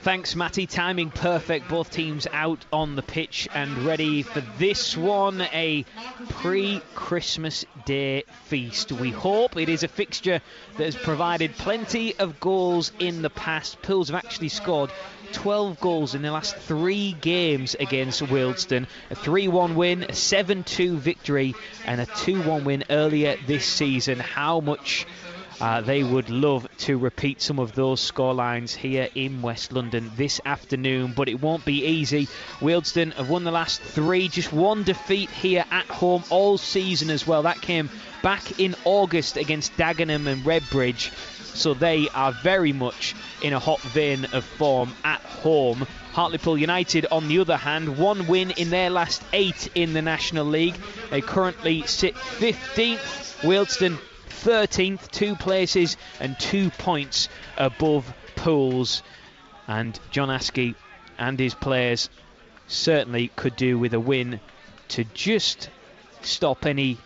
Thanks, Matty. Timing perfect. Both teams out on the pitch and ready for this one. A pre-Christmas Day feast. We hope. It is a fixture that has provided plenty of goals in the past. Pools have actually scored 12 goals in the last 3 games against Wealdstone. A 3-1 win, a 7-2 victory and a 2-1 win earlier this season. How much they would love to repeat some of those scorelines here in West London this afternoon, but it won't be easy. Wealdstone have won the last 3, just 1 defeat here at home all season as well. That came back in August against Dagenham and Redbridge, so they are very much in a hot vein of form at home. Hartlepool United, on the other hand, 1 win in their last 8 in the National League. They currently sit 15th. Wealdstone 13th, 2 places and 2 points above Pools. And John Askey and his players certainly could do with a win to just stop any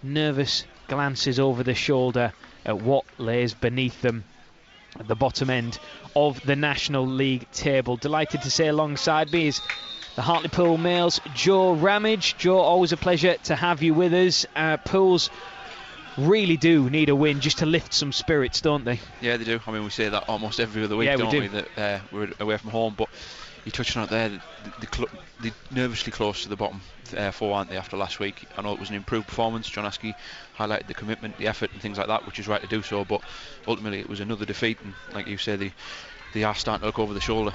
nervous glances over the shoulder at what lays beneath them at the bottom end of the National League table. Delighted to say alongside me is the Hartlepool males, Joe Ramage. Joe, always a pleasure to have you with us. Pools really do need a win just to lift some spirits, don't they? Yeah, they do. I mean, we say that almost every other week, don't we? That we're away from home, but you're touching on it there. They're nervously close to the bottom 4, aren't they, after last week? I know it was an improved performance. John Askey highlighted the commitment, the effort and things like that, which is right to do so, but ultimately it was another defeat, and like you say, they are starting to look over the shoulder.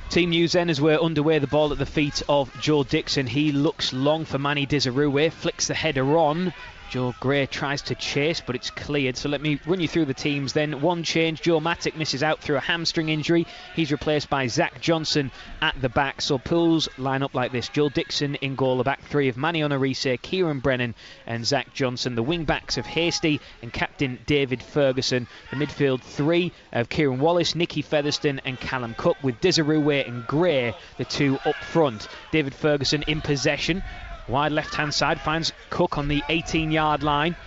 Team news then as we're underway. The ball at the feet of Joe Dixon. He looks long for Manny Dizaruwe, flicks the header on. Joe Gray tries to chase, but it's cleared. So let me run you through the teams then. 1 change, Joe Mattick misses out through a hamstring injury. He's replaced by Zach Johnson at the back. So Pools line up like this. Joe Dixon in goal, the back 3 of Manny Onarise, Kieran Brennan and Zach Johnson. The wing backs of Hasty and captain David Ferguson. The midfield 3 of Kieran Wallace, Nicky Featherstone and Callum Cook, with Dizaruwe and Gray, the 2 up front. David Ferguson in possession. Wide left-hand side, finds Cook on the 18-yard line.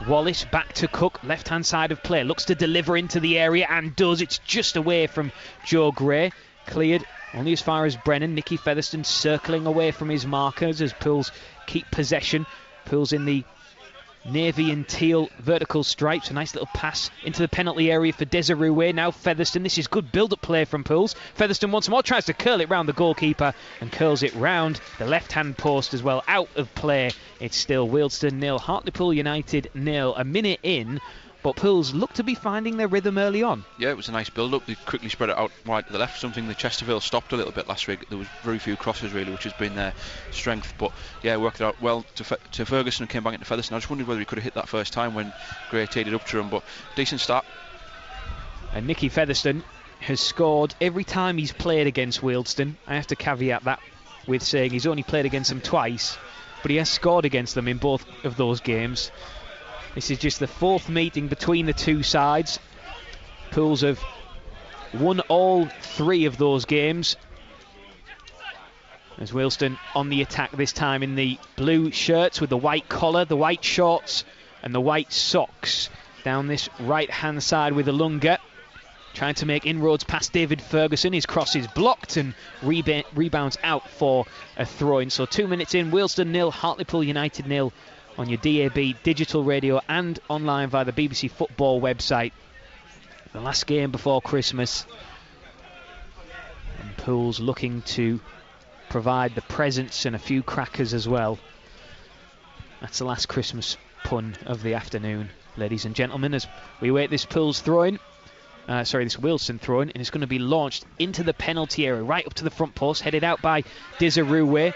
Wallace back to Cook, left-hand side of play. Looks to deliver into the area and does. It's just away from Joe Gray. Cleared only as far as Brennan. Nicky Featherstone circling away from his markers as Pools keep possession. Pools in the navy and teal vertical stripes. A nice little pass into the penalty area for Dizaruwe. Now Featherstone. This is good build-up play from Pools. Featherstone once more tries to curl it round the goalkeeper and curls it round the left-hand post as well. Out of play. It's still Wealdstone 0, Hartlepool United 0. A minute in, but Pools look to be finding their rhythm early on. Yeah, it was a nice build-up. They quickly spread it out wide to the left, something the Chesterfield stopped a little bit last week. There was very few crosses really, which has been their strength. But yeah, worked it out well to Ferguson and came back into Featherstone. I just wondered whether he could have hit that first time when Gray teed it up to him, but decent start. And Nicky Featherstone has scored every time he's played against Wealdstone. I have to caveat that with saying he's only played against them twice, but he has scored against them in both of those games. This is just the 4th meeting between the 2 sides. Pools have won all 3 of those games. As Wealdstone on the attack this time in the blue shirts with the white collar, the white shorts and the white socks. Down this right-hand side with Ilunga, trying to make inroads past David Ferguson. His cross is blocked and rebounds out for a throw-in. So 2 minutes in, Wealdstone 0, Hartlepool United 0. On your DAB digital radio and online via the BBC Football website. The last game before Christmas. And Pools looking to provide the presents and a few crackers as well. That's the last Christmas pun of the afternoon, ladies and gentlemen, as we await this Pools throw-in. This Wealdstone throw-in, and it's going to be launched into the penalty area, right up to the front post, headed out by Dizaruwe.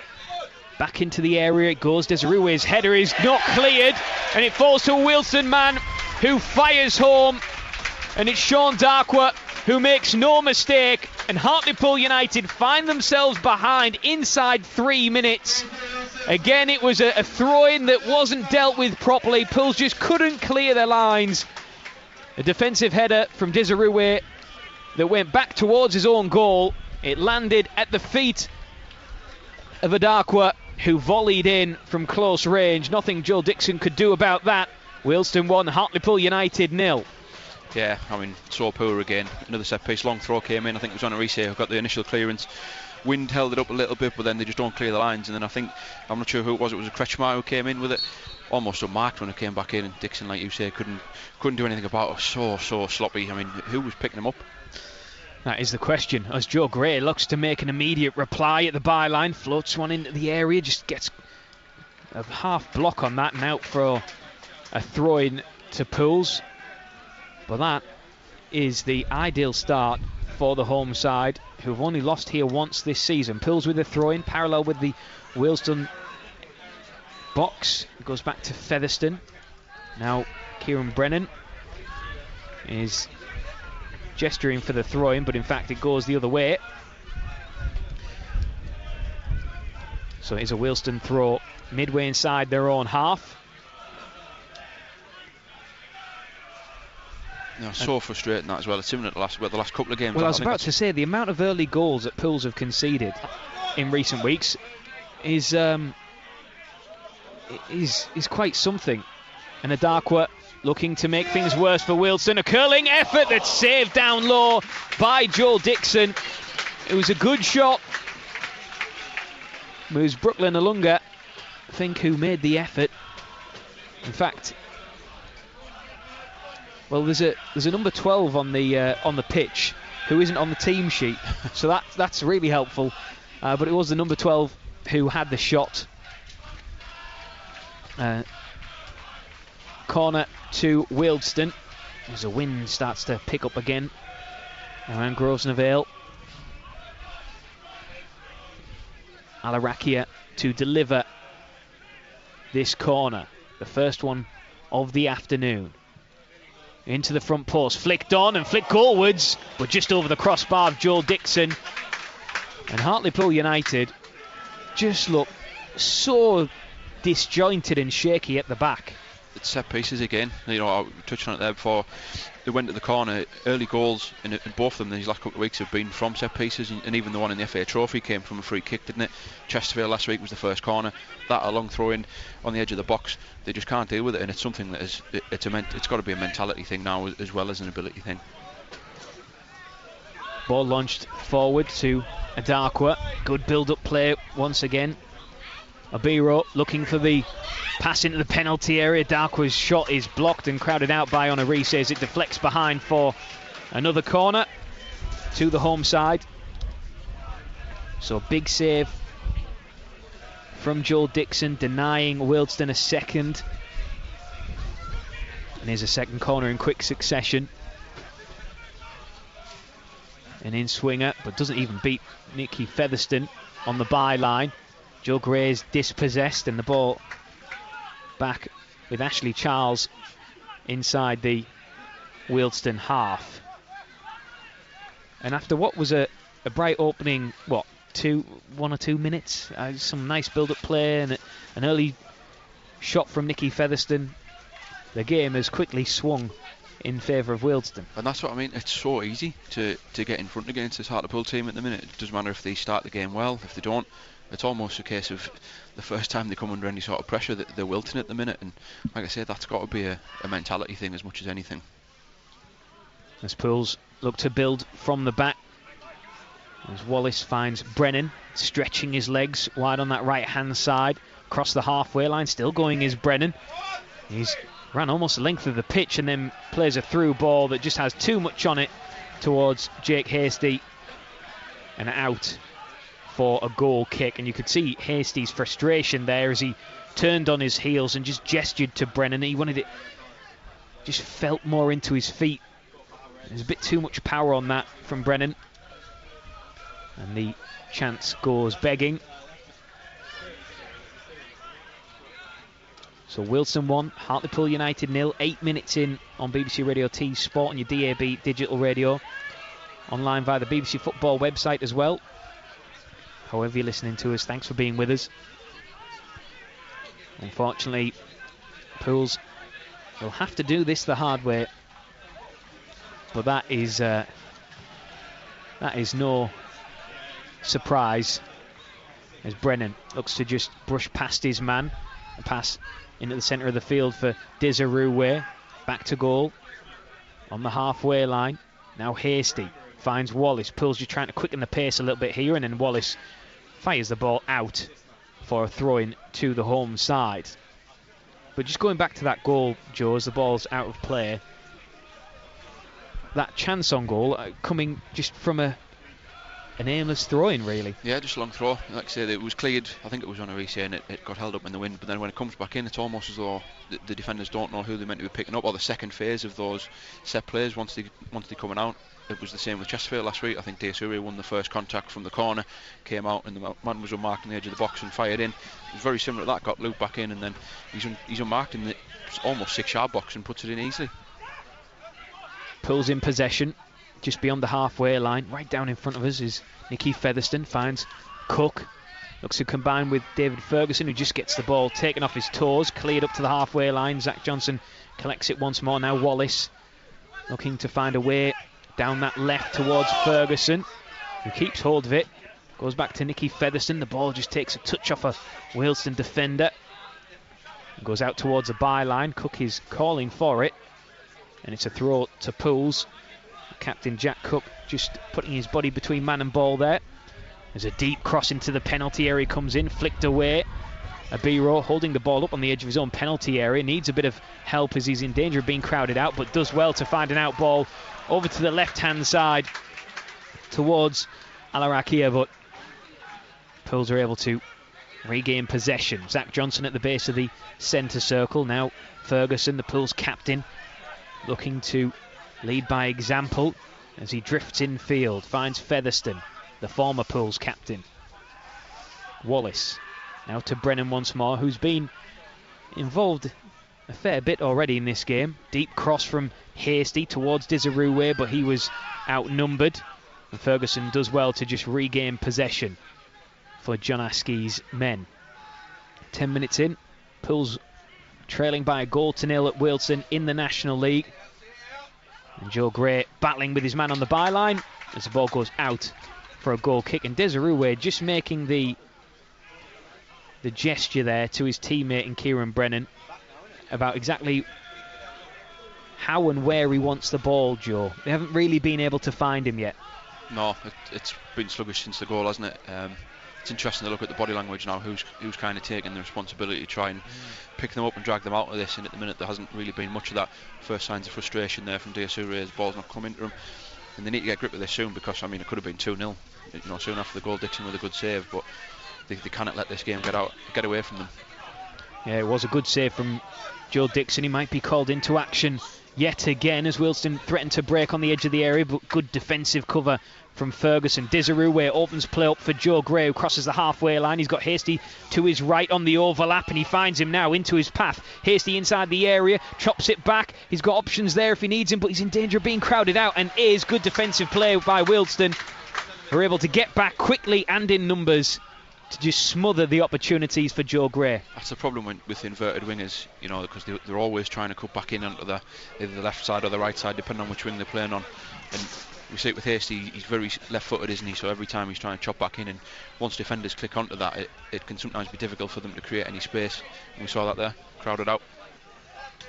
Back into the area it goes. Dizaruwe's header is not cleared, and it falls to a Wealdstone man who fires home, and it's Sean Darkwa who makes no mistake, and Hartlepool United find themselves behind inside 3 minutes. Again, it was a throw-in that wasn't dealt with properly. Pools just couldn't clear their lines. A defensive header from Dizaruwe that went back towards his own goal. It landed at the feet of Adakwa, who volleyed in from close range. Nothing Joe Dixon could do about that. Wealdstone 1, Hartlepool United 0. Yeah, I mean, so poor again. Another set piece, long throw came in. I think it was on Arise who got the initial clearance. Wind held it up a little bit, but then they just don't clear the lines. And then I think, I'm not sure who it was a Kretschmar who came in with it. Almost unmarked when it came back in. And Dixon, like you say, couldn't do anything about it. So sloppy. I mean, who was picking him up? That is the question. As Joe Gray looks to make an immediate reply at the byline, floats one into the area, just gets a half block on that and out for a throw in to Pools. But that is the ideal start for the home side, who've only lost here once this season. Pools with a throw-in, parallel with the Wealdstone box. It goes back to Featherstone. Now Kieran Brennan is gesturing for the throw-in, but in fact it goes the other way. So it is a Wealdstone throw midway inside their own half. No, so frustrating that as well. It's similar to the last couple of games. Well, I was about to say, the amount of early goals that Pools have conceded in recent weeks is quite something. And Adakwa looking to make things worse for Wealdstone. A curling effort that's saved down low by Joel Dixon. It was a good shot. It was Brooklyn Alunga, I think, who made the effort. In fact, well, there's a number 12 on the pitch who isn't on the team sheet, so that's really helpful. But it was the number 12 who had the shot. Corner to Wealdstone as the wind starts to pick up again around Grosvenor. Alarakia to deliver this corner, the first one of the afternoon. Into the front post, flicked on and flicked goalwards, but just over the crossbar of Joel Dixon. And Hartlepool United just look so disjointed and shaky at the back. It's set pieces again. You know, I touched on it there before. They went to the corner. Early goals in both of them these last couple of weeks have been from set pieces, and even the one in the FA Trophy came from a free kick, didn't it? Chesterfield last week was the first corner. That a long throw in on the edge of the box. They just can't deal with it, and it's something that it's got to be a mentality thing now as well as an ability thing. Ball launched forward to Adakwa. Good build-up play once again. Abiro looking for the pass into the penalty area. Darkwa's shot is blocked and crowded out by Honorese as it deflects behind for another corner to the home side. So big save from Joel Dixon, denying Wealdstone a second. And here's a second corner in quick succession. An in-swinger, but doesn't even beat Nicky Featherstone on the byline. Joe Gray's dispossessed, and the ball back with Ashley Charles inside the Wealdstone half. And after what was a bright opening, 1 or 2 minutes, some nice build-up play and an early shot from Nicky Featherstone, the game has quickly swung in favour of Wealdstone. And that's what I mean. It's so easy to get in front against this Hartlepool team at the minute. It doesn't matter if they start the game well, if they don't. It's almost a case of the first time they come under any sort of pressure that they're wilting at the minute, and like I said, that's got to be a mentality thing as much as anything. As Pools look to build from the back, as Wallace finds Brennan stretching his legs wide on that right hand side, across the halfway line, still going is Brennan. He's ran almost the length of the pitch and then plays a through ball that just has too much on it towards Jake Hasty, and out for a goal kick. And you could see Hasty's frustration there as he turned on his heels and just gestured to Brennan. He wanted it, just felt more into his feet. There's a bit too much power on that from Brennan, and the chance goes begging. So Wealdstone 1, Hartlepool United 0, 8 minutes in on BBC Radio T Sport and your DAB digital radio, online via the BBC Football website as well. However you're listening to us, thanks for being with us. Unfortunately, Pools will have to do this the hard way, but that is no surprise, as Brennan looks to just brush past his man. A pass into the centre of the field for Desiree, back to goal. on the halfway line. Now Hasty finds Wallace. Pools just trying to quicken the pace a little bit here, and then Wallace fires the ball out for a throw-in to the home side. But just going back to that goal, Joe, as the ball's out of play, that chance on goal coming just from an aimless throw-in, really. Yeah, just a long throw. Like I said, it was cleared. I think it was on a reset and it got held up in the wind. But then when it comes back in, it's almost as though the defenders don't know who they're meant to be picking up, or the second phase of those set plays once they're coming out. It was the same with Chesterfield last week. I think Deasuri won the first contact from the corner, came out and the man was unmarked on the edge of the box and fired in. It was very similar to that. Got looped back in and then he's unmarked in the almost 6-yard box and puts it in easily. Pulls in possession just beyond the halfway line. Right down in front of us is Nicky Featherston. Finds Cook. Looks to combine with David Ferguson, who just gets the ball taken off his toes. Cleared up to the halfway line. Zach Johnson collects it once more. Now Wallace looking to find a way down that left towards Ferguson, who keeps hold of it. Goes back to Nicky Featherston. The ball just takes a touch off a Wealdstone defender. Goes out towards the byline. Cook is calling for it. And it's a throw to Pools. Captain Jack Cook just putting his body between man and ball there. There's a deep cross into the penalty area, comes in, flicked away. Abiro holding the ball up on the edge of his own penalty area. Needs a bit of help as he's in danger of being crowded out, but does well to find an out ball over to the left-hand side towards Alarakia, but Pools are able to regain possession. Zach Johnson at the base of the centre circle. Now Ferguson, the Pools captain, looking to lead by example as he drifts infield. Finds Featherston, the former Pools captain. Wallace now to Brennan once more, who's been involved a fair bit already in this game. Deep cross from Hasty towards Dizaruwe, but he was outnumbered. And Ferguson does well to just regain possession for John Askey's men. 10 minutes in, Pools trailing by a 1-0 at Wealdstone in the National League. And Joe Gray battling with his man on the byline as the ball goes out for a goal kick. And Dizaruwe just making the gesture there to his teammate in Kieran Brennan about exactly how and where he wants the ball, Joe. They haven't really been able to find him yet. No, it's been sluggish since the goal, hasn't it? It's interesting to look at the body language now, who's kind of taking the responsibility to try and pick them up and drag them out of this, and at the minute there hasn't really been much of that. First signs of frustration there from Deasuri as the ball's not come into him, and they need to get grip of this soon, because I mean it could have been 2-0 soon after the goal. Dixon with a good save, but they cannot let this game get away from them. Yeah, it was a good save from Joe Dixon. He might be called into action yet again as Wealdstone threatened to break on the edge of the area, but good defensive cover from Ferguson. Dizaruwe opens play up for Joe Gray, who crosses the halfway line. He's got Hasty to his right on the overlap, and he finds him now into his path. Hasty inside the area, chops it back. He's got options there if he needs him, but he's in danger of being crowded out, and is good defensive play by Wealdstone, who are able to get back quickly and in numbers to just smother the opportunities for Joe Gray. That's the problem with inverted wingers, because they're always trying to cut back in onto either the left side or the right side, depending on which wing they're playing on. And we see it with Hasty, he's very left-footed, isn't he? So every time he's trying to chop back in, and once defenders click onto that, it can sometimes be difficult for them to create any space. And we saw that there, crowded out.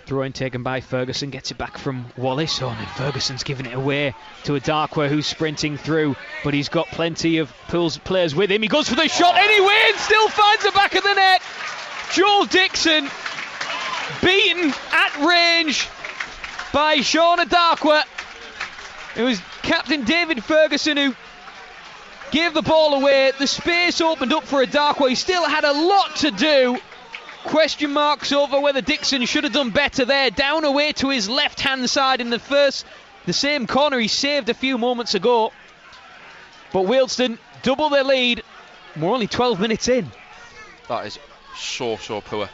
Throw-in taken by Ferguson, gets it back from Wallace. Oh, and Ferguson's giving it away to Adakwa, who's sprinting through, but he's got plenty of Pools players with him. He goes for the shot anyway and still finds the back of the net. Joel Dixon beaten at range by Sean Adakwa. It was Captain David Ferguson who gave the ball away. The space opened up for Adakwa. He still had a lot to do. Question marks over whether Dixon should have done better there. Down away to his left-hand side in the same corner he saved a few moments ago. But Wealdstone double their lead. We're only 12 minutes in. That is so poor.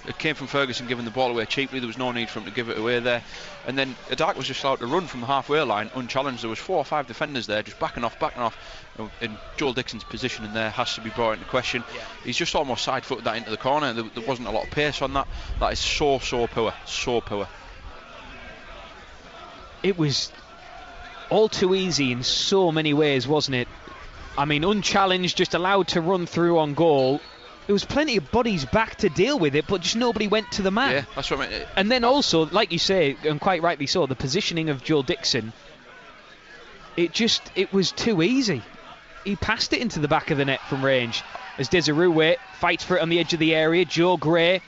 It came from Ferguson giving the ball away cheaply. There was no need for him to give it away there. And then Adak was just allowed to run from the halfway line unchallenged. There was 4 or 5 defenders there just backing off. And Joel Dixon's position in there has to be brought into question. Yeah. He's just almost side-footed that into the corner. There wasn't a lot of pace on that. That is so poor. It was all too easy in so many ways, wasn't it? I mean, unchallenged, just allowed to run through on goal. there was plenty of bodies back to deal with it, but just nobody went to the man. Yeah, that's what I mean. And then also, like you say, and quite rightly so, the positioning of Joe Dixon, it was too easy. He passed it into the back of the net from range as Desirue fights for it on the edge of the area. Joe Gray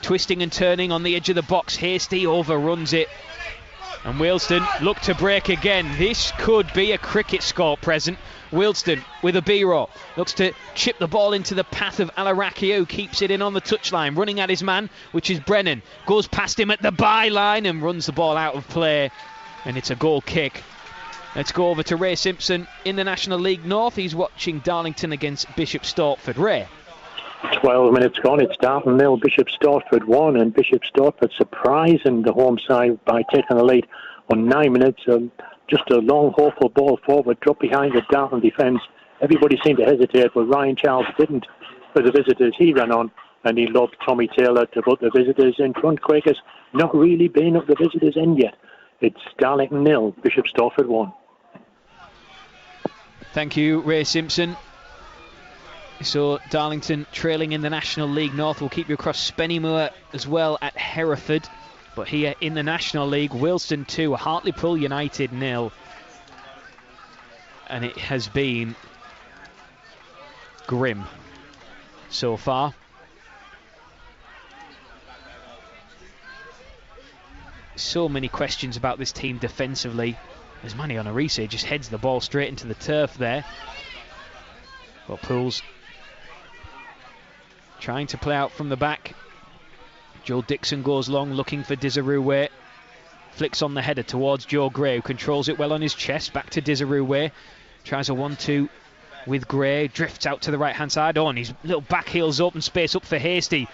twisting and turning on the edge of the box. Hasty overruns it. And Wealdstone look to break again. This could be a cricket score present. Wealdstone with a B-roll. Looks to chip the ball into the path of Alaraki, who keeps it in on the touchline. Running at his man, which is Brennan. Goes past him at the byline and runs the ball out of play. And it's a goal kick. Let's go over to Ray Simpson in the National League North. He's watching Darlington against Bishop Stortford. Ray. 12 minutes gone. It's Darlington 0, Bishop Stortford 1, and Bishop Stortford surprising the home side by taking the lead on 9 minutes. Just a long, hopeful ball forward, dropped behind the Darlington defence. Everybody seemed to hesitate, but Ryan Charles didn't. For the visitors, he ran on and he lobbed Tommy Taylor to put the visitors in front. Quakers not really been up the visitors' end yet. It's Darlington 0, Bishop Stortford 1. Thank you, Ray Simpson. So Darlington trailing in the National League North. We'll keep you across Spennymoor as well at Hereford. But here in the National League, Wealdstone 2, Hartlepool United 0. And it has been grim so far. So many questions about this team defensively, as Manny Onarise just heads the ball straight into the turf there. Well, Pools trying to play out from the back. Joe Dixon goes long, looking for Desirue. Flicks on the header towards Joe Gray, who controls it well on his chest. Back to Desirue. Tries a 1-2 with Gray. Drifts out to the right-hand side. On his little back heels open space up for Hasty,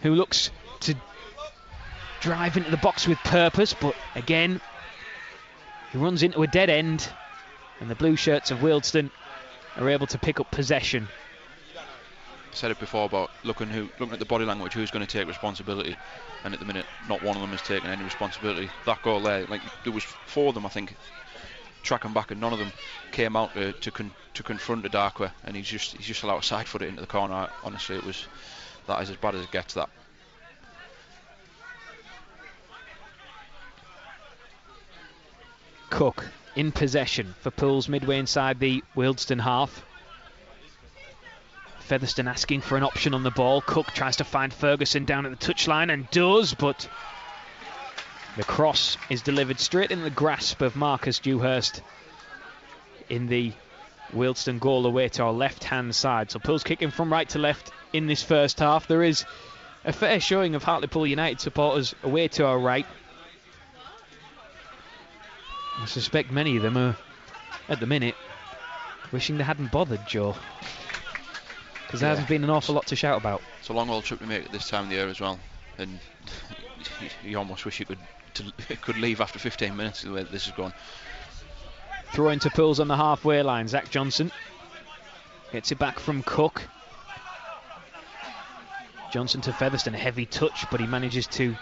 who looks to drive into the box with purpose. But again, he runs into a dead end. And the blue shirts of Wealdstone are able to pick up possession. I said it before about looking at the body language, who's going to take responsibility, and at the minute not one of them has taken any responsibility. That goal there, like there was 4 of them I think tracking back, and none of them came out to confront Adakwa, and he's just allowed a side foot it into the corner. Honestly, that is as bad as it gets. That. Cook in possession for Pools midway inside the Wealdstone half. Featherstone asking for an option on the ball. Cook tries to find Ferguson down at the touchline and does, but the cross is delivered straight in the grasp of Marcus Dewhurst in the Wealdstone goal away to our left-hand side. So Pools kicking from right to left in this first half. There is a fair showing of Hartlepool United supporters away to our right. I suspect many of them are, at the minute, wishing they hadn't bothered, Joe. Because there hasn't been an awful lot to shout about. It's a long old trip we make at this time of the year as well, and you almost wish you could leave after 15 minutes the way this has gone. Throw into Pools on the halfway line. Zach Johnson gets it back from Cook. Johnson to Featherstone, a heavy touch, but he manages to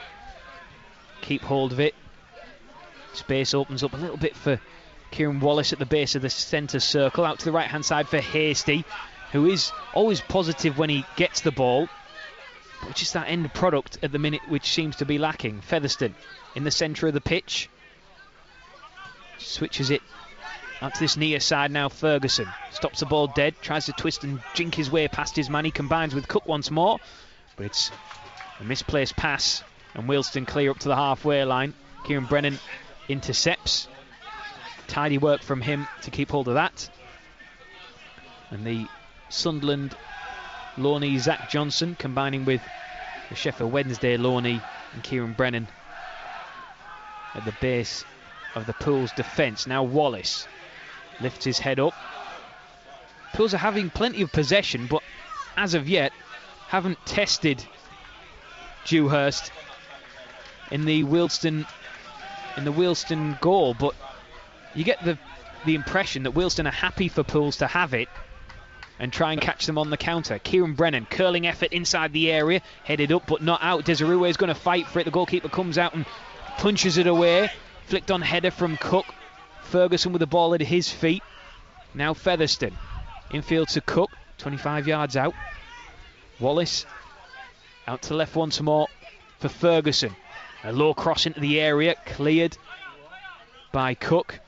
keep hold of it. Space opens up a little bit for Kieran Wallace at the base of the centre circle. Out to the right hand side for Hasty, who is always positive when he gets the ball, but just that end product at the minute which seems to be lacking. Featherstone in the centre of the pitch, switches it out to this near side now. Ferguson stops the ball dead, tries to twist and jink his way past his man. He combines with Cook once more, but it's a misplaced pass, and Wealdstone clear up to the halfway line. Kieran Brennan intercepts. Tidy work from him to keep hold of that. And the Sunderland loanee Zach Johnson combining with the Sheffield Wednesday loanee and Kieran Brennan at the base of the Pools defence. Now Wallace lifts his head up. Pools are having plenty of possession, but as of yet haven't tested Dewhurst in the Wealdstone goal. But you get the impression that Wealdstone are happy for Pools to have it and try and catch them on the counter. Kieran Brennan, curling effort inside the area, headed up but not out. Desirue is going to fight for it. The goalkeeper comes out and punches it away. Flicked on header from Cook. Ferguson with the ball at his feet. Now Featherstone, infield to Cook, 25 yards out. Wallace out to the left once more for Ferguson. A low cross into the area, cleared by Cook.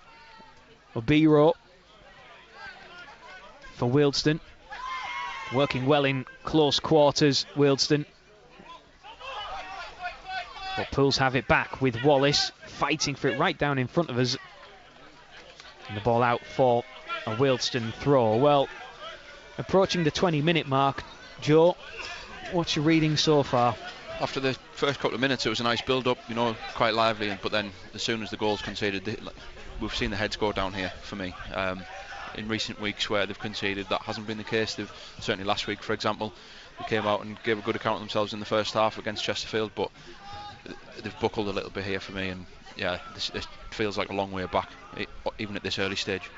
Obiro for Wealdstone. Working well in close quarters, Wealdstone. But Pools have it back with Wallace fighting for it right down in front of us. And the ball out for a Wealdstone throw. Well, approaching the 20-minute mark, Joe, what's your reading so far? After the first couple of minutes, it was a nice build-up, you know, quite lively. But then, as soon as the goals conceded, we've seen the heads go down here for me. In recent weeks where they've conceded, that hasn't been the case. Certainly last week, for example, they came out and gave a good account of themselves in the first half against Chesterfield, but they've buckled a little bit here for me. And yeah, this feels like a long way back, even at this early stage.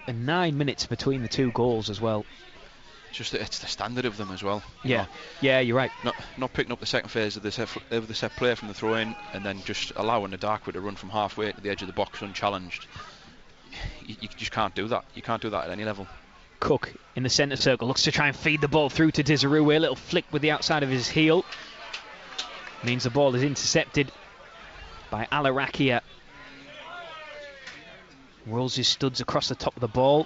And 9 minutes between the two goals as well. Just that it's the standard of them as well. Yeah, you're right. Not picking up the second phase of the set play from the throw-in, and then just allowing the Darkwood to run from halfway to the edge of the box unchallenged. You just can't do that. You can't do that at any level. Cook in the centre circle looks to try and feed the ball through to Desirue. A little flick with the outside of his heel means the ball is intercepted by Alarakia. Rolls his studs across the top of the ball.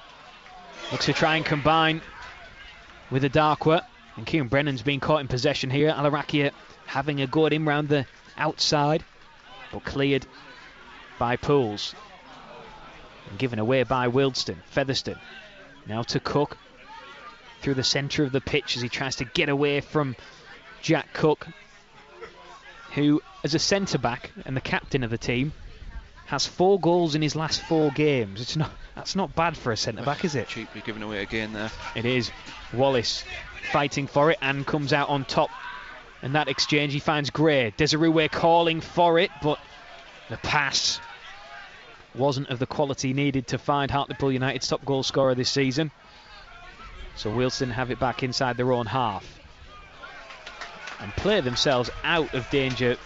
Looks to try and combine with the Darkwa, and Kieran Brennan's been caught in possession here. Alarakia having a go at him round the outside, but cleared by Pools and given away by Wealdstone. Featherstone now to Cook through the centre of the pitch as he tries to get away from Jack Cook, who as a centre back and the captain of the team has 4 goals in his last 4 games. That's not bad for a centre back, is it? Cheaply given away again there. It is. Wallace fighting for it and comes out on top. And that exchange, he finds Gray. Desirue calling for it, but the pass wasn't of the quality needed to find Hartlepool United's top goal scorer this season. So Wealdstone have it back inside their own half and play themselves out of danger.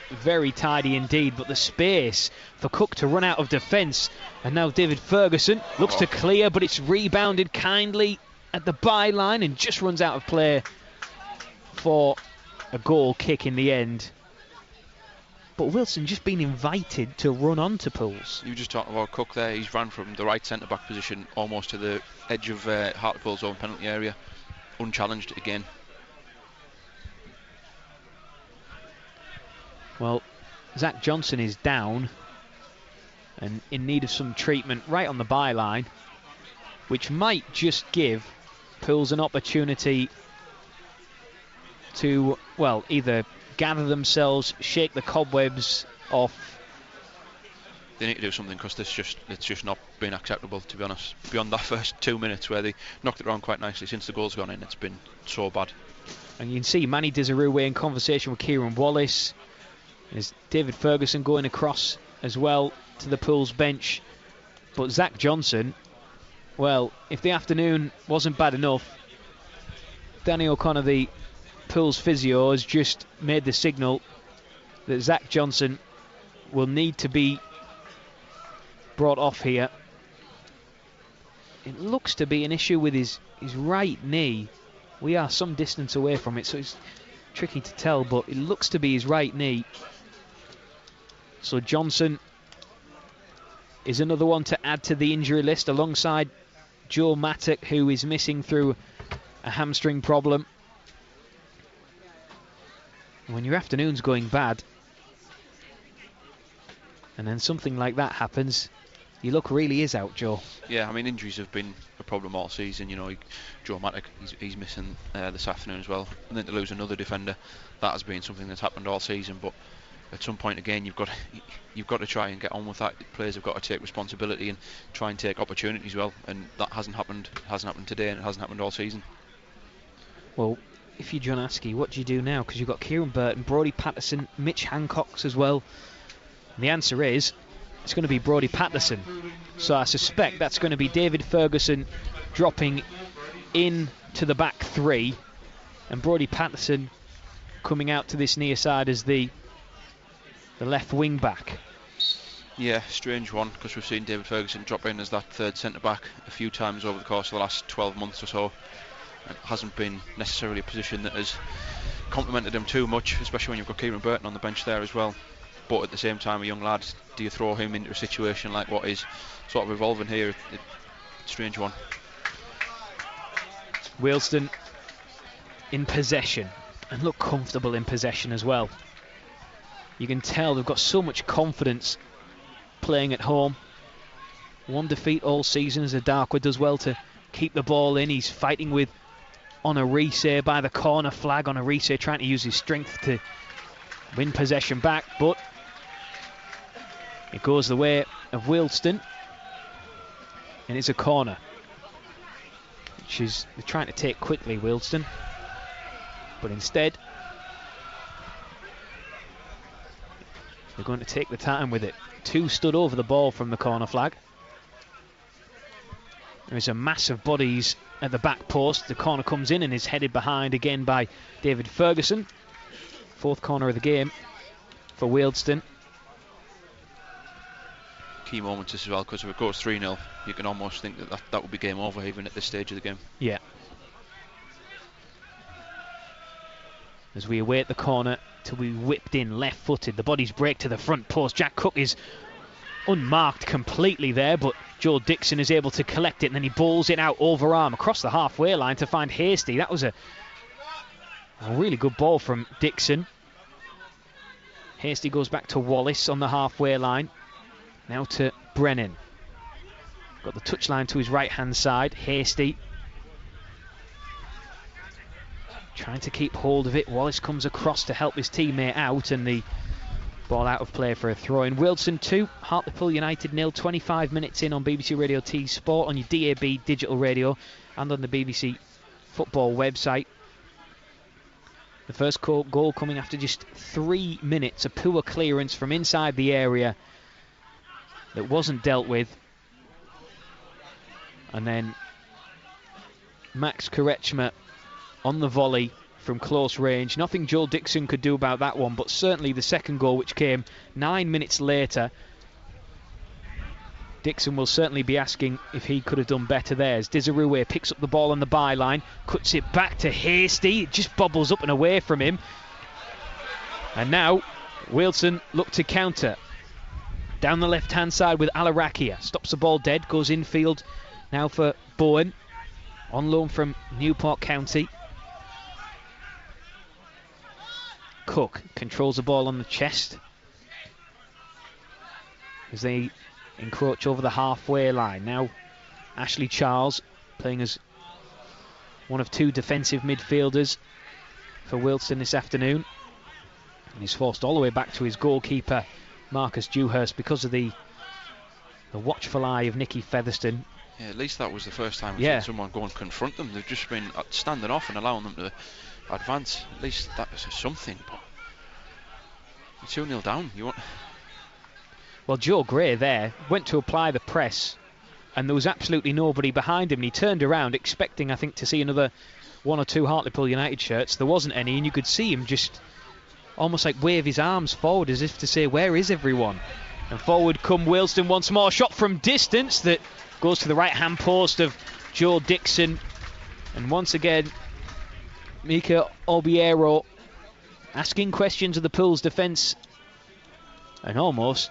Very tidy indeed, but the space for Cook to run out of defence. And now David Ferguson looks to clear, but it's rebounded kindly at the byline and just runs out of play for a goal kick in the end. But Wealdstone just been invited to run on to Pools. You just talked about Cook there. He's ran from the right centre-back position almost to the edge of Hartlepool's own penalty area, unchallenged again. Well, Zach Johnson is down and in need of some treatment right on the byline, which might just give Pools an opportunity to, well, either gather themselves, shake the cobwebs off. They need to do something, because it's just not been acceptable, to be honest. Beyond that first 2 minutes where they knocked it around quite nicely, since the goal's gone in, it's been so bad. And you can see Manny Desirue in conversation with Kieran Wallace. There's David Ferguson going across as well to the Pools bench. But Zach Johnson, well, if the afternoon wasn't bad enough, Danny O'Connor, the Pools physio, has just made the signal that Zach Johnson will need to be brought off here. It looks to be an issue with his right knee. We are some distance away from it, so it's tricky to tell, but it looks to be his right knee. So Johnson is another one to add to the injury list, alongside Joe Mattock, who is missing through a hamstring problem. When your afternoon's going bad and then something like that happens, your luck really is out, Joe. Yeah, I mean, injuries have been a problem all season. You know, Joe Mattock, he's missing this afternoon as well. And then to lose another defender, that has been something that's happened all season. But at some point again, you've got to try and get on with that. Players have got to take responsibility and try and take opportunities well, and that hasn't happened today, and it hasn't happened all season. Well, if you're John Askey, what do you do now? Because you've got Kieran Burton, Brodie Patterson, Mitch Hancox as well. And the answer is, it's going to be Brodie Patterson. So I suspect that's going to be David Ferguson dropping in to the back 3, and Brodie Patterson coming out to this near side as the left wing back. Yeah, strange one, because we've seen David Ferguson drop in as that third centre back a few times over the course of the last 12 months or so. It hasn't been necessarily a position that has complimented him too much, especially when you've got Kieran Burton on the bench there as well. But at the same time, a young lad, do you throw him into a situation like what is sort of evolving here? Strange one. Wealdstone in possession, and look comfortable in possession as well. You can tell they've got so much confidence playing at home. One defeat all season as Adarkwa does well to keep the ball in. He's fighting with Onarise by the corner flag. Onarise trying to use his strength to win possession back, but it goes the way of Wealdstone, and it's a corner, which is they're trying to take quickly, Wealdstone, but instead they're going to take the time with it. Two stood over the ball from the corner flag. There is a mass of bodies at the back post. The corner comes in and is headed behind again by David Ferguson. Fourth corner of the game for Wealdstone. Key moments as well, because if it goes 3-0, you can almost think that would be game over even at this stage of the game. Yeah. As we await the corner to be whipped in left-footed. The bodies break to the front post. Jack Cook is unmarked completely there, but Joel Dixon is able to collect it, and then he bowls it out over arm across the halfway line to find Hasty. That was a really good ball from Dixon. Hasty goes back to Wallace on the halfway line. Now to Brennan. Got the touchline to his right-hand side. Hasty trying to keep hold of it. Wallace comes across to help his teammate out, and the ball out of play for a throw-in. Wealdstone 2, Hartlepool United 0. 25 minutes in on BBC Radio T Sport, on your DAB digital radio, and on the BBC Football website. The first goal coming after just 3 minutes. A poor clearance from inside the area that wasn't dealt with. And then Max Korechma on the volley from close range. Nothing Joel Dixon could do about that one, but certainly the second goal, which came 9 minutes later, Dixon will certainly be asking if he could have done better there. As Desirue picks up the ball on the byline, cuts it back to Hasty. It just bobbles up and away from him. And now Wealdstone look to counter. Down the left-hand side with Alarakia. Stops the ball dead, goes infield now for Bowen. On loan from Newport County. Cook controls the ball on the chest as they encroach over the halfway line. Now Ashley Charles playing as one of two defensive midfielders for Wealdstone this afternoon, and he's forced all the way back to his goalkeeper Marcus Dewhurst because of the watchful eye of Nicky Featherstone. Yeah, at least that was the first time we've seen someone go and confront them. They've just been standing off and allowing them to advance. At least that was something, but you're 2-0 down. Well, Joe Gray there went to apply the press, and there was absolutely nobody behind him. And he turned around expecting, I think, to see another one or two Hartlepool United shirts. There wasn't any, and you could see him just almost like wave his arms forward as if to say, where is everyone? And forward come Wealdstone once more. Shot from distance that goes to the right-hand post of Joe Dixon. And once again, Mika Obiero asking questions of the Pool's defence, and almost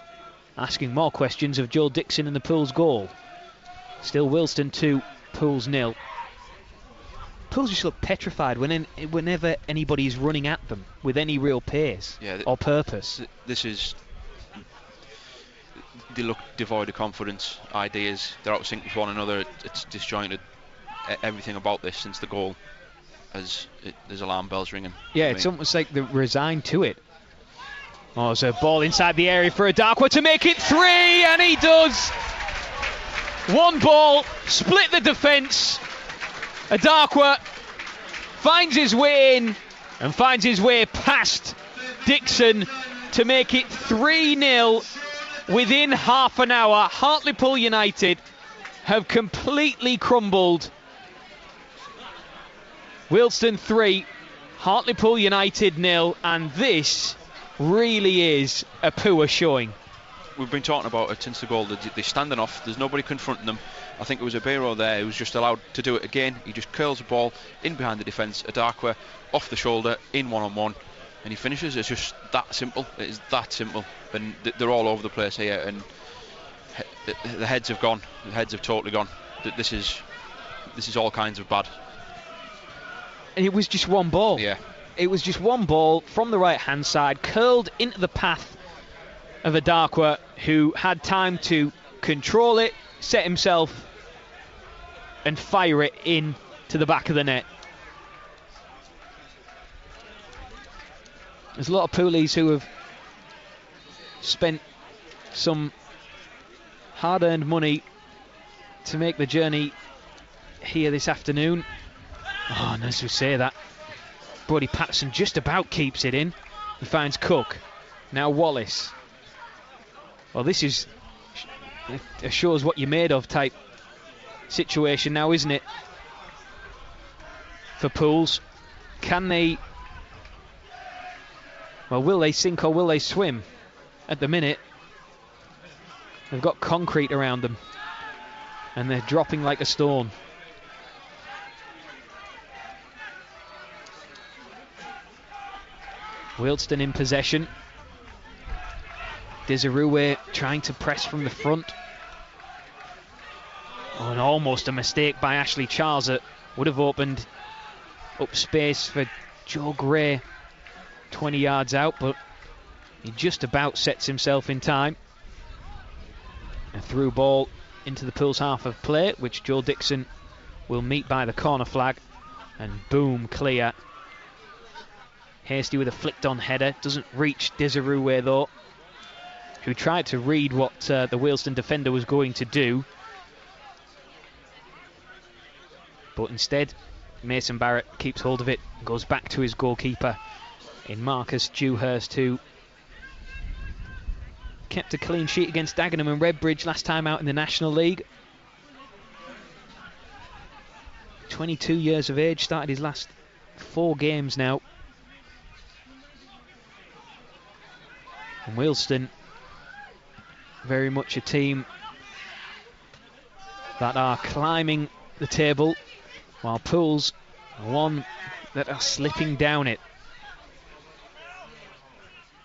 asking more questions of Joel Dixon and the Pool's goal. Still Wealdstone 2, Pools 0. Pools just look petrified whenever anybody's running at them with any real pace or purpose. They look devoid of confidence, ideas. They're out of sync with one another. It's disjointed. Everything about this since the goal, there's alarm bells ringing. Yeah, it's almost like they're resigned to it. Oh, there's a ball inside the area for Adarkwa to make it 3, and he does. One ball, split the defence. Adarkwa finds his way in and finds his way past Dixon to make it 3-0 within half an hour. Hartlepool United have completely crumbled. Wealdstone 3, Hartlepool United 0, and this really is a poor showing. We've been talking about it since the goal. They're standing off, there's nobody confronting them. I think it was Abiro there who was just allowed to do it again. He just curls the ball in behind the defence, Adakwa off the shoulder, in one-on-one, and he finishes. It's just that simple. It is that simple. And they're all over the place here, and the heads have gone. The heads have totally gone. This is all kinds of bad. And it was just one ball. Yeah. It was just one ball from the right-hand side, curled into the path of Adakwa, who had time to control it, set himself, and fire it in to the back of the net. There's a lot of poolies who have spent some hard-earned money to make the journey here this afternoon. Oh, and as we say that, Brodie Patterson just about keeps it in and finds Cook. Now Wallace. Well, this is shows what you're made of type situation now, isn't it? For Pools. Can they... Well, will they sink or will they swim? At the minute, they've got concrete around them, and they're dropping like a stone. Wealdstone in possession. Desirue trying to press from the front. Oh, and almost a mistake by Ashley Charles that would have opened up space for Joe Gray 20 yards out, but he just about sets himself in time. A through ball into the Pools half of play, which Joel Dixon will meet by the corner flag, and boom, clear. Hasty with a flicked on header, doesn't reach Desirue though, who tried to read what the Wealdstone defender was going to do, but instead Mason Barrett keeps hold of it, goes back to his goalkeeper in Marcus Dewhurst, who kept a clean sheet against Dagenham and Redbridge last time out in the National League. 22 years of age, started his last 4 games now. And Wealdstone, very much a team that are climbing the table, while Pools are one that are slipping down it.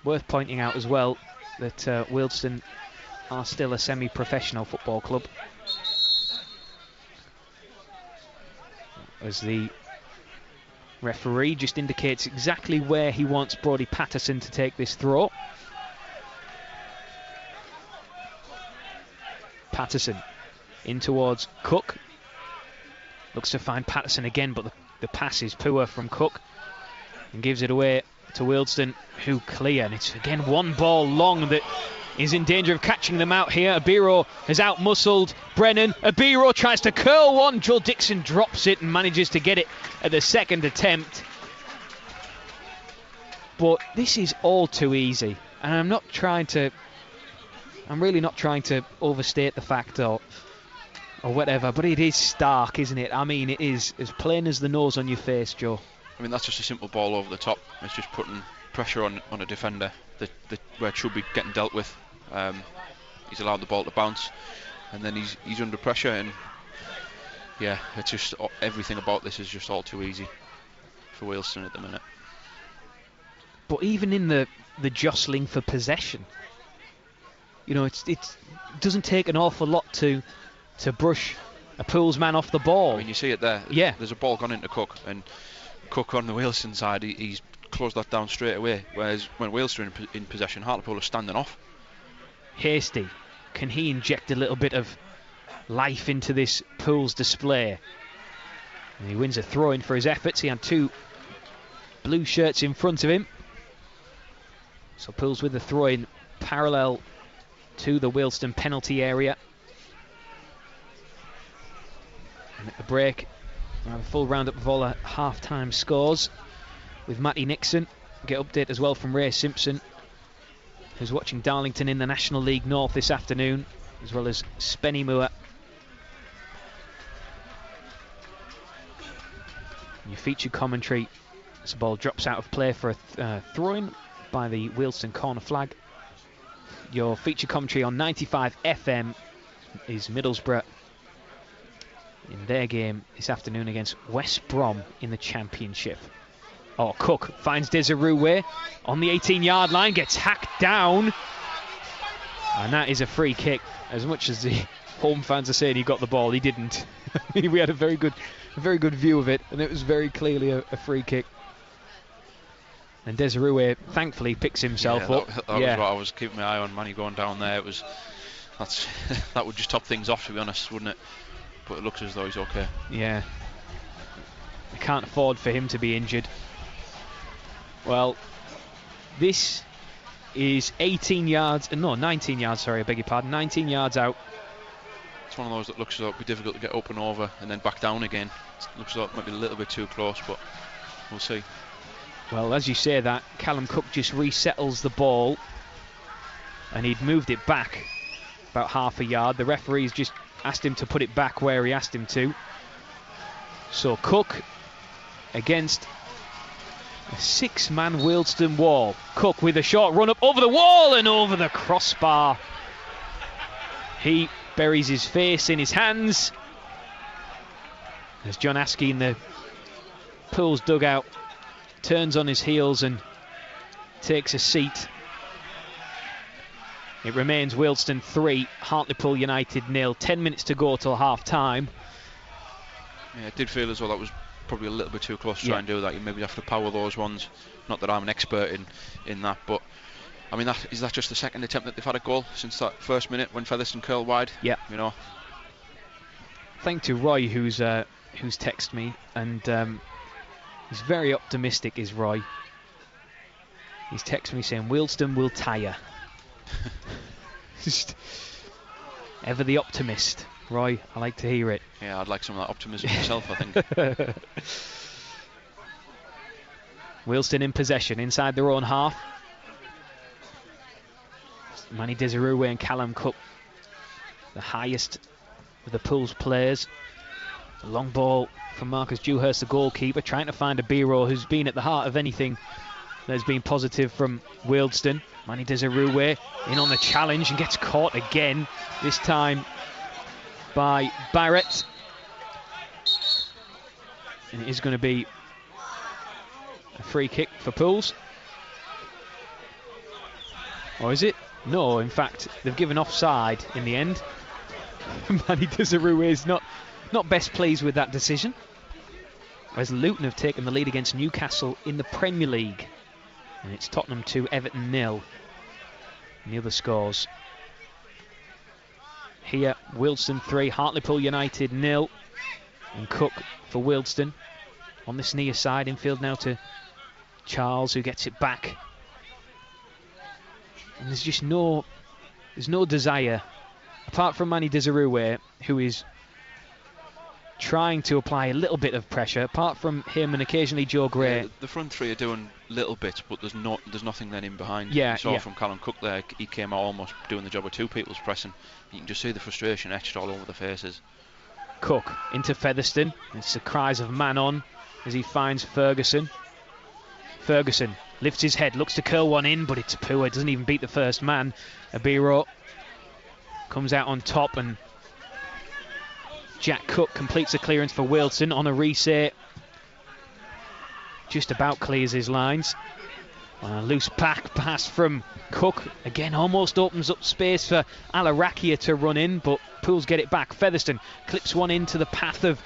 Worth pointing out as well that Wealdstone are still a semi-professional football club, as the referee just indicates exactly where he wants Brodie Patterson to take this throw. Patterson in towards Cook, looks to find Patterson again, but the pass is poor from Cook and gives it away to Wealdstone, who clear, and it's again one ball long that is in danger of catching them out here. Abiro has out-muscled Brennan. Abiro tries to curl one, Joel Dixon drops it and manages to get it at the second attempt. But this is all too easy, and I'm really not trying to overstate the fact or whatever, but it is stark, isn't it? I mean, it is as plain as the nose on your face, Joe. I mean, that's just a simple ball over the top. It's just putting pressure on a defender where it should be getting dealt with. He's allowed the ball to bounce, and then he's under pressure, and yeah, it's just everything about this is just all too easy for Wealdstone at the minute. But even in the jostling for possession, you know, it doesn't take an awful lot to brush a Pools man off the ball. I mean, you see it there. Yeah. There's a ball gone into Cook, and Cook on the Wealdstone side, he's closed that down straight away. Whereas when Wealdstone are in possession, Hartlepool are standing off. Hasty, can he inject a little bit of life into this Pools display? And he wins a throw-in for his efforts. He had 2 blue shirts in front of him. So Pools with the throw-in parallel to the Wealdstone penalty area. And at the break, we'll have a full roundup of all the half-time scores with Matty Nixon. Get update as well from Ray Simpson, who's watching Darlington in the National League North this afternoon, as well as Spennymoor. Your featured commentary, as the ball drops out of play for a throw-in by the Wealdstone corner flag. Your feature commentary on 95 FM is Middlesbrough their game this afternoon against West Brom in the Championship. Oh, Cook finds Desiree on the 18-yard line, gets hacked down, and that is a free kick. As much as the home fans are saying he got the ball, he didn't. We had a very good view of it, and it was very clearly a free kick. And Desiree thankfully picks himself up. That was what I was keeping my eye on. Manny going down there, that would just top things off, to be honest, wouldn't it? But it looks as though he's okay. Yeah. They can't afford for him to be injured. Well, this is 19 yards, sorry, I beg your pardon, 19 yards out. It's one of those that looks as though it'd be difficult to get up and over and then back down again. It looks as though it might be a little bit too close, but we'll see. Well, as you say that, Callum Cook just resettles the ball, and he'd moved it back about half a yard. The referee's just asked him to put it back where he asked him to. So Cook against a 6-man Wealdstone wall. Cook with a short run up over the wall and over the crossbar. He buries his face in his hands as John Askey in the Pool's dugout turns on his heels and takes a seat. It remains Wealdstone 3, Hartlepool United 0. 10 minutes to go till half time. Yeah, it did feel as though that was probably a little bit too close to try and do that. You maybe have to power those ones. Not that I'm an expert in that, but I mean, is that just the second attempt that they've had a goal since that first minute when Featherstone curled wide? Yeah. You know. Thank to Roy who's texted me, and he's very optimistic, is Roy. He's texted me saying Wealdstone will tire. Just ever the optimist. Roy, I like to hear it. Yeah, I'd like some of that optimism myself, I think. Wealdstone in possession inside their own half. Manny Desiree and Callum Cook, the highest of the Pool's players. A long ball from Marcus Dewhurst, the goalkeeper, trying to find a Biro who's been at the heart of anything that's been positive from Wealdstone. Manny Desiree in on the challenge and gets caught again, this time by Barrett. And it is going to be a free kick for Pools. Or is it? No, in fact, they've given offside in the end. Manny Desiree is not best pleased with that decision. Whereas Luton have taken the lead against Newcastle in the Premier League. And it's Tottenham 2, Everton 0. And the other scores. Here, Wealdstone 3, Hartlepool United 0. And Cook for Wealdstone. On this near side, infield now to Charles, who gets it back. And there's just no desire, apart from Manny Desiree, who is trying to apply a little bit of pressure. Apart from him and occasionally Joe Gray, yeah, the front three are doing little bits, but there's nothing then in behind. Yeah, you saw from Callum Cook there, he came out almost doing the job of two people's pressing. You can just see the frustration etched all over the faces. Cook into Featherstone. It's the cries of man on as he finds Ferguson. Ferguson lifts his head, looks to curl one in, but it's poor. It doesn't even beat the first man. Abiro comes out on top, and Jack Cook completes the clearance for Wealdstone on a reset. Just about clears his lines. Loose pass from Cook. Again, almost opens up space for Alarakia to run in, but Pools get it back. Featherstone clips one into the path of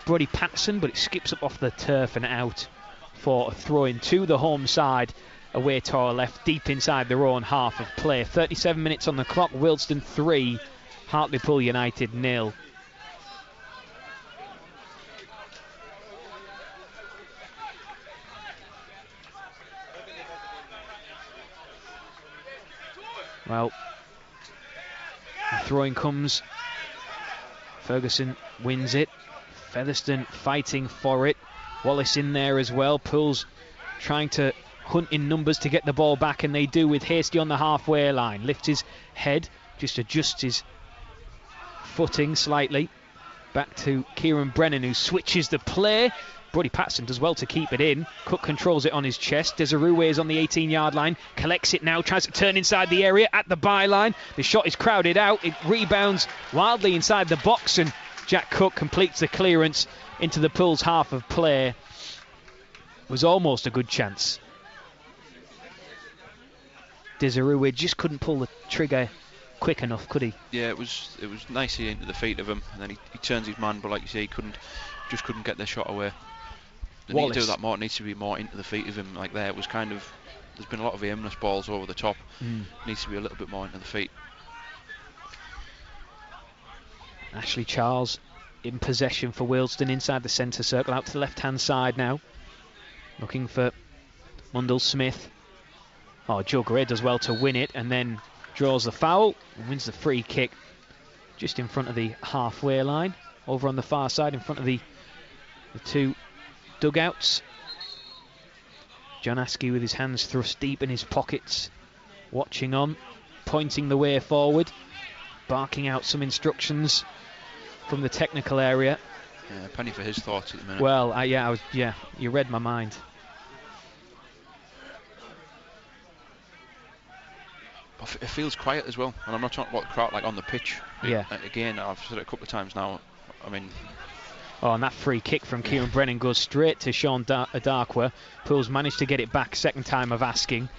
Brodie Patterson, but it skips up off the turf and out for a throw-in to the home side, away to our left, deep inside their own half of play. 37 minutes on the clock, Wealdstone 3, Hartlepool United 0. Well, the throw-in comes. Ferguson wins it. Featherstone fighting for it. Wallace in there as well. Pools trying to hunt in numbers to get the ball back, and they do with Hasty on the halfway line. Lifts his head, just adjusts his footing slightly. Back to Kieran Brennan, who switches the play. Brodie Patterson does well to keep it in. Cook controls it on his chest. Desiree is on the 18-yard line. Collects it now, tries to turn inside the area at the byline. The shot is crowded out. It rebounds wildly inside the box, and Jack Cook completes the clearance into the Pools' half of play. Was almost a good chance. Desiroué just couldn't pull the trigger quick enough, could he? Yeah, it was nicely into the feet of him, and then he turns his man, but like you say, he couldn't get the shot away. They need to do that more. It needs to be more into the feet of him. Like there, it was kind of, there's been a lot of aimless balls over the top. Needs to be a little bit more into the feet. Ashley Charles in possession for Wealdstone inside the centre circle, out to the left-hand side now. Looking for Mundell Smith. Oh, Joe Gray does well to win it and then draws the foul and wins the free kick just in front of the halfway line. Over on the far side in front of the two dugouts. John Askey with his hands thrust deep in his pockets, watching on, pointing the way forward, barking out some instructions from the technical area. Yeah, penny for his thoughts at the minute. Well, you read my mind. It feels quiet as well, and I'm not talking about the crowd like on the pitch. Yeah. Again, I've said it a couple of times now. I mean. Oh, and that free kick from Kieran Brennan goes straight to Sean Darkwa. Pools managed to get it back, second time of asking.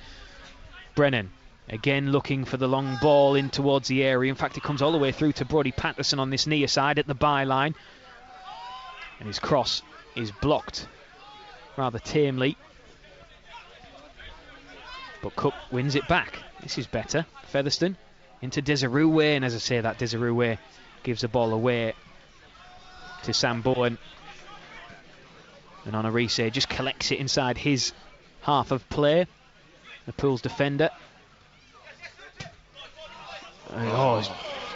Brennan again looking for the long ball in towards the area. In fact, it comes all the way through to Brodie Patterson on this near side at the byline. And his cross is blocked rather tamely. But Cook wins it back. This is better. Featherstone into Desiroué, and as I say, that Desiroué gives the ball away to Sam Bowen. And Onarise just collects it inside his half of play. The Pools defender.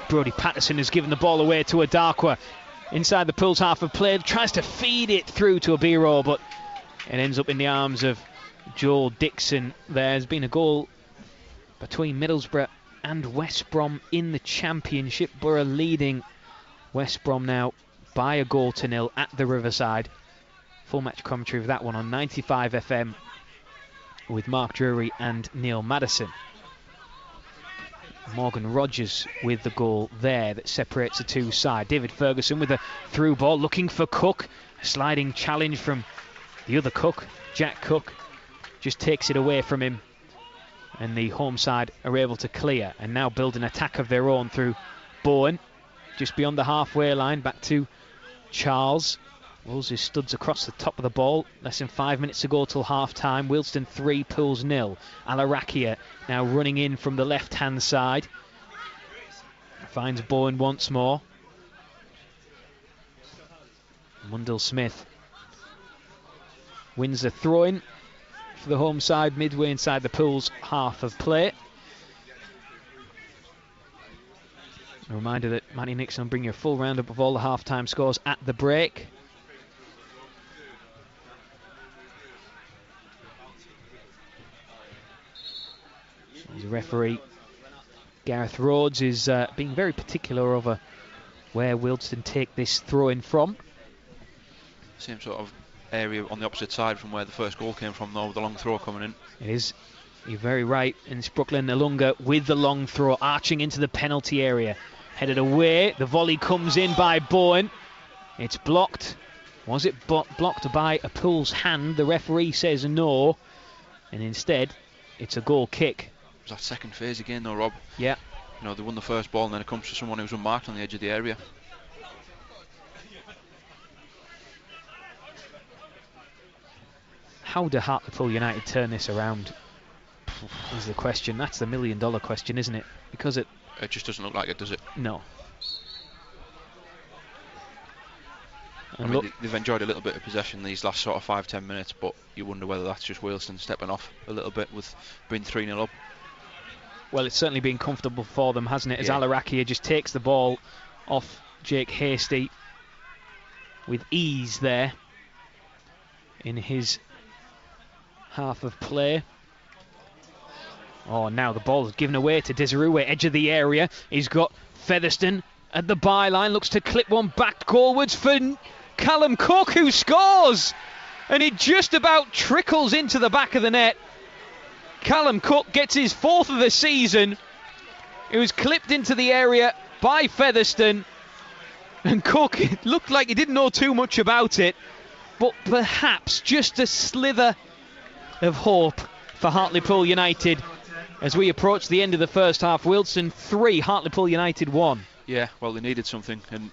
Brodie Patterson has given the ball away to Adarkwa inside the Pools half of play. Tries to feed it through to Abiro, but it ends up in the arms of Joel Dixon. There's been a goal between Middlesbrough and West Brom in the Championship. Borough leading West Brom now by 1-0 at the Riverside. Full match commentary of that one on 95 FM with Mark Drury and Neil Maddison. Morgan Rogers with the goal there that separates the two sides. David Ferguson with a through ball looking for Cook. A sliding challenge from the other Cook, Jack Cook, just takes it away from him. And the home side are able to clear and now build an attack of their own through Bowen. Just beyond the halfway line, back to Charles. Rolls his studs across the top of the ball. Less than 5 minutes to go till half-time. Wealdstone 3, Pools 0. Alarakia now running in from the left-hand side. Finds Bowen once more. Mundell Smith wins the throw-in for the home side midway inside the Pools half of play. A reminder that Matty Nixon will bring you a full roundup of all the half-time scores at the break. The referee Gareth Rhodes is being very particular over where Wealdstone take this throw-in from. Same sort of area on the opposite side from where the first goal came from, though, with the long throw coming in. It is. You're very right. And it's Brooklyn Alunga with the long throw, arching into the penalty area. Headed away. The volley comes in by Bowen. It's blocked. Was it blocked by a Pools hand? The referee says no. And instead, it's a goal kick. It was that second phase again, though, Rob. Yeah. You know, they won the first ball, and then it comes to someone who's unmarked on the edge of the area. How do Hartlepool United turn this around? Is the question. That's the $1 million question, isn't it? Because it just doesn't look like it, does it? No. I mean, they've enjoyed a little bit of possession these last sort of 5-10 minutes, but you wonder whether that's just Wealdstone stepping off a little bit with being 3-0 up. Well, it's certainly been comfortable for them, hasn't it? As Alarakia just takes the ball off Jake Hasty with ease there in his half of play. Oh, now the ball is given away to Desiroué, edge of the area. He's got Featherstone at the byline, looks to clip one back goalwards for Callum Cook, who scores! And it just about trickles into the back of the net. Callum Cook gets his 4th of the season. It was clipped into the area by Featherstone, And Cook, it looked like he didn't know too much about it, but perhaps just a slither of hope for Hartlepool United as we approach the end of the first half. Wealdstone 3, Hartlepool United 1. Yeah, well, they needed something, and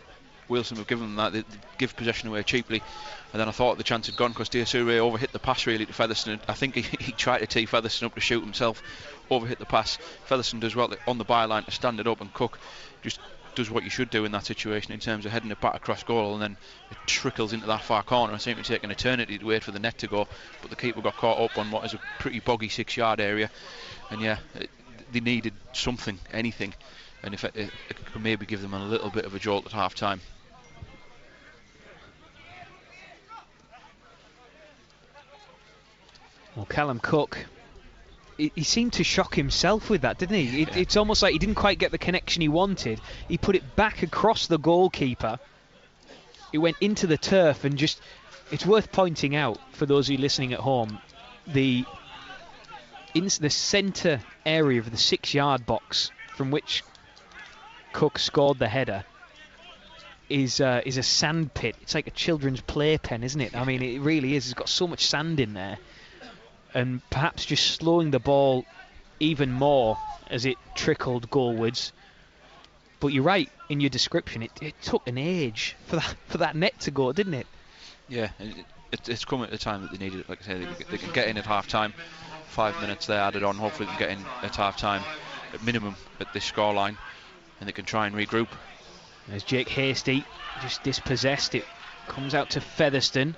Wealdstone have given them that. They give possession away cheaply, and then I thought the chance had gone because Diasure overhit the pass really to Featherstone. I think he tried to tee Featherstone up to shoot himself, overhit the pass. Featherstone does well on the byline to stand it up, and Cook just does what you should do in that situation in terms of heading it back across goal, and then it trickles into that far corner. It seemed to take an eternity to wait for the net to go, but the keeper got caught up on what is a pretty boggy 6-yard area, and yeah, they needed something, anything, and if it could maybe give them a little bit of a jolt at half time. Well, Callum Cook, he seemed to shock himself with that, didn't he? It's almost like he didn't quite get the connection he wanted. He put it back across the goalkeeper. It went into the turf, and just, it's worth pointing out for those of you listening at home, the centre area of the 6-yard box from which Cook scored the header is a sand pit. It's like a children's playpen, isn't it? I mean, it really is. It's got so much sand in there. And perhaps just slowing the ball even more as it trickled goalwards. But you're right in your description. It took an age for that net to go, didn't it? Yeah, it's come at the time that they needed it. Like I say, they can get in at half time. 5 minutes there added on. Hopefully they can get in at half time at minimum at this scoreline, and they can try and regroup. There's Jake Hasty, just dispossessed. It comes out to Featherstone.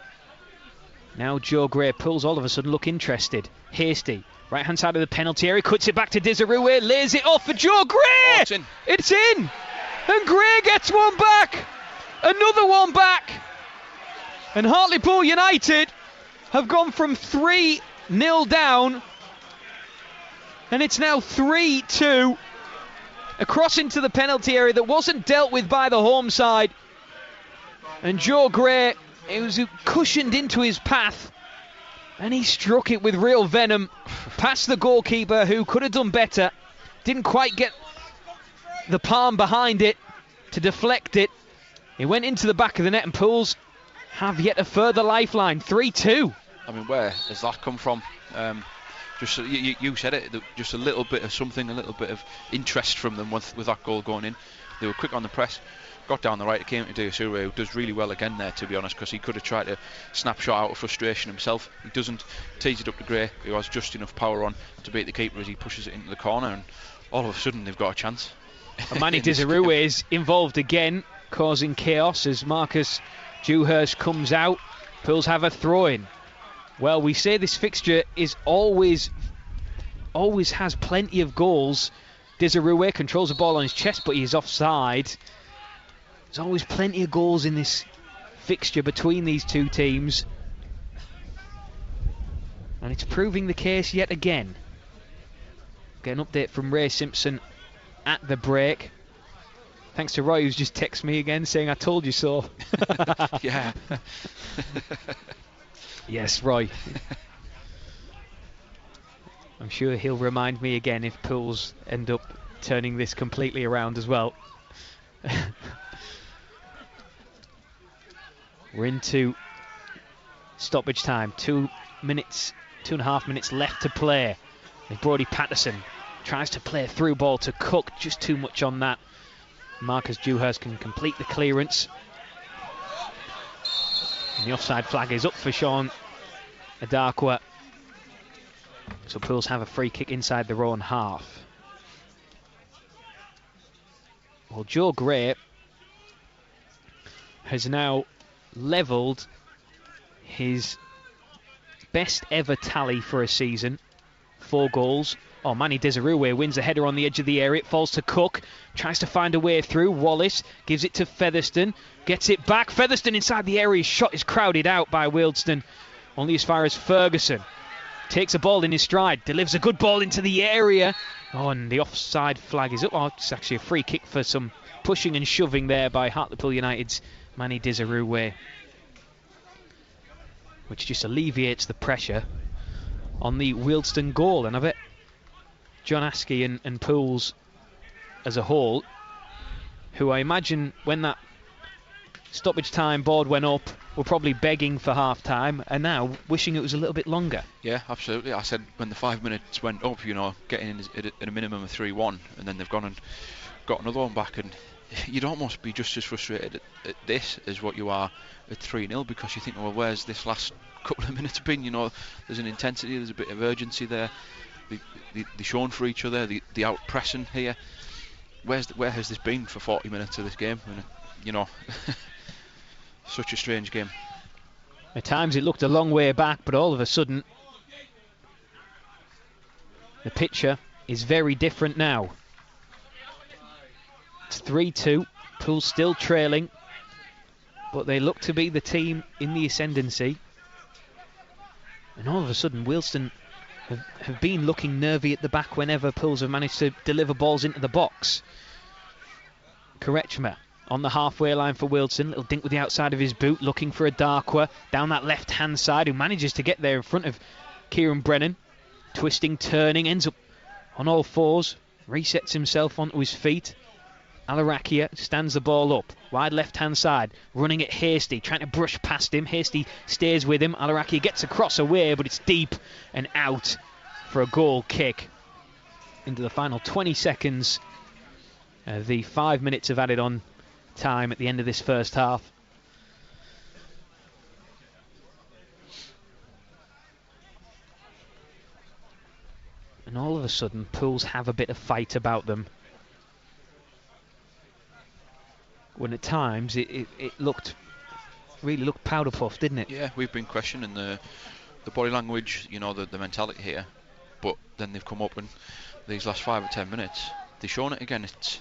Now Joe Gray pulls all of a sudden look interested. Hasty, right hand side of the penalty area, cuts it back to Desirue, lays it off for Joe Gray! Oh, it's in. It's in! And Gray gets one back! Another one back! And Hartlepool United have gone from 3-0 down, and it's now 3-2. A cross into the penalty area that wasn't dealt with by the home side. And Joe Gray, it was cushioned into his path, and he struck it with real venom past the goalkeeper, who could have done better. Didn't quite get the palm behind it to deflect it. It went into the back of the net, and Pools have yet a further lifeline. 3-2. I mean, where has that come from? Just you said it, just a little bit of something, a little bit of interest from them with that goal going in. They were quick on the press, got down the right, it came to Diasure, who does really well again there, to be honest, because he could have tried to snapshot out of frustration himself. He doesn't, tease it up to Gray, who has just enough power on to beat the keeper as he pushes it into the corner, and all of a sudden they've got a chance. Manny Desirue is involved again, causing chaos as Marcus Dewhurst comes out. Pools have a throw-in. Well, we say this fixture is always has plenty of goals. Desirue controls the ball on his chest, but he's offside. There's always plenty of goals in this fixture between these two teams, and it's proving the case yet again. Get an update from Ray Simpson at the break. Thanks to Roy, who's just texted me again saying, "I told you so." Yeah. Yes, Roy. I'm sure he'll remind me again if Pools end up turning this completely around as well. We're into stoppage time. 2.5 minutes left to play. And Brodie Patterson tries to play a through ball to Cook, just too much on that. Marcus Dewhurst can complete the clearance. And the offside flag is up for Sean Adakwa. So Pools have a free kick inside their own half. Well, Joe Gray has now levelled his best ever tally for a season. 4 goals. Oh, Manny Desirue wins the header on the edge of the area. It falls to Cook. Tries to find a way through. Wallace gives it to Featherstone. Gets it back. Featherstone inside the area. His shot is crowded out by Wealdstone. Only as far as Ferguson. Takes a ball in his stride. Delivers a good ball into the area. Oh, and the offside flag is up. Oh, it's actually a free kick for some pushing and shoving there by Hartlepool United's Manny Desirue, which just alleviates the pressure on the Wealdstone goal. And I bet John Askey and Pools as a whole, who I imagine when that stoppage time board went up, were probably begging for half time, and now wishing it was a little bit longer. Yeah, absolutely. I said when the 5 minutes went up, getting in at a minimum of 3-1, and then they've gone and got another one back, and you'd almost be just as frustrated at this as what you are at 3-0, because you think, well, where's this last couple of minutes been? There's an intensity, there's a bit of urgency there. They're shown for each other, the out pressing here. Where has this been for 40 minutes of this game? And, such a strange game. At times it looked a long way back, but all of a sudden the picture is very different now. It's 3-2. Poole still trailing, but they look to be the team in the ascendancy. And all of a sudden Wealdstone have been looking nervy at the back whenever Pools have managed to deliver balls into the box. Korechma on the halfway line for Wealdstone. Little dink with the outside of his boot, looking for a Darkwa down that left-hand side, who manages to get there in front of Kieran Brennan. Twisting, turning, ends up on all fours, resets himself onto his feet. Alarakia stands the ball up, wide left-hand side, running at Hasty, trying to brush past him. Hasty stays with him. Alarakia gets across away, but it's deep and out for a goal kick. Into the final 20 seconds, the 5 minutes of added on time at the end of this first half. And all of a sudden, Pools have a bit of fight about them. When at times it really looked powder puff, didn't it? Yeah, we've been questioning the body language, the mentality here, but then they've come up and these last 5 or 10 minutes they've shown it again. It's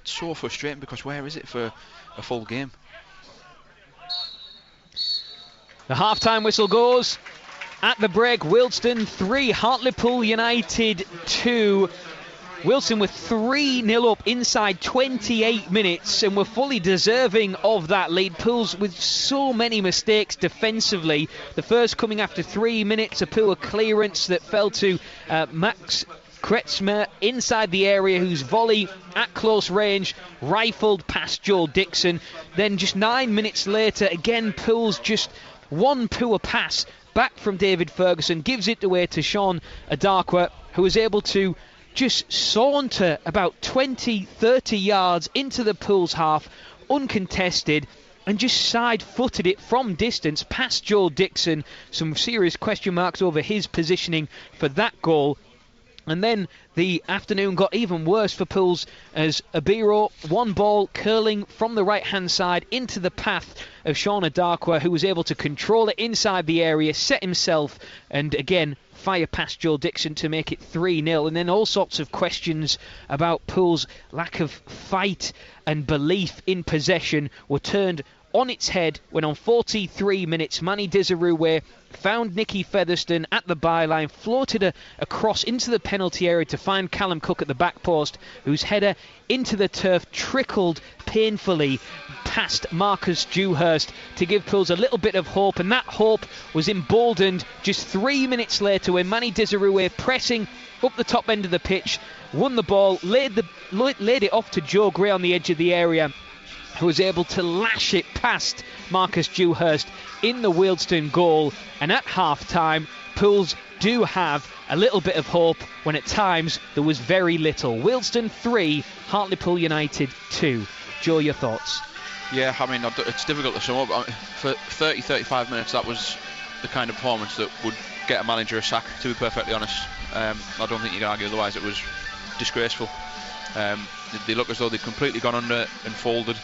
so frustrating, because where is it for a full game? The half-time whistle goes. At the break, Wealdstone 3, Hartlepool United 2. Wealdstone were 3-0 up inside 28 minutes and were fully deserving of that lead. Pools with so many mistakes defensively. The first coming after 3 minutes, a poor clearance that fell to Max Kretsmer inside the area, whose volley at close range rifled past Joel Dixon. Then just 9 minutes later, again Pools just one poor pass back from David Ferguson, gives it away to Sean Adarkwa, who was able to just saunter about 20-30 yards into the Pools half uncontested, and just side-footed it from distance past Joel Dixon. Some serious question marks over his positioning for that goal. And then the afternoon got even worse for Pools as Abiro, one ball curling from the right-hand side into the path of Sean Adarkwa, who was able to control it inside the area, set himself, and again fire past Joel Dixon to make it 3-0. And then all sorts of questions about Pools' lack of fight and belief in possession were turned on its head when on 43 minutes Manny Dizaruwe found Nicky Featherstone at the byline, floated across into the penalty area to find Callum Cook at the back post, whose header into the turf trickled painfully past Marcus Dewhurst to give Pools a little bit of hope, and that hope was emboldened just 3 minutes later when Manny Dizaruwe, pressing up the top end of the pitch, won the ball, laid it off to Joe Gray on the edge of the area, who was able to lash it past Marcus Dewhurst in the Wealdstone goal. And at half-time, Pools do have a little bit of hope when at times there was very little. Wealdstone 3, Hartlepool United 2. Joe, your thoughts? Yeah, I mean, it's difficult to sum up. For 30-35 minutes, that was the kind of performance that would get a manager a sack, to be perfectly honest. I don't think you can argue otherwise. It was disgraceful. They look as though they'd completely gone under and folded.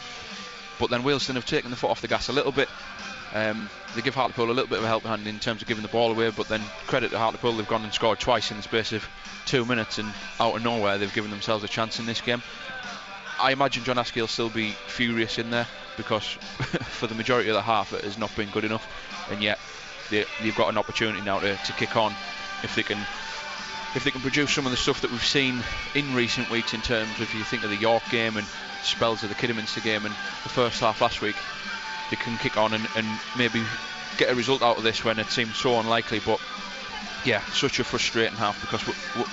But then Wealdstone have taken the foot off the gas a little bit. They give Hartlepool a little bit of a helping hand in terms of giving the ball away, but then credit to Hartlepool, they've gone and scored twice in the space of 2 minutes, and out of nowhere they've given themselves a chance in this game. I imagine John Askey will still be furious in there, because for the majority of the half it has not been good enough, and yet they've got an opportunity now to kick on if they can produce some of the stuff that we've seen in recent weeks, in terms of, if you think of the York game and spells of the Kidderminster game and the first half last week, they can kick on and maybe get a result out of this when it seems so unlikely. But yeah, such a frustrating half, because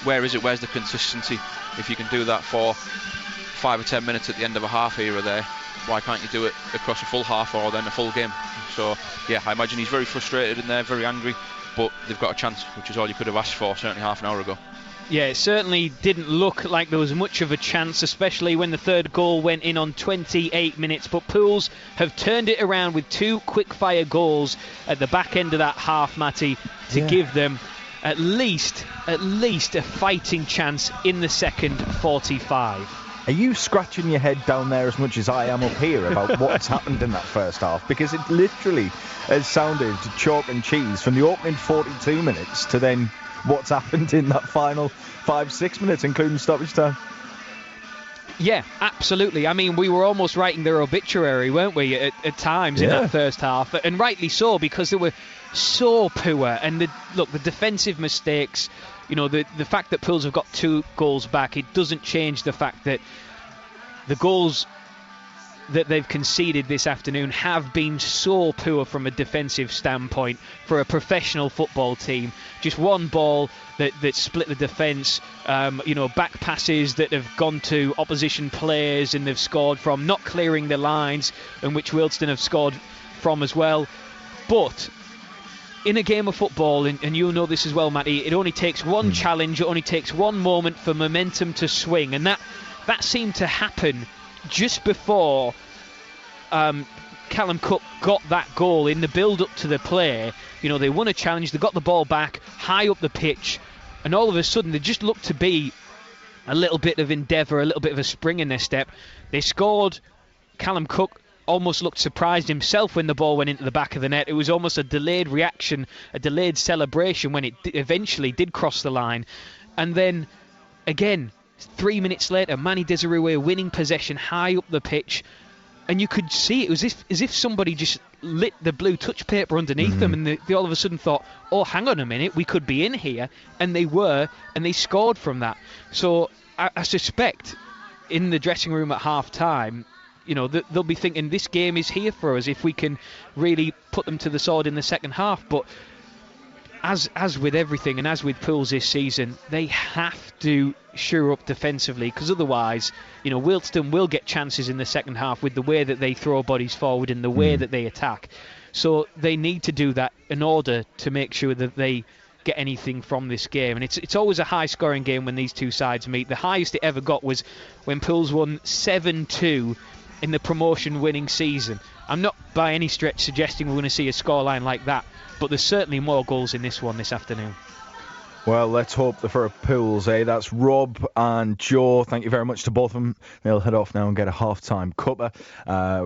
where is it? Where's the consistency? If you can do that for 5 or 10 minutes at the end of a half here or there, why can't you do it across a full half or then a full game? So yeah, I imagine he's very frustrated in there, very angry, but they've got a chance, which is all you could have asked for certainly half an hour ago. Yeah, it certainly didn't look like there was much of a chance, especially when the third goal went in on 28 minutes. But Pools have turned it around with 2 quick-fire goals at the back end of that half, Matty, to give them at least a fighting chance in the second 45. Are you scratching your head down there as much as I am up here about what's happened in that first half? Because it literally has sounded chalk and cheese from the opening 42 minutes to then what's happened in that final 5-6 minutes, including stoppage time. Yeah, absolutely. I mean, we were almost writing their obituary, weren't we, at times in that first half, and rightly so, because they were so poor. And the defensive mistakes, the fact that Pools have got 2 goals back, it doesn't change the fact that the goals that they've conceded this afternoon have been so poor from a defensive standpoint for a professional football team. Just one ball that split the defence, back passes that have gone to opposition players and they've scored from, not clearing the lines, in which Wealdstone have scored from as well. But in a game of football, and you'll know this as well, Matty, it only takes one challenge, it only takes one moment for momentum to swing, and that seemed to happen just before Callum Cook got that goal in the build-up to the play. They won a challenge, they got the ball back high up the pitch, and all of a sudden they just looked to be a little bit of endeavour, a little bit of a spring in their step. They scored. Callum Cook almost looked surprised himself when the ball went into the back of the net. It was almost a delayed reaction, a delayed celebration when it eventually did cross the line. And then, again, 3 minutes later, Manny Desirue winning possession high up the pitch. And you could see it was as if somebody just lit the blue touch paper underneath them, and they all of a sudden thought, oh, hang on a minute, we could be in here. And they were, and they scored from that. So I suspect in the dressing room at half-time, they'll be thinking this game is here for us if we can really put them to the sword in the second half. But as with everything, and as with Pools this season, they have to shore up defensively, because otherwise, Wealdstone will get chances in the second half with the way that they throw bodies forward and the way that they attack. So they need to do that in order to make sure that they get anything from this game. And it's always a high-scoring game when these two sides meet. The highest it ever got was when Pools won 7-2 in the promotion-winning season. I'm not by any stretch suggesting we're going to see a scoreline like that, but there's certainly more goals in this one this afternoon. Well, let's hope for a Pools, That's Rob and Joe. Thank you very much to both of them. They'll head off now and get a half-time cuppa.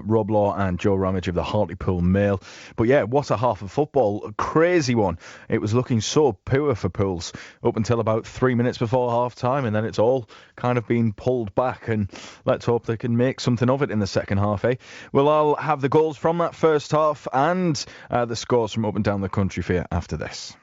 Rob Law and Joe Ramage of the Hartlepool Mail. But yeah, what a half of football. A crazy one. It was looking so poor for Pools up until about 3 minutes before half-time, and then it's all kind of been pulled back, and let's hope they can make something of it in the second half, Well, I'll have the goals from that first half and the scores from up and down the country for you after this.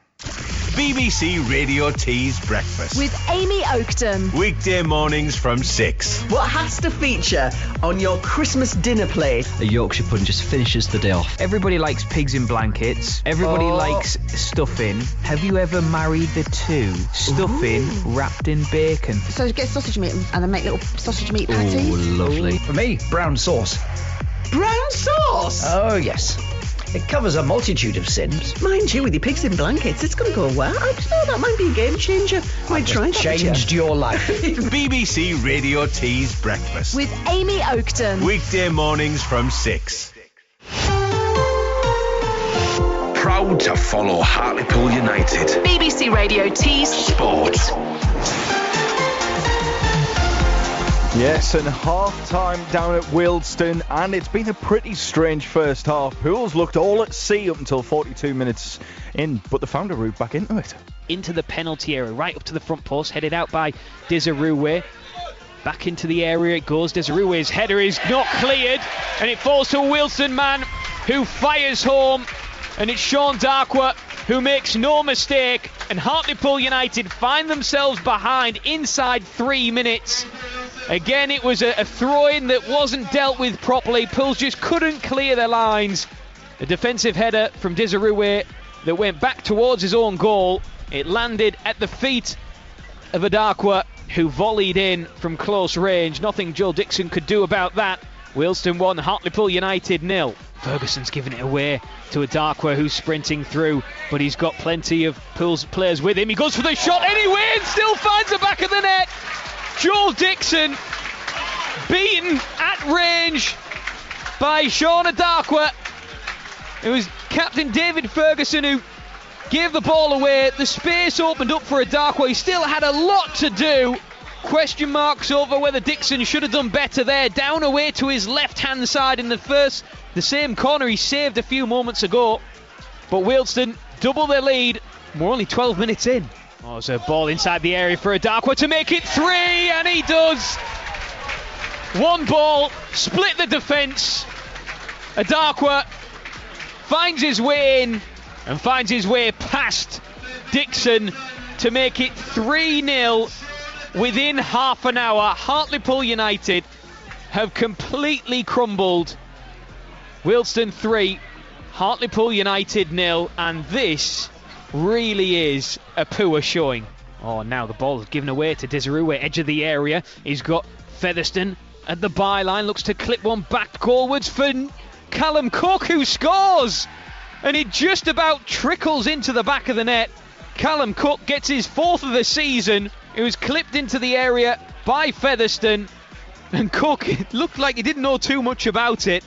BBC Radio T's Breakfast with Amy Oakton. Weekday mornings from 6. What has to feature on your Christmas dinner plate? A Yorkshire pudding just finishes the day off. Everybody likes pigs in blankets. Everybody likes stuffing. Have you ever married the two? Stuffing wrapped in bacon. So get sausage meat and then make little sausage meat patties. Oh, lovely. For me, brown sauce. Brown sauce? Oh, yes. It covers a multitude of sins. Mind you, with your pigs in blankets, it's going to go well. I don't know, that might be a game changer. Might try that. Changed your life. BBC Radio T's Breakfast with Amy Oakton. Weekday mornings from 6. Proud to follow Hartlepool United. BBC Radio T's Sport. Yes, and half-time down at Wealdstone, and it's been a pretty strange first half. Pools looked all at sea up until 42 minutes in, but they found a route back into it. Into the penalty area, right up to the front post, headed out by Desirue. Back into the area it goes. Desirue's header is not cleared, and it falls to a Wealdstone man who fires home, and it's Sean Darkwa who makes no mistake, and Hartlepool United find themselves behind inside 3 minutes. Again, it was a throw-in that wasn't dealt with properly. Pools just couldn't clear their lines. A defensive header from Desirue that went back towards his own goal. It landed at the feet of Adakwa, who volleyed in from close range. Nothing Joe Dixon could do about that. Wealdstone 1, Hartlepool United 0. Ferguson's giving it away to Adakwa, who's sprinting through, but he's got plenty of Pools players with him. He goes for the shot anyway and still finds the back of the net. Joel Dixon beaten at range by Sean Adakwa. It was Captain David Ferguson who gave the ball away. The space opened up for Adakwa. He still had a lot to do. Question marks over whether Dixon should have done better there. Down away to his left-hand side in the same corner he saved a few moments ago. But Wealdstone double their lead. We're only 12 minutes in. Oh, there's a ball inside the area for Adakwa to make it 3, and he does. One ball, split the defence. Adakwa finds his way in and finds his way past Dixon to make it 3-0 within half an hour. Hartlepool United have completely crumbled. Wealdstone 3, Hartlepool United 0, and this really is a poor showing. Oh, now the ball is given away to Desirue, edge of the area. He's got Featherstone at the byline, looks to clip one back goalwards for Callum Cook, who scores, and it just about trickles into the back of the net. Callum Cook gets his 4th of the season. It was clipped into the area by Featherstone, and Cook, it looked like he didn't know too much about it,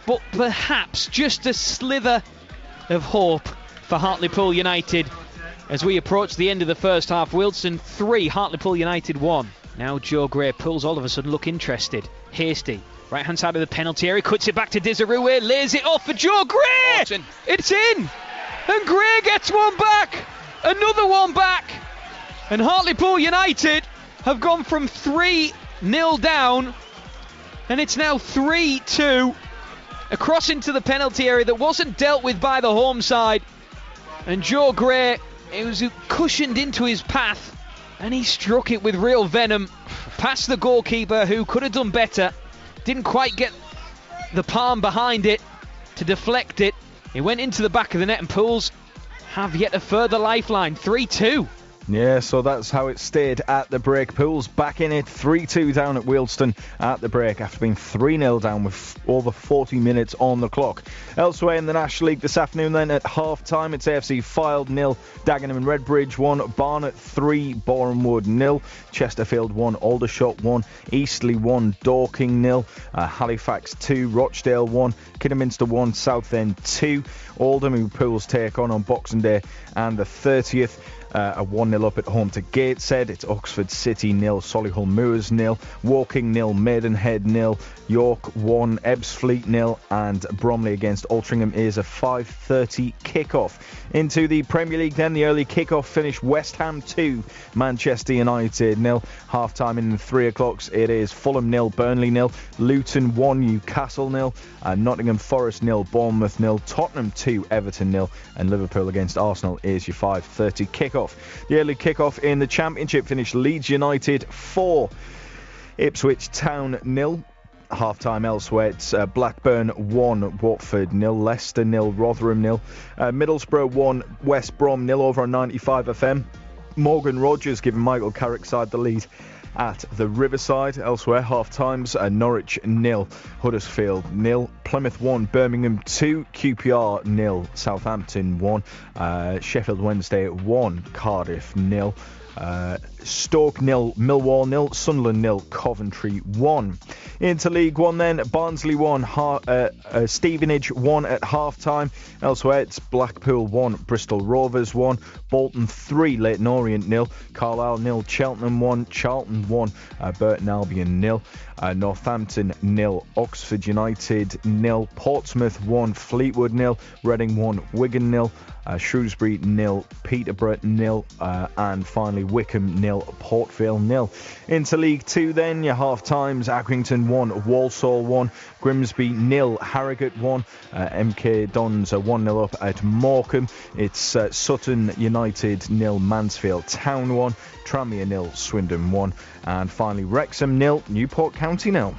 but perhaps just a slither of hope for Hartlepool United as we approach the end of the first half. Wealdstone 3, Hartlepool United 1. Now Joe Gray pulls all of a sudden look interested. Hasty, right hand side of the penalty area, cuts it back to Desirue, lays it off for Joe Gray. Oh, it's in. It's in, and Gray gets one back, another one back, and Hartlepool United have gone from 3-0 down, and it's now 3-2. Across into the penalty area that wasn't dealt with by the home side, and Joe Gray, it was cushioned into his path, and he struck it with real venom past the goalkeeper, who could have done better. Didn't quite get the palm behind it to deflect it. It went into the back of the net, and Pools have yet a further lifeline. 3-2. Yeah, so that's how it stayed at the break. Pools back in it, 3-2 down at Wealdstone at the break after being 3-0 down with over 40 minutes on the clock. Elsewhere in the National League this afternoon then at half-time, it's AFC Fylde 0, Dagenham and Redbridge 1, Barnet 3, Borehamwood 0, Chesterfield 1, Aldershot 1, Eastleigh 1, Dorking 0, Halifax 2, Rochdale 1, Kidderminster 1, Southend 2, Oldham, who Pools take on Boxing Day and the 30th. A 1-0 up at home to Gateshead. It's Oxford City 0, Solihull Moors 0, Woking 0, Maidenhead 0, York 1, Ebbsfleet 0, and Bromley against Altrincham is a 5:30 kickoff. Into the Premier League then, the early kickoff finished West Ham 2, Manchester United 0. Half time in the 3 o'clocks, it is Fulham 0, Burnley 0, Luton 1, Newcastle 0, Nottingham Forest 0, Bournemouth 0, Tottenham 2, Everton 0, and Liverpool against Arsenal is your 5:30 kickoff. The early kickoff in the Championship finished Leeds United 4, Ipswich Town 0. Half-time elsewhere, it's Blackburn 1, Watford 0, Leicester 0, Rotherham 0, Middlesbrough 1, West Brom 0 over on 95 FM. Morgan Rogers giving Michael Carrick's side the lead at the Riverside. Elsewhere, half-times, Norwich 0, Huddersfield 0, Plymouth 1, Birmingham 2, QPR 0, Southampton 1, Sheffield Wednesday 1, Cardiff 0, Stoke 0, Millwall 0, Sunderland 0, Coventry 1. Into League One then, Barnsley 1, Stevenage 1 at half-time. Elsewhere, it's Blackpool 1, Bristol Rovers 1, Bolton 3, Leyton Orient 0, Carlisle 0, Cheltenham 1, Charlton 1, Burton Albion 0, Northampton 0, Oxford United 0, Portsmouth 1, Fleetwood 0, Reading 1, Wigan 0, Shrewsbury 0, Peterborough 0, and finally Wickham 0, Port Vale 0. Into League 2 then, your half-times, Accrington 1, Walsall 1, Grimsby 0, Harrogate 1, MK Dons 1-0 up at Morecambe. It's Sutton United 0, Mansfield Town 1, Tranmere 0, Swindon 1, and finally Wrexham 0, Newport County 0.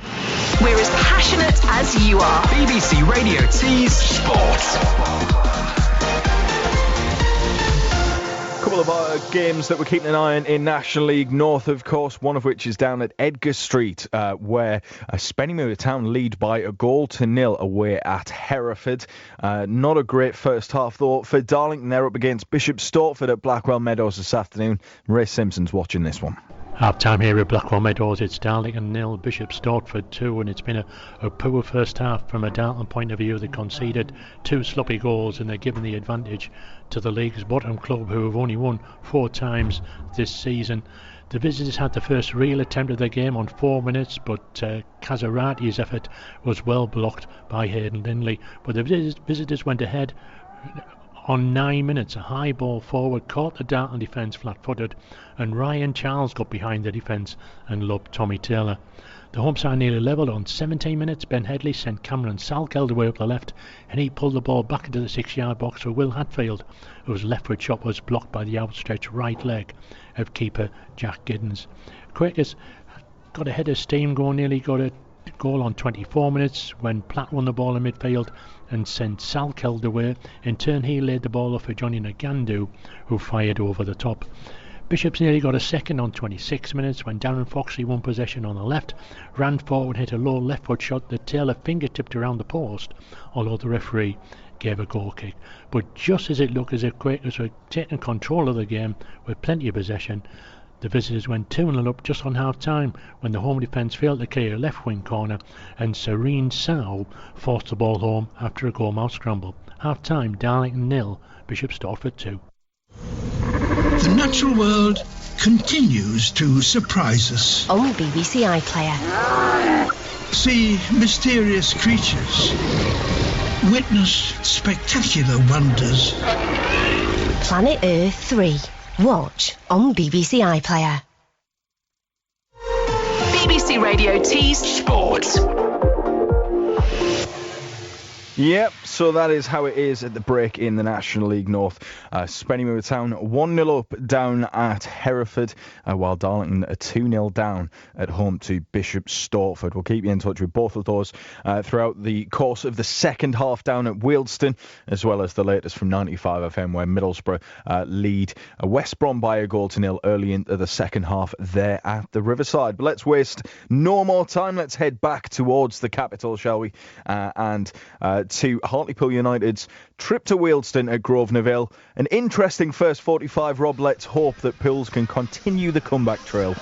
We're as passionate as you are. BBC Radio T's Sport. Couple of games that we're keeping an eye on in National League North, of course, one of which is down at Edgar Street, where Spennymoor Town lead by a 1-0 away at Hereford. Not a great first half, though, for Darlington. They're up against Bishop Stortford at Blackwell Meadows this afternoon. Ray Simpson's watching this one. Half time here at Blackwell Meadows. It's Darlington 0, Bishop Stortford 2, and it's been a poor first half from a Darlington point of view. They conceded 2 sloppy goals and they're given the advantage to the league's bottom club, who have only won 4 times this season. The visitors had the first real attempt at the game on 4 minutes, but Casarati's effort was well blocked by Hayden Lindley. But the visitors went ahead on 9 minutes. A high ball forward caught the Darlington defence flat-footed, and Ryan Charles got behind the defence and lobbed Tommy Taylor. The home side nearly levelled on 17 minutes. Ben Headley sent Cameron Salkeld away up the left, and he pulled the ball back into the 6-yard box for Will Hatfield, whose leftward shot was blocked by the outstretched right leg of keeper Jack Giddens. Quakers got a head of steam going, nearly got a goal on 24 minutes when Platt won the ball in midfield and sent Salkeld away. In turn, he laid the ball off for Johnny Nagandu, who fired over the top. Bishops nearly got a second on 26 minutes when Darren Foxley won possession on the left, ran forward, hit a low left foot shot that Taylor fingertipped around the post, although the referee gave a goal kick. But just as it looked as if Quakers were taking control of the game with plenty of possession, the visitors went 2-0 up just on half-time when the home defence failed to clear a left-wing corner and Serene Sow forced the ball home after a goal-mouth scramble. Half-time, Darlington 0, Bishop Stortford 2. The natural world continues to surprise us. On BBC iPlayer. See mysterious creatures. Witness spectacular wonders. Planet Earth 3. Watch on BBC iPlayer. BBC Radio T's Sports. Yep, so that is how it is at the break in the National League North. Spennymoor Town 1-0 up down at Hereford, while Darlington are 2-0 down at home to Bishop Stortford. We'll keep you in touch with both of those throughout the course of the second half down at Wealdstone, as well as the latest from 95 FM, where Middlesbrough lead West Brom by 1-0 early into the second half there at the Riverside. But let's waste no more time. Let's head back towards the capital, shall we? And to Hartlepool United's trip to Wealdstone at Grosvenor Vale. An interesting first 45, Rob. Let's hope that Pools can continue the comeback trail.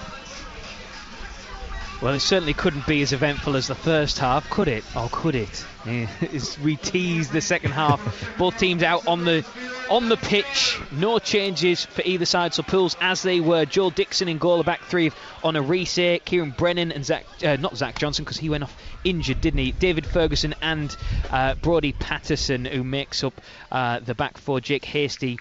Well, it certainly couldn't be as eventful as the first half, could it? Or could it? Yeah, as we tease the second half, both teams out on the pitch. No changes for either side, so Pools as they were. Joel Dixon in goal, a back three on a Reese, Kieran Brennan and not Zach Johnson, because he went off injured, didn't he? David Ferguson and Brodie Patterson, who makes up the back four. Jake Hasty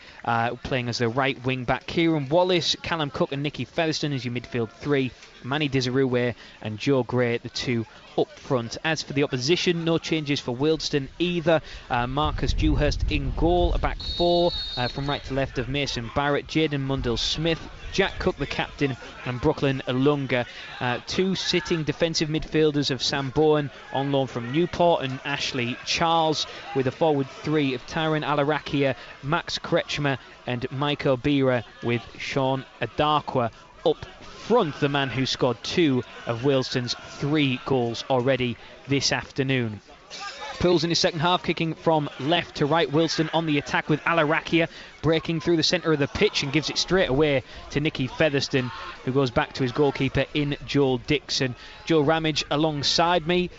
playing as the right wing back. Kieran Wallace, Callum Cook and Nicky Featherstone as your midfield three. Manny Desirue and Joe Gray, the two up front. As for the opposition, no changes for Wealdstone either. Marcus Dewhurst in goal, a back four from right to left of Mason Barrett, Jaden Mundell-Smith, Jack Cook the captain, and Brooklyn Alunga. Two sitting defensive midfielders of Sam Bowen on loan from Newport, and Ashley Charles, with a forward three of Tyron Alarakia, Max Kretschmer and Michael Bira, with Sean Adarkwa up front, the man who scored two of Wealdstone's 3 goals already this afternoon. Pools in his second half, kicking from left to right. Wealdstone on the attack with Alarakia breaking through the centre of the pitch and gives it straight away to Nicky Featherstone, who goes back to his goalkeeper in Joel Dixon. Joe Ramage alongside me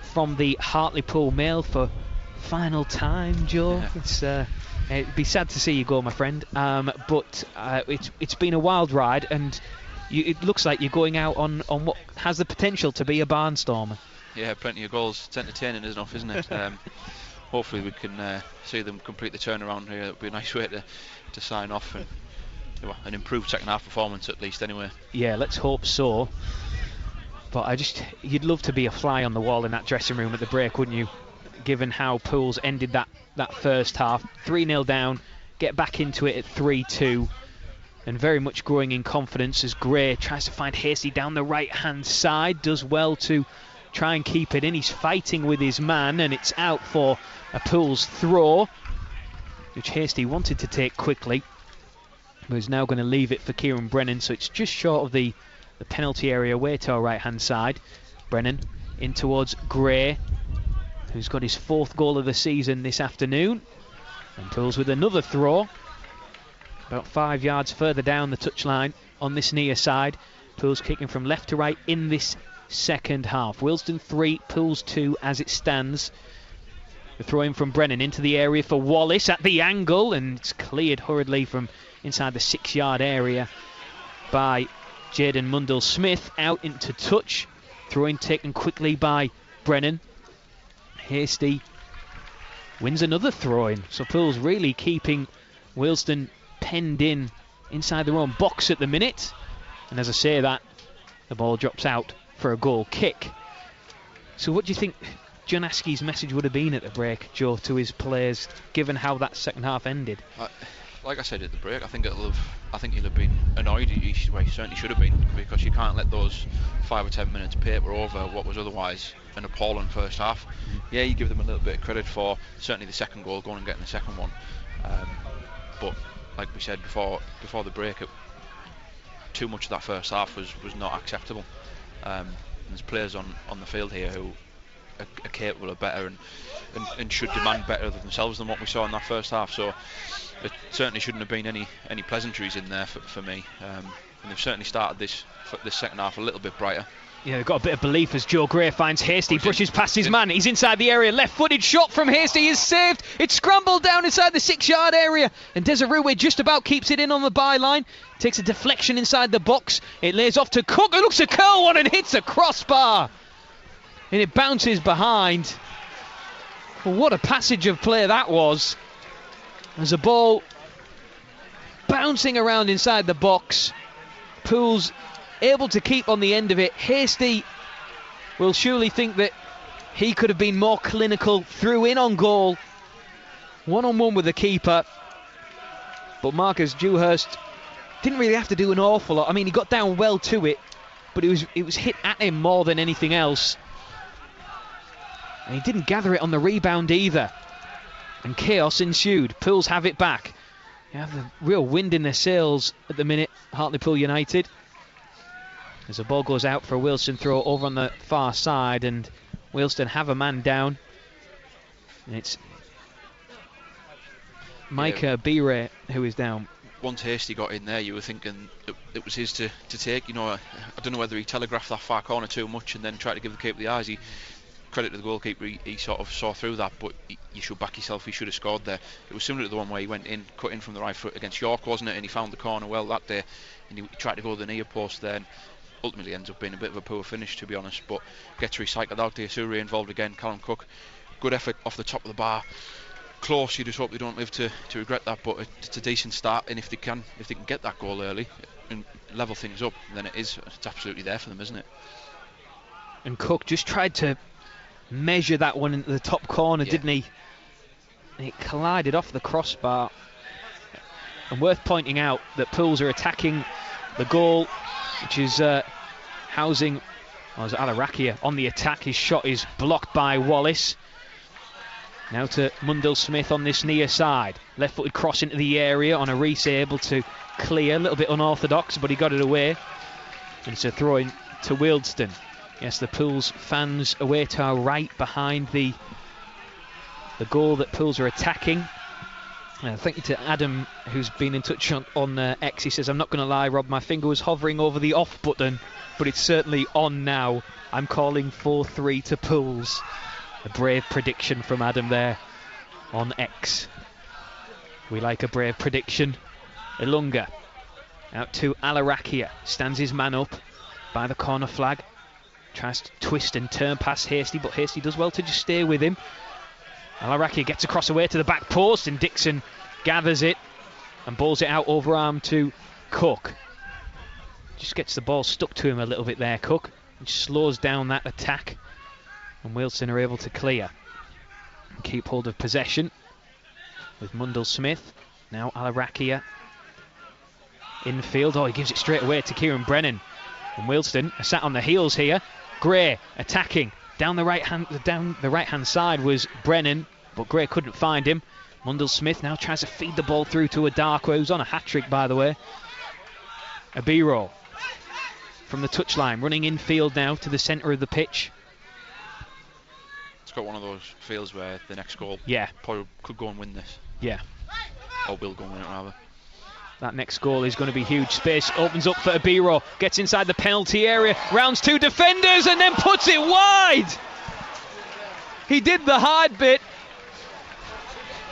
from the Hartlepool Mail for final time, Joe. Yeah. It'd be sad to see you go, my friend, but it's been a wild ride, and it looks like you're going out on what has the potential to be a barnstormer. Yeah, plenty of goals. It's entertaining enough, isn't it? Hopefully we can see them complete the turnaround here. It would be a nice way to sign off, and an improved second half performance at least anyway. Yeah, let's hope so. But you'd love to be a fly on the wall in that dressing room at the break, wouldn't you? Given how Pools ended that first half. 3-0 down, get back into it at 3-2. And very much growing in confidence as Gray tries to find Hasty down the right-hand side. Does well to try and keep it in. He's fighting with his man, and it's out for a Pools throw, which Hasty wanted to take quickly. but is now going to leave it for Kieran Brennan, so it's just short of the penalty area way to our right hand side. Brennan in towards Gray, who's got his 4th goal of the season this afternoon, and Pools with another throw about 5 yards further down the touchline on this near side. Pools kicking from left to right in this second half. Wealdstone 3, Pools 2 as it stands. The throw in from Brennan into the area for Wallace at the angle, and it's cleared hurriedly from inside the 6-yard area by Jaden Mundell-Smith out into touch. Throw in taken quickly by Brennan. Hasty wins another throw in, so Pools really keeping Wealdstone penned in inside their own box at the minute. And as I say that, the ball drops out for a goal kick. So what do you think John Askey's message would have been at the break, Joe, to his players, given how that second half ended? Like I said at the break, I think he'll have been annoyed. He certainly should have been, because you can't let those 5 or 10 minutes paper over what was otherwise an appalling first half. Yeah, you give them a little bit of credit for certainly the second goal, going and getting the second one. But like we said before the break, too much of that first half was not acceptable. There's players on the field here who are capable of better and should demand better of themselves than what we saw in that first half. So it certainly shouldn't have been any pleasantries in there for me. And they've certainly started this second half a little bit brighter. Yeah, they've got a bit of belief as Joe Gray finds Hasty, brushes past his man. He's inside the area, left-footed shot from Hasty is saved. It's scrambled down inside the 6-yard area, and Desiree just about keeps it in on the byline. Takes a deflection inside the box. It lays off to Cook, who looks to curl one and hits a crossbar. And it bounces behind. Well, what a passage of play that was. There's a ball bouncing around inside the box. Pools able to keep on the end of it. Hasty will surely think that he could have been more clinical. Threw in on goal. 1-on-1 with the keeper. But Marcus Dewhurst didn't really have to do an awful lot. I mean, he got down well to it, but it was hit at him more than anything else. And he didn't gather it on the rebound either. And chaos ensued. Pools have it back. You have the real wind in their sails at the minute, Hartlepool United. As the ball goes out for a Wealdstone throw over on the far side, and Wealdstone have a man down. And it's Micah Bire who is down. Once Hasty got in there, you were thinking it was his to take. You know, I don't know whether he telegraphed that far corner too much and then tried to give the keeper the eyes. Credit to the goalkeeper, he sort of saw through that, but you should back yourself. He should have scored there. It was similar to the one where he went in, cut in from the right foot against York, wasn't it? And he found the corner well that day, and he tried to go to the near post there, and ultimately ends up being a bit of a poor finish, to be honest. But gets recycled out there. Suri involved again. Callum Cook, good effort off the top of the bar. Close. You just hope they don't live to regret that. But it's a decent start, and if they can get that goal early and level things up, then it's absolutely there for them, isn't it? And Cook just tried to measure that one into the top corner, didn't he? And it collided off the crossbar. And worth pointing out that Pools are attacking the goal, which is housing Alarakia on the attack. His shot is blocked by Wallace. Now to Mundell-Smith on this near side. Left-footed cross into the area on a Reese, able to clear. A little bit unorthodox, but he got it away. And it's a throw in to Wealdstone. Yes, the Pools fans away to our right behind the goal that Pools are attacking. Thank you to Adam, who's been in touch on X. He says, I'm not going to lie, Rob, my finger was hovering over the off button, but it's certainly on now. I'm calling 4-3 to Pools. A brave prediction from Adam there on X. We like a brave prediction. Ilunga out to Alarakia. Stands his man up by the corner flag. Tries to twist and turn past Hasty, but Hasty does well to just stay with him. Alarakia gets across away to the back post, and Dixon gathers it and balls it out overarm to Cook. Just gets the ball stuck to him a little bit there, Cook, and slows down that attack. And Wealdstone are able to clear and keep hold of possession with Mundell-Smith. Now Alarakia infield. Oh, he gives it straight away to Kieran Brennan. And Wealdstone are sat on the heels here. Gray attacking down the right hand side was Brennan, but Gray couldn't find him. Mundell-Smith now tries to feed the ball through to Adarko, who's on a hat-trick, by the way. Abiro from the touchline, running infield now to the centre of the pitch. It's got one of those fields where the next goal probably could go and win this. Yeah. Or will go and win it, rather. That next goal is going to be huge. Space opens up for Abiro, gets inside the penalty area, rounds 2 defenders and then puts it wide. He did the hard bit.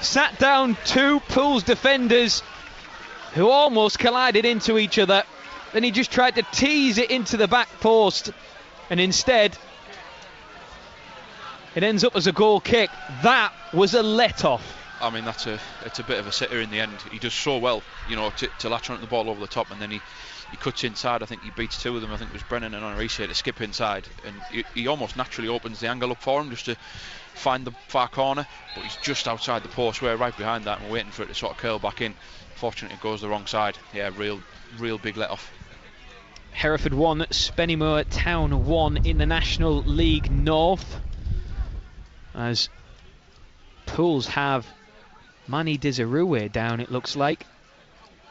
Sat down 2 Pools defenders who almost collided into each other. Then he just tried to tease it into the back post, and instead it ends up as a goal kick. That was a let-off. I mean, it's a bit of a sitter in the end. He does so well, you know, to latch onto the ball over the top, and then he cuts inside. I think he beats 2 of them. I think it was Brennan and Honorese to skip inside, and he almost naturally opens the angle up for him just to find the far corner, but he's just outside the post. We're right behind that, and we're waiting for it to sort of curl back in. Fortunately, it goes the wrong side. Yeah, real big let-off. Hereford 1, Spennymoor Town 1 in the National League North, as Pools have Manny Desirue down, it looks like,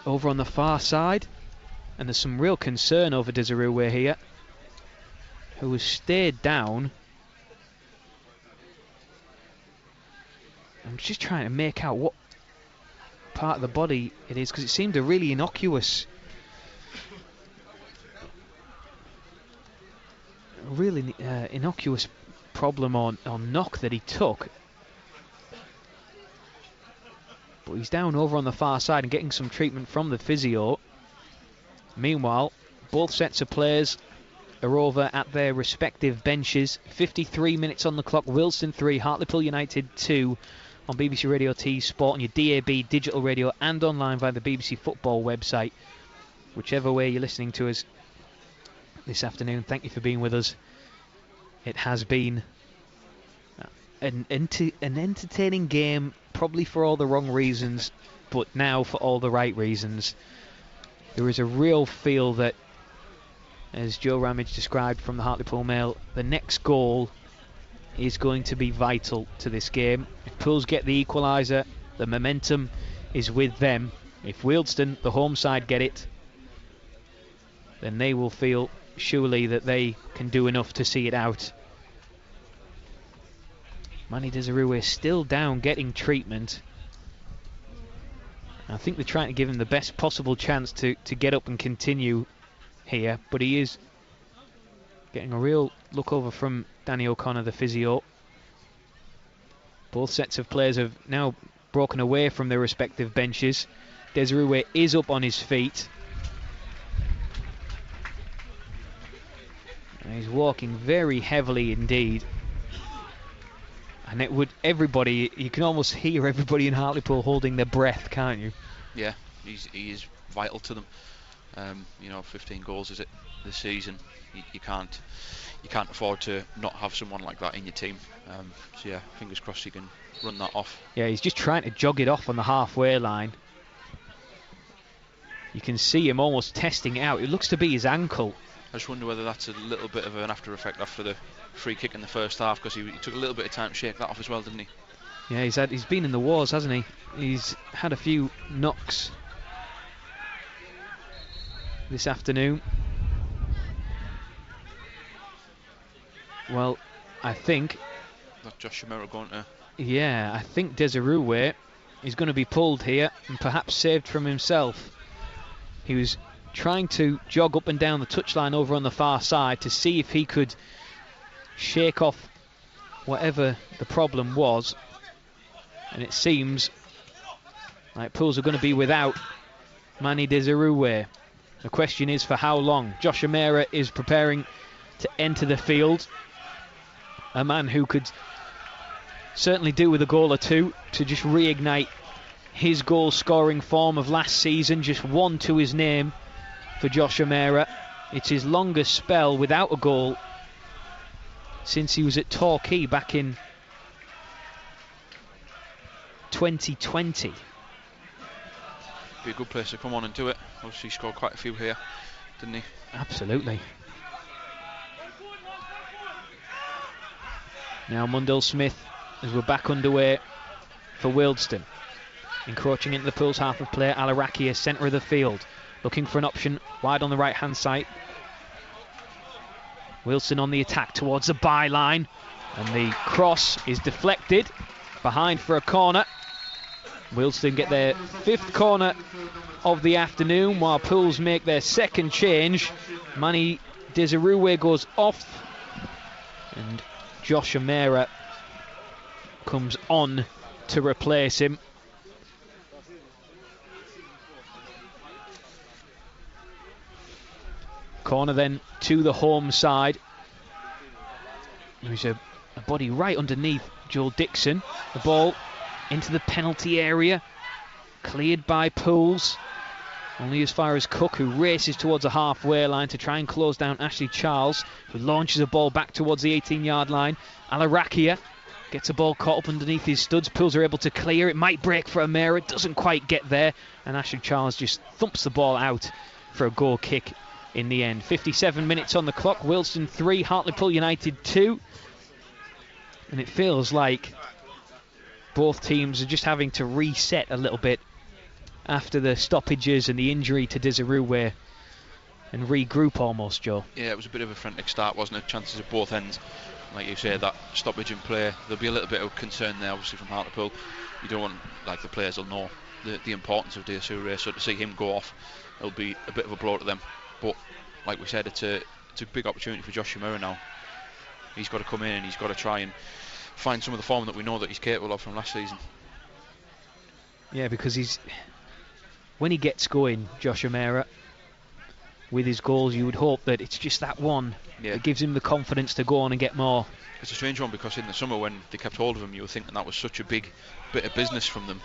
over on the far side, and there's some real concern over Desirue here, who has stayed down. I'm just trying to make out what part of the body it is, because it seemed a really innocuous problem or knock that he took. But he's down over on the far side and getting some treatment from the physio. Meanwhile, both sets of players are over at their respective benches. 53 minutes on the clock. Wealdstone 3, Hartlepool United 2 on BBC Radio T Sport, on your DAB digital radio, and online via the BBC Football website. Whichever way you're listening to us this afternoon, thank you for being with us. It has been an entertaining game, probably for all the wrong reasons, but now for all the right reasons. There is a real feel that, as Joe Ramage described from the Hartlepool Mail, the next goal is going to be vital to this game. If Pools get the equaliser, the momentum is with them. If Wealdstone, the home side, get it, then they will feel surely that they can do enough to see it out. Manny Desirue is still down, getting treatment. I think they're trying to give him the best possible chance to get up and continue here, but he is getting a real look over from Danny O'Connor, the physio. Both sets of players have now broken away from their respective benches. Desirue is up on his feet. And he's walking very heavily indeed. And it would, everybody, you can almost hear everybody in Hartlepool holding their breath, can't you? Yeah, he is vital to them. 15 goals is it this season. You can't afford to not have someone like that in your team. So yeah, fingers crossed he can run that off. Yeah, he's just trying to jog it off on the halfway line. You can see him almost testing it out. It looks to be his ankle. I just wonder whether that's a little bit of an after effect after the free kick in the first half, because he took a little bit of time to shake that off as well, didn't he? Yeah, he's been in the wars, hasn't he? He's had a few knocks this afternoon. Well, I think that Josh Shimura going to... Yeah, I think Desirue is going to be pulled here and perhaps saved from himself. He was trying to jog up and down the touchline over on the far side to see if he could shake off whatever the problem was, and it seems like Pools are going to be without Manny Desirue. The question is for how long. Josh O'Meara is preparing to enter the field, a man who could certainly do with a goal or two to just reignite his goal scoring form of last season. Just one to his name for Josh O'Meara. It's his longest spell without a goal since he was at Torquay back in 2020. Be a good place to come on and do it. Obviously he scored quite a few here, didn't he? Absolutely. Now Mundell-Smith, as we're back underway for Wealdstone. Encroaching into the Pools half of play, Alarakia, centre of the field, looking for an option wide on the right-hand side. Wealdstone on the attack towards the byline, and the cross is deflected behind for a corner. Wealdstone get their 5th corner of the afternoon, while Pools make their 2nd change. Manny Desiruwe goes off, and Josh O'Meara comes on to replace him. Corner then to the home side. There's a body right underneath Joel Dixon. The ball into the penalty area, cleared by Pools. Only as far as Cook, who races towards the halfway line to try and close down Ashley Charles, who launches a ball back towards the 18-yard line. Alarakia gets a ball caught up underneath his studs. Pools are able to clear. It might break for O'Meara, doesn't quite get there, and Ashley Charles just thumps the ball out for a goal kick in the end. 57 minutes on the clock. Wealdstone 3, Hartlepool United 2. And it feels like both teams are just having to reset a little bit after the stoppages and the injury to Desiruwe, and regroup almost, Joe. Yeah, it was a bit of a frantic start, wasn't it? Chances at both ends. Like you say, that stoppage in play, there'll be a little bit of concern there, obviously, from Hartlepool. You don't want, like, the players will know the importance of Desiruwe, so to see him go off, it'll be a bit of a blow to them. But like we said, it's a big opportunity for Josh O'Meara now. He's got to come in and he's got to try and find some of the form that we know that he's capable of from last season. Yeah, because when he gets going, Josh O'Meara, with his goals, you would hope that it's just that one that gives him the confidence to go on and get more. It's a strange one, because in the summer when they kept hold of him, you were thinking that was such a big bit of business from them,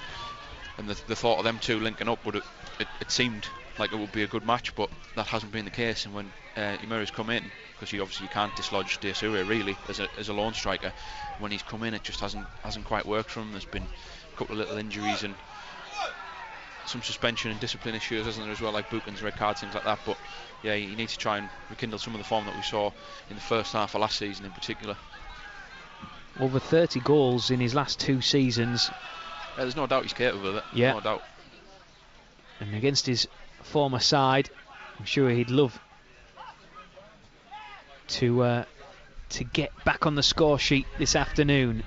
and the thought of them two linking up, it seemed like it would be a good match, but that hasn't been the case. And when O'Meara's come in, because you can't dislodge Desiruwe really as a lone striker, when he's come in, it just hasn't quite worked for him. There's been a couple of little injuries and some suspension and discipline issues, isn't there, as well, like bookings, red cards, things like that. But yeah, he needs to try and rekindle some of the form that we saw in the first half of last season in particular. Over 30 goals in his last 2 seasons. Yeah, there's no doubt he's capable of it. Yeah. No doubt. And against his former side, I'm sure he'd love to get back on the score sheet this afternoon.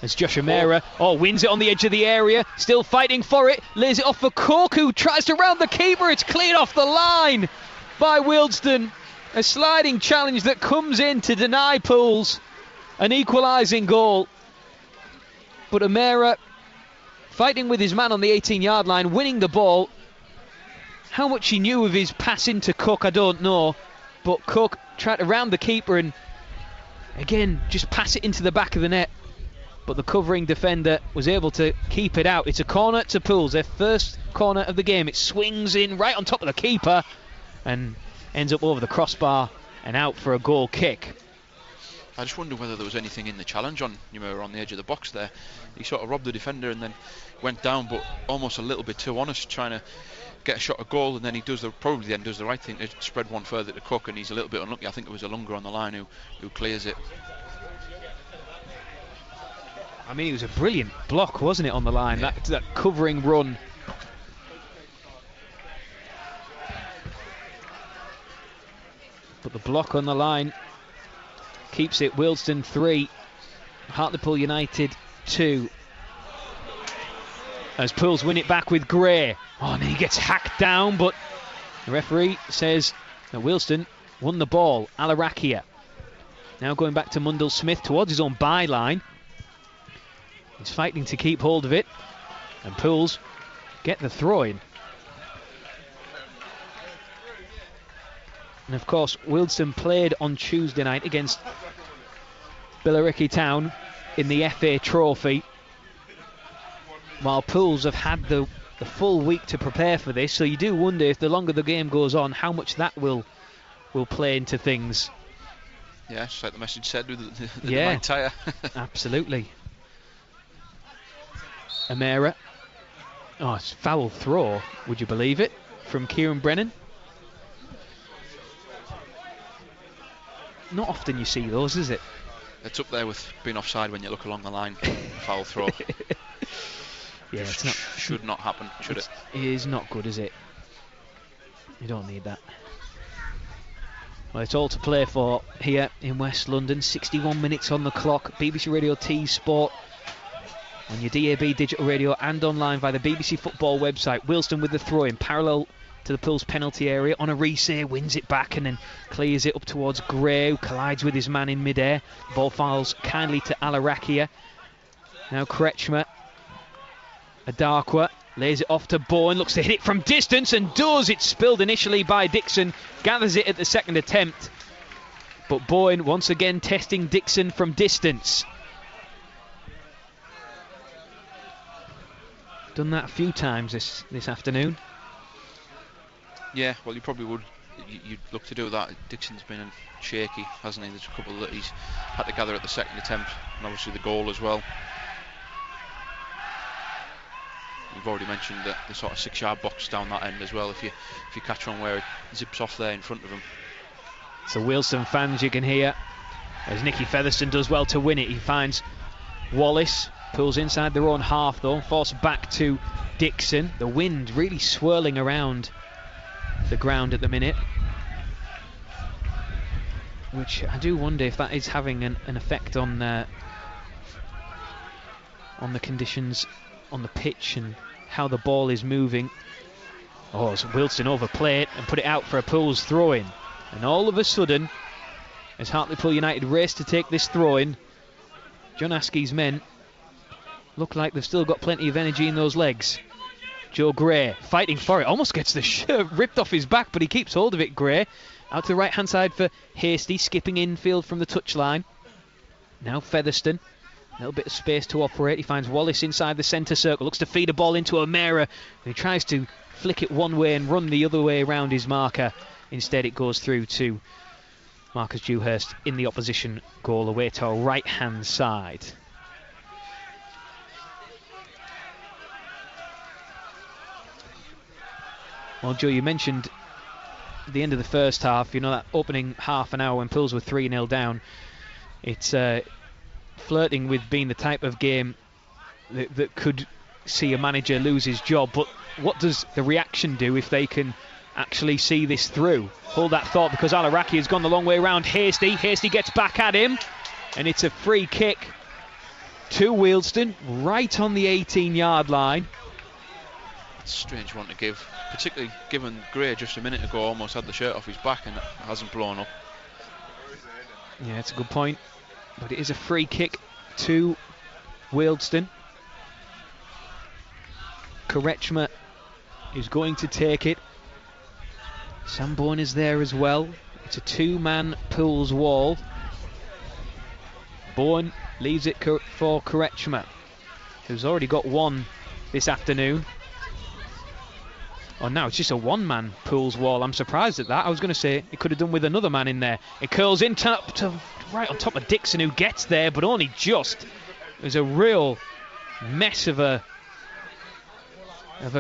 As Josh O'Meara wins it on the edge of the area, still fighting for it, lays it off for Cook, who tries to round the keeper. It's cleared off the line by Wealdstone. A sliding challenge that comes in to deny Pools an equalising goal. But O'Meara fighting with his man on the 18-yard line, winning the ball. How much he knew of his pass into Cook, I don't know, but Cook tried to round the keeper and again just pass it into the back of the net, but the covering defender was able to keep it out. It's a corner to Pools, their first corner of the game. It swings in right on top of the keeper and ends up over the crossbar and out for a goal kick. I just wonder whether there was anything in the challenge on O'Meara on the edge of the box there. He sort of robbed the defender and then went down, but almost a little bit too honest, trying to get a shot at goal, and then he probably does the right thing to spread one further to Cook, and he's a little bit unlucky. I think it was a Lunga on the line who clears it. I mean, it was a brilliant block, wasn't it, on the line? Yeah. That covering run. But the block on the line keeps it Wealdstone 3, Hartlepool United 2. As Pools win it back with Gray. And then he gets hacked down, but the referee says that Wealdstone won the ball. Alarakia now going back to Mundell Smith towards his own byline. He's fighting to keep hold of it, and Pools get the throw in. And of course, Wealdstone played on Tuesday night against Billericay Town in the FA Trophy, while Pools have had the full week to prepare for this. So you do wonder, if the longer the game goes on, how much that will play into things. Yeah, just like the message said with the might tire. Absolutely. O'Meara. It's a foul throw, would you believe it, from Kieran Brennan. Not often you see those, is it? It's up there with being offside when you look along the line. Foul throw. Yeah, it's not. Should not happen, should it? It is not good, is it? You don't need that. Well, it's all to play for here in West London. 61 minutes on the clock. BBC Radio T Sport on your DAB digital radio and online via the BBC Football website. Wealdstone with the throw in parallel to the Pools penalty area. On a Reese, wins it back and then clears it up towards Gray, who collides with his man in midair. Ball falls kindly to Alarakia. Now Kretschmer. Adakwa lays it off to Bowen, looks to hit it from distance and does. It's spilled initially by Dixon, gathers it at the second attempt. But Bowen once again testing Dixon from distance. Done that a few times this afternoon. Yeah, well, you probably would. You'd look to do that. Dixon's been shaky, hasn't he? There's a couple that he's had to gather at the second attempt, and obviously the goal as well. We've already mentioned that the sort of 6-yard box down that end as well. If you catch one where it zips off there in front of him. So Wealdstone fans, you can hear as Nicky Featherstone does well to win it. He finds Wallace, pulls inside their own half though, forced back to Dixon. The wind really swirling around the ground at the minute, which I do wonder if that is having an effect on the conditions on the pitch and how the ball is moving. Oh, so Wealdstone overplay it and put it out for a Pools throw-in. And all of a sudden, as Hartlepool United race to take this throw-in, John Askey's men look like they've still got plenty of energy in those legs. Joe Gray fighting for it, almost gets the shirt ripped off his back, but he keeps hold of it. Gray out to the right-hand side for Hasty, skipping infield from the touchline. Now Featherstone. A little bit of space to operate. He finds Wallace inside the centre circle. Looks to feed a ball into O'Meara. He tries to flick it one way and run the other way around his marker. Instead, it goes through to Marcus Dewhurst in the opposition goal away to our right-hand side. Well, Joe, you mentioned the end of the first half. You know, that opening half an hour when Pools were 3-0 down. It's flirting with being the type of game that could see a manager lose his job, but what does the reaction do if they can actually see this through? Hold that thought, because Alaraki has gone the long way around Hasty. Hasty gets back at him, and it's a free kick to Wealdstone right on the 18-yard line. It's a strange one to give, particularly given Gray just a minute ago almost had the shirt off his back and it hasn't blown up. Yeah, it's a good point. But it is a free kick to Wealdstone. Kretschmer is going to take it. Sam Bourne is there as well. It's a 2-man Pools wall. Bourne leaves it for Kretschmer, who's already got one this afternoon. Oh, now it's just a 1-man Pools wall. I'm surprised at that. I was going to say it could have done with another man in there. It curls in to right on top of Dixon, who gets there, but only just. There's a real mess of a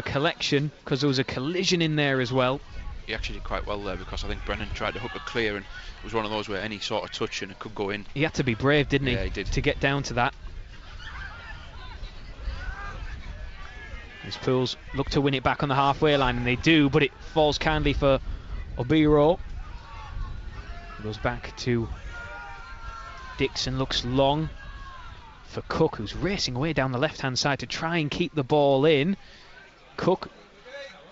collection, because there was a collision in there as well. He actually did quite well there, because I think Brennan tried to hook it clear, and it was one of those where any sort of touch and it could go in. He had to be brave, didn't he? Yeah, he did. To get down to that. As Pools look to win it back on the halfway line, and they do, but it falls kindly for Obiro. Goes back to Dixon, looks long for Cook, who's racing away down the left-hand side to try and keep the ball in.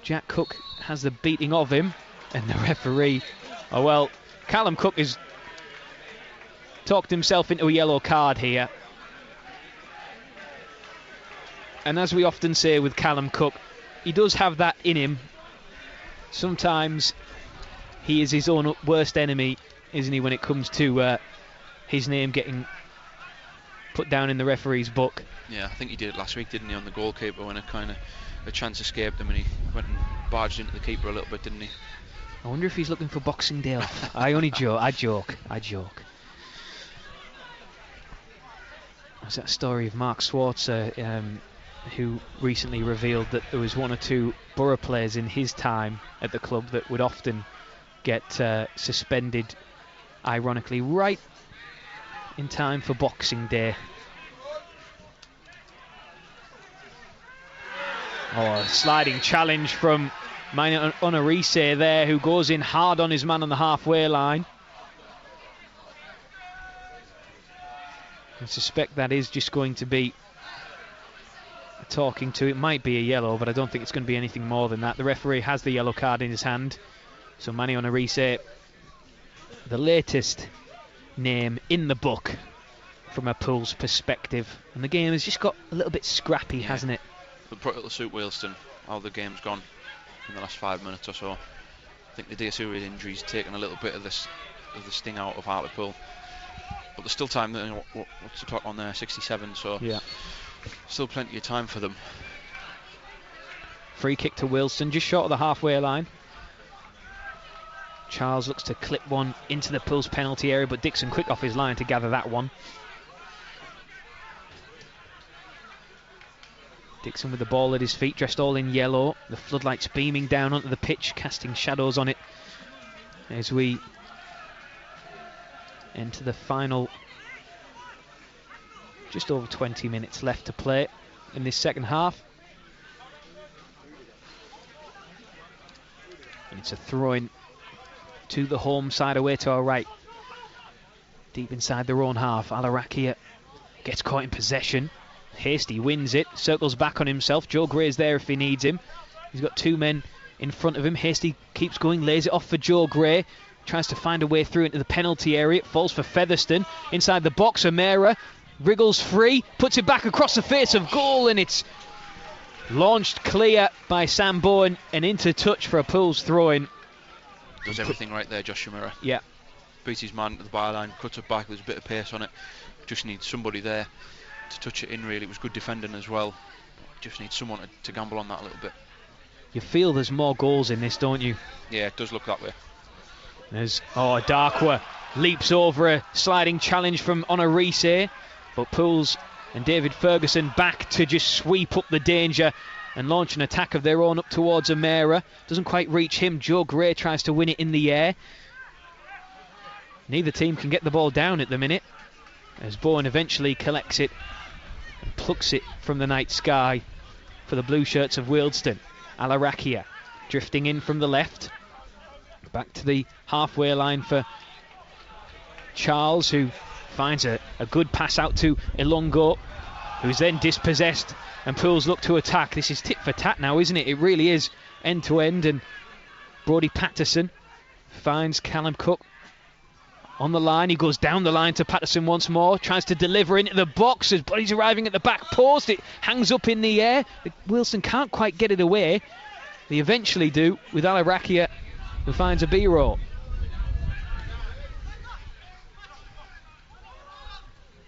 Jack Cook has the beating of him, and the referee, oh well, Callum Cook has talked himself into a yellow card here. And as we often say with Callum Cook, he does have that in him. Sometimes he is his own worst enemy, isn't he, when it comes to his name getting put down in the referee's book. Yeah, I think he did it last week, didn't he, on the goalkeeper, when a chance escaped him and he went and barged into the keeper a little bit, didn't he? I wonder if he's looking for Boxing Day off. I only joke. I joke. There's that story of Mark Schwarzer, who recently revealed that there was 1 or 2 Borough players in his time at the club that would often get suspended, ironically, right in time for Boxing Day. Oh, a sliding challenge from Mani Onarise there, who goes in hard on his man on the halfway line. I suspect that is just going to be talking to. It might be a yellow, but I don't think it's going to be anything more than that. The referee has the yellow card in his hand. So Mani Onarise, the latest name in the book from a Pool's perspective. And the game has just got a little bit scrappy, hasn't it? It'll suit Wealdstone how the game's gone in the last 5 minutes or so. I think the Diasuri's injury's taken a little bit of the sting out of Hartlepool. But there's still time. What's the clock on there? 67. So yeah, still plenty of time for them. Free kick to Wealdstone, just short of the halfway line. Charles looks to clip one into the Pool's penalty area, but Dixon quick off his line to gather that one. Dixon with the ball at his feet, dressed all in yellow. The floodlights beaming down onto the pitch, casting shadows on it as we enter the final. Just over 20 minutes left to play in this second half. And it's a throw-in to the home side, away to our right. Deep inside their own half. Alarakia gets caught in possession. Hasty wins it, circles back on himself. Joe Gray's there if he needs him. He's got two men in front of him. Hasty keeps going, lays it off for Joe Gray. Tries to find a way through into the penalty area. It falls for Featherstone. Inside the box, O'Meara wriggles free, puts it back across the face of goal, and it's launched clear by Sam Bowen and into touch for a Pool's throw-in. Does everything right there, Josh O'Meara. Yeah. Beats his man to the byline, cuts it back, there's a bit of pace on it. Just needs somebody there to touch it in, really. It was good defending as well. Just needs someone to gamble on that a little bit. You feel there's more goals in this, don't you? Yeah, it does look that way. There's Darkwa leaps over a sliding challenge from Onarise, but Pools and David Ferguson back to just sweep up the danger and launch an attack of their own up towards O'Meara. Doesn't quite reach him. Joe Gray tries to win it in the air. Neither team can get the ball down at the minute, as Bowen eventually collects it and plucks it from the night sky for the blue shirts of Wealdstone. Alarakia drifting in from the left. Back to the halfway line for Charles, who finds a good pass out to Ilongo, who's then dispossessed, and Pools look to attack. This is tit for tat now, isn't it? It really is end to end, and Brodie Patterson finds Callum Cook on the line. He goes down the line to Patterson once more, tries to deliver into the box as Brodie's arriving at the back post. It hangs up in the air. Wealdstone can't quite get it away. They eventually do with Alarakia, who finds a B-roll.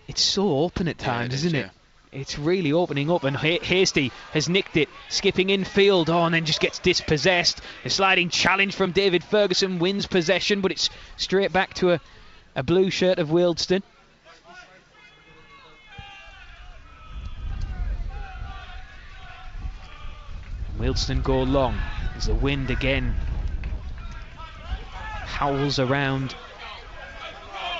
It's so open at times, isn't it? It's really opening up, and Hasty has nicked it, skipping infield, and then just gets dispossessed. A sliding challenge from David Ferguson wins possession, but it's straight back to a blue shirt of Wealdstone. Wealdstone go long as the wind again howls around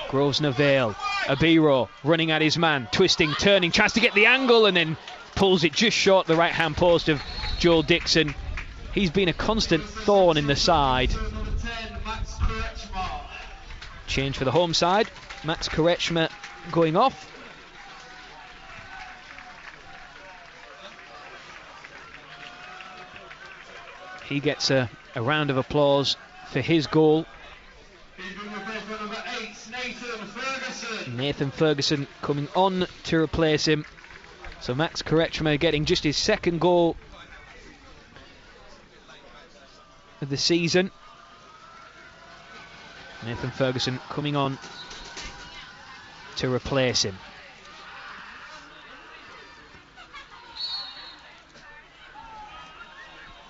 Grosvenor Vale. Abiro running at his man, twisting, turning, tries to get the angle and then pulls it just short the right hand post of Joel Dixon. He's been a constant thorn in the side. Change for the home side. Max Korechma going off. He gets a round of applause for his goal. Nathan Ferguson coming on to replace him. So Max Korechma getting just his second goal of the season. Nathan Ferguson coming on to replace him.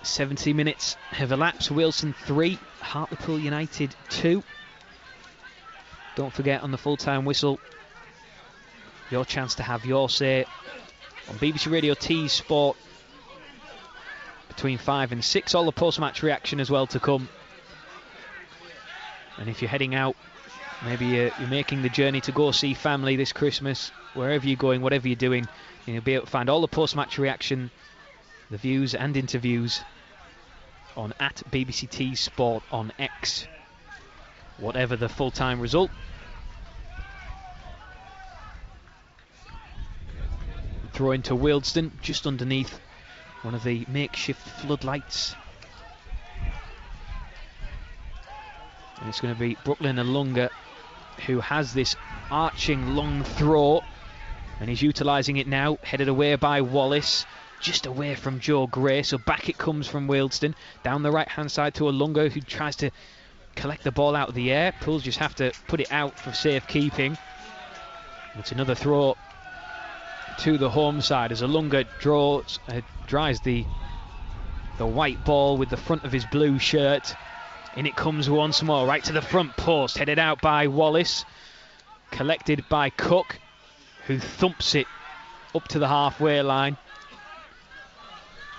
"70 minutes have elapsed. Wealdstone 3, Hartlepool United 2. Don't forget, on the full-time whistle, your chance to have your say on BBC Radio Tees Sport between 5 and 6. All the post-match reaction as well to come. And if you're heading out, maybe you're making the journey to go see family this Christmas, wherever you're going, whatever you're doing, you'll be able to find all the post-match reaction the views and interviews on @BBCT Sport on X. Whatever the full-time result. Throw into Wealdstone, just underneath one of the makeshift floodlights. And it's going to be Brooklyn Alunga who has this arching long throw, and he's utilising it now, headed away by Wallace, just away from Joe Gray, so back it comes from Wealdstone, down the right hand side to Alunga, who tries to collect the ball out of the air. Pools just have to put it out for safe keeping. It's another throw to the home side as Alunga dries the white ball with the front of his blue shirt. In it comes once more, right to the front post, headed out by Wallace, collected by Cook, who thumps it up to the halfway line.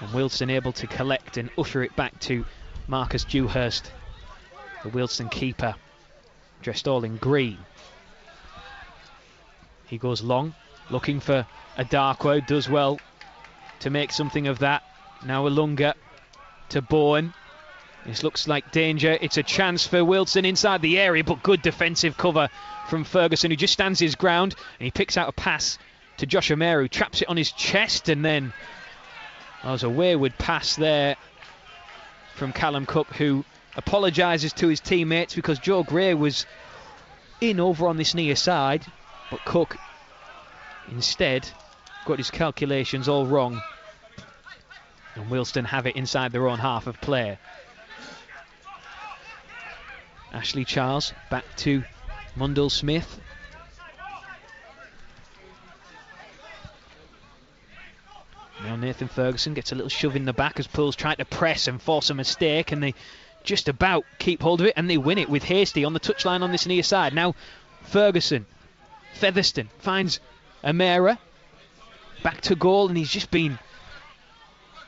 And Wealdstone able to collect and usher it back to Marcus Dewhurst, the Wealdstone keeper, dressed all in green. He goes long, looking for a Darkwa, does well to make something of that. Now Alunga to Bowen. This looks like danger. It's a chance for Wealdstone inside the area, but good defensive cover from Ferguson, who just stands his ground, and he picks out a pass to Josh O'Meara, who traps it on his chest, and then there's a wayward pass there from Callum Cook, who apologises to his teammates because Joe Gray was in over on this near side, but Cook instead got his calculations all wrong, and Wealdstone have it inside their own half of play. Ashley Charles back to Mundell Smith. Now Nathan Ferguson gets a little shove in the back as Pools try to press and force a mistake, and they just about keep hold of it, and they win it with Hasty on the touchline on this near side. Now Ferguson, Featherstone finds O'Meara back to goal, and he's just been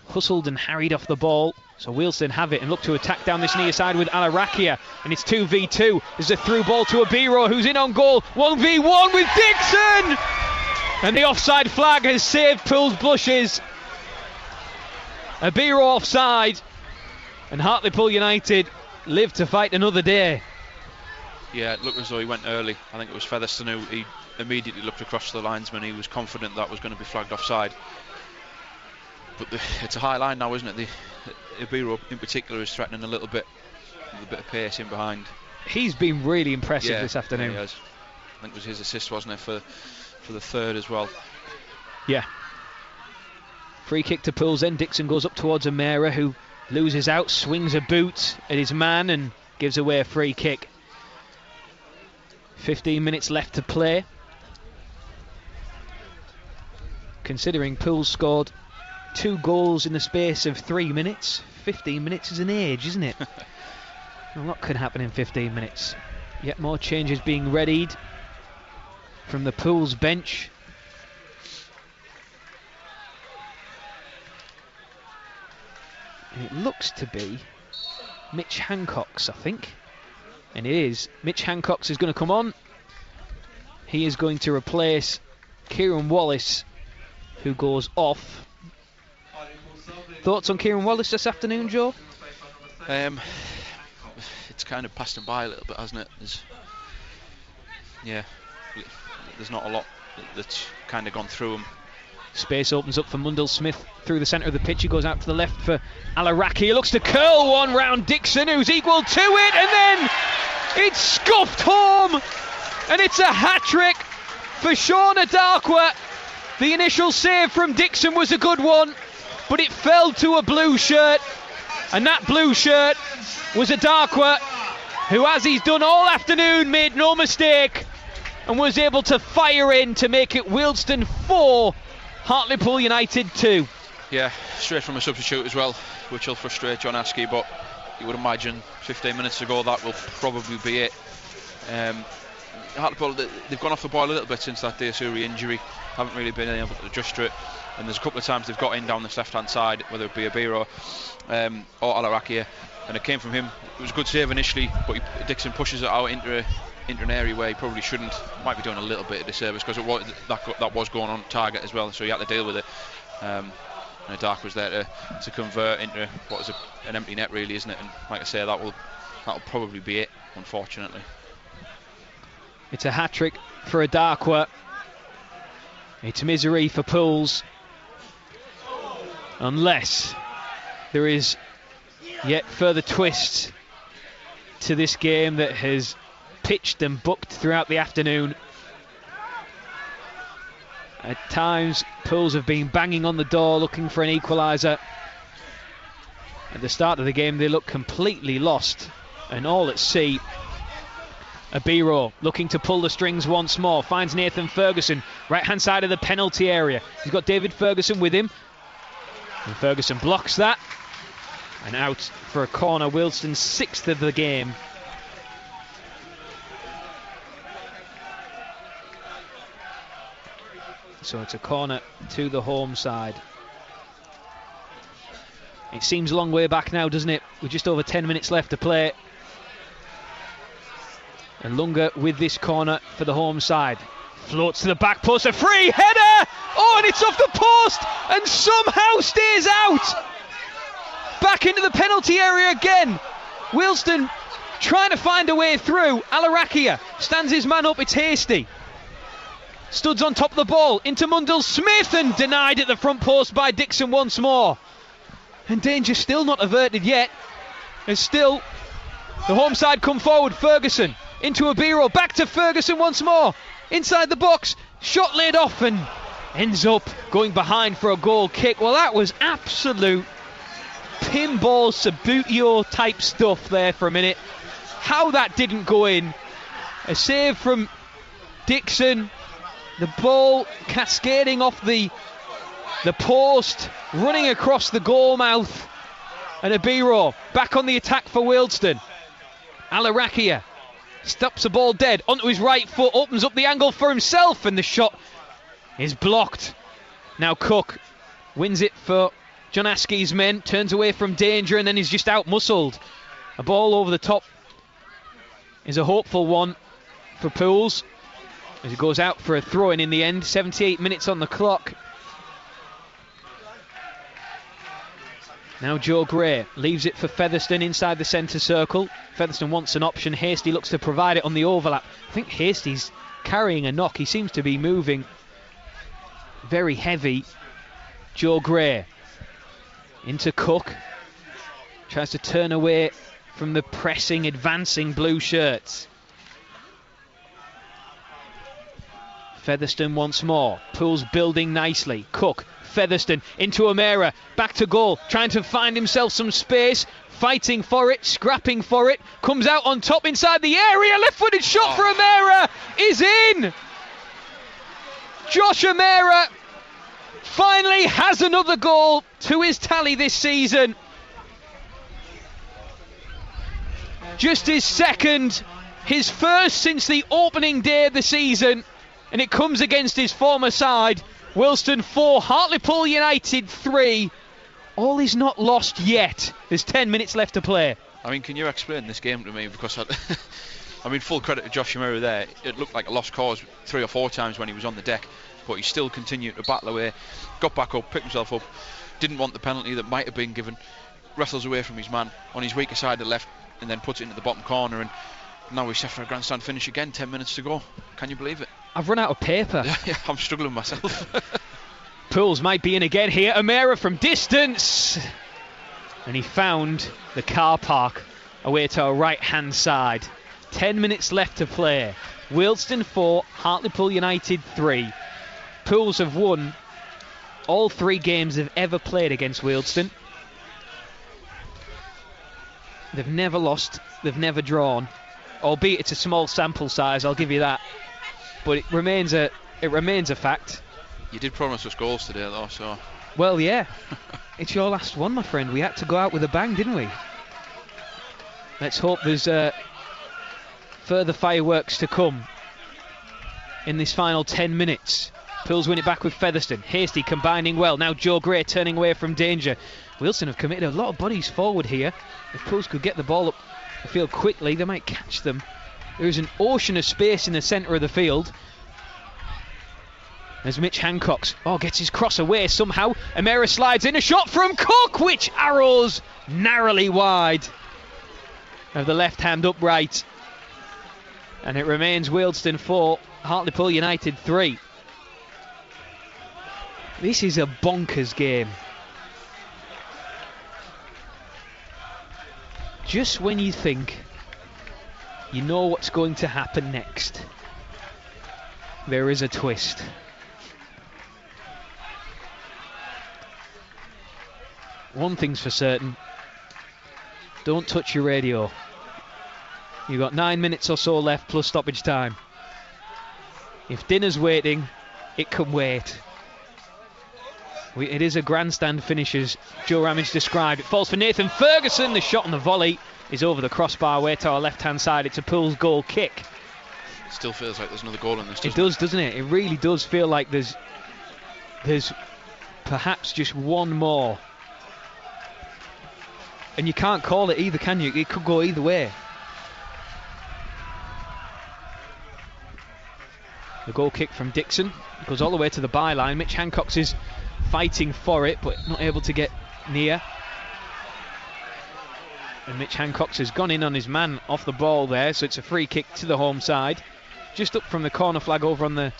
hustled and harried off the ball. So Wealdstone have it and look to attack down this near side with Alarakia, and it's 2v2. There's a through ball to Abiro, who's in on goal. 1v1 with Dixon, and the offside flag has saved Pools' blushes. Abiro offside, and Hartlepool United live to fight another day. Yeah, it looked as though he went early. I think it was Featherstone who he immediately looked across the linesman. He was confident that was going to be flagged offside. But it's a high line now, isn't it? The Ibiro in particular is threatening a little bit, with a bit of pace in behind. He's been really impressive this afternoon. Yeah, he has. I think it was his assist, wasn't it, for the third as well. Yeah. Free kick to Pools, then Dixon goes up towards O'Meara, who loses out, swings a boot at his man and gives away a free kick. 15 minutes left to play. Considering Pools scored 2 goals in the space of 3 minutes, 15 minutes is an age, isn't it? A lot can happen in 15 minutes. Yet more changes being readied from the Pools bench. And it looks to be Mitch Hancock's, I think. And it is. Mitch Hancock's is going to come on. He is going to replace Kieran Wallace, who goes off. Thoughts on Kieran Wallace this afternoon, Joe? It's kind of passed him by a little bit, hasn't it? There's not a lot that's kind of gone through him. Space opens up for Mundell Smith through the centre of the pitch. He goes out to the left for Alaraki. He looks to curl one round Dixon, who's equal to it, and then it's scuffed home, and it's a hat-trick for Shauna Darkwa. The initial save from Dixon was a good one, but it fell to a blue shirt, and that blue shirt was a Darkwa, who, as he's done all afternoon, made no mistake and was able to fire in to make it Wealdstone 4, Hartlepool United 2. Yeah, straight from a substitute as well, which will frustrate John Askey, but you would imagine 15 minutes ago that will probably be it. Hartlepool, they've gone off the boil a little bit since that Deosuri injury, haven't really been able to adjust to it, and there's a couple of times they've got in down this left hand side, whether it be Abiro or Alarakia, and it came from him. It was a good save initially, but Dixon pushes it out into an area where he probably shouldn't. Might be doing a little bit of disservice because that was going on target as well, so he had to deal with it. And Dark was there to convert into what is an empty net, really, isn't it? And like I say, that'll probably be it, unfortunately. It's a hat-trick for Adarkwa. It's misery for Pools. Unless there is yet further twists to this game that has pitched and booked throughout the afternoon. At times, Pools have been banging on the door looking for an equaliser. At the start of the game, they looked completely lost and all at sea. Abiro looking to pull the strings once more, finds Nathan Ferguson, right-hand side of the penalty area. He's got David Ferguson with him, and Ferguson blocks that, and out for a corner. Wealdstone's 6th of the game. So it's a corner to the home side. It seems a long way back now, doesn't it? With just over 10 minutes left to play. And Lunga with this corner for the home side. Floats to the back post, a free header! Oh, and it's off the post and somehow stays out! Back into the penalty area again. Wealdstone trying to find a way through. Alarakia stands his man up, it's Hasty. Studs on top of the ball, into Mundell Smith, and denied at the front post by Dixon once more. And danger still not averted yet. And still, the home side come forward. Ferguson into Abiro, back to Ferguson once more. Inside the box, shot laid off and ends up going behind for a goal kick. Well, that was absolute pinball Sabutio type stuff there for a minute. How that didn't go in. A save from Dixon. The ball cascading off the post, running across the goal mouth. And Abiro back on the attack for Wealdstone. Alarakia stops the ball dead onto his right foot, opens up the angle for himself, and the shot is blocked. Now Cook wins it for John Askey's men, turns away from danger, and then he's just out-muscled. A ball over the top is a hopeful one for Pools, as he goes out for a throw-in in the end. 78 minutes on the clock. Now Joe Gray leaves it for Featherstone inside the centre circle. Featherstone wants an option. Hasty looks to provide it on the overlap. I think Hasty's carrying a knock. He seems to be moving very heavy. Joe Gray into Cook. Tries to turn away from the pressing, advancing blue shirts. Featherstone once more. Pools building nicely. Cook, Featherstone into O'Meara, back to goal, trying to find himself some space, fighting for it, scrapping for it, comes out on top inside the area, left-footed shot for O'Meara is in! Josh O'Meara finally has another goal to his tally this season. Just his second, his first since the opening day of the season, and it comes against his former side. Wealdstone 4, Hartlepool United 3. All is not lost yet. There's 10 minutes left to play. I mean, can you explain this game to me? Because I mean, full credit to Josh O'Meara there. It looked like a lost cause 3 or 4 times when he was on the deck, but he still continued to battle away, got back up, picked himself up, didn't want the penalty that might have been given, wrestles away from his man on his weaker side of the left, and then puts it into the bottom corner, and now he's set for a grandstand finish again. 10 minutes to go. Can you believe it? I've run out of paper. Yeah, I'm struggling myself. Pools might be in again here. O'Meara from distance, and he found the car park away to our right hand side. 10 minutes left to play. Wealdstone 4, Hartlepool United 3. Pools have won all 3 games they've ever played against Wealdstone. They've never lost, they've never drawn, albeit it's a small sample size, I'll give you that. But it remains a fact. You did promise us goals today, though, so... Well, yeah. It's your last one, my friend. We had to go out with a bang, didn't we? Let's hope there's further fireworks to come in this final 10 minutes. Pools win it back with Featherstone. Hasty combining well. Now Joe Gray turning away from danger. Wealdstone have committed a lot of bodies forward here. If Pools could get the ball up the field quickly, they might catch them. There is an ocean of space in the centre of the field. As Mitch Hancock's gets his cross away somehow. O'Meara slides in, a shot from Cook, which arrows narrowly wide of the left hand upright. And it remains Wealdstone 4, Hartlepool United 3. This is a bonkers game. Just when you think you know what's going to happen next, there is a twist. One thing's for certain, don't touch your radio. You've got 9 minutes or so left plus stoppage time. If dinner's waiting, it can wait. It is a grandstand finish, as Joe Ramage described. It falls for Nathan Ferguson. The shot on the volley is over the crossbar, way to our left-hand side. It's a Pools goal kick. Still feels like there's another goal in this. It does, doesn't it? It really does feel like there's perhaps just one more. And you can't call it either, can you? It could go either way. The goal kick from Dixon goes all the way to the byline. Mitch Hancock's is fighting for it, but not able to get near. And Mitch Hancock's has gone in on his man off the ball there, so it's a free kick to the home side. Just up from the corner flag over on the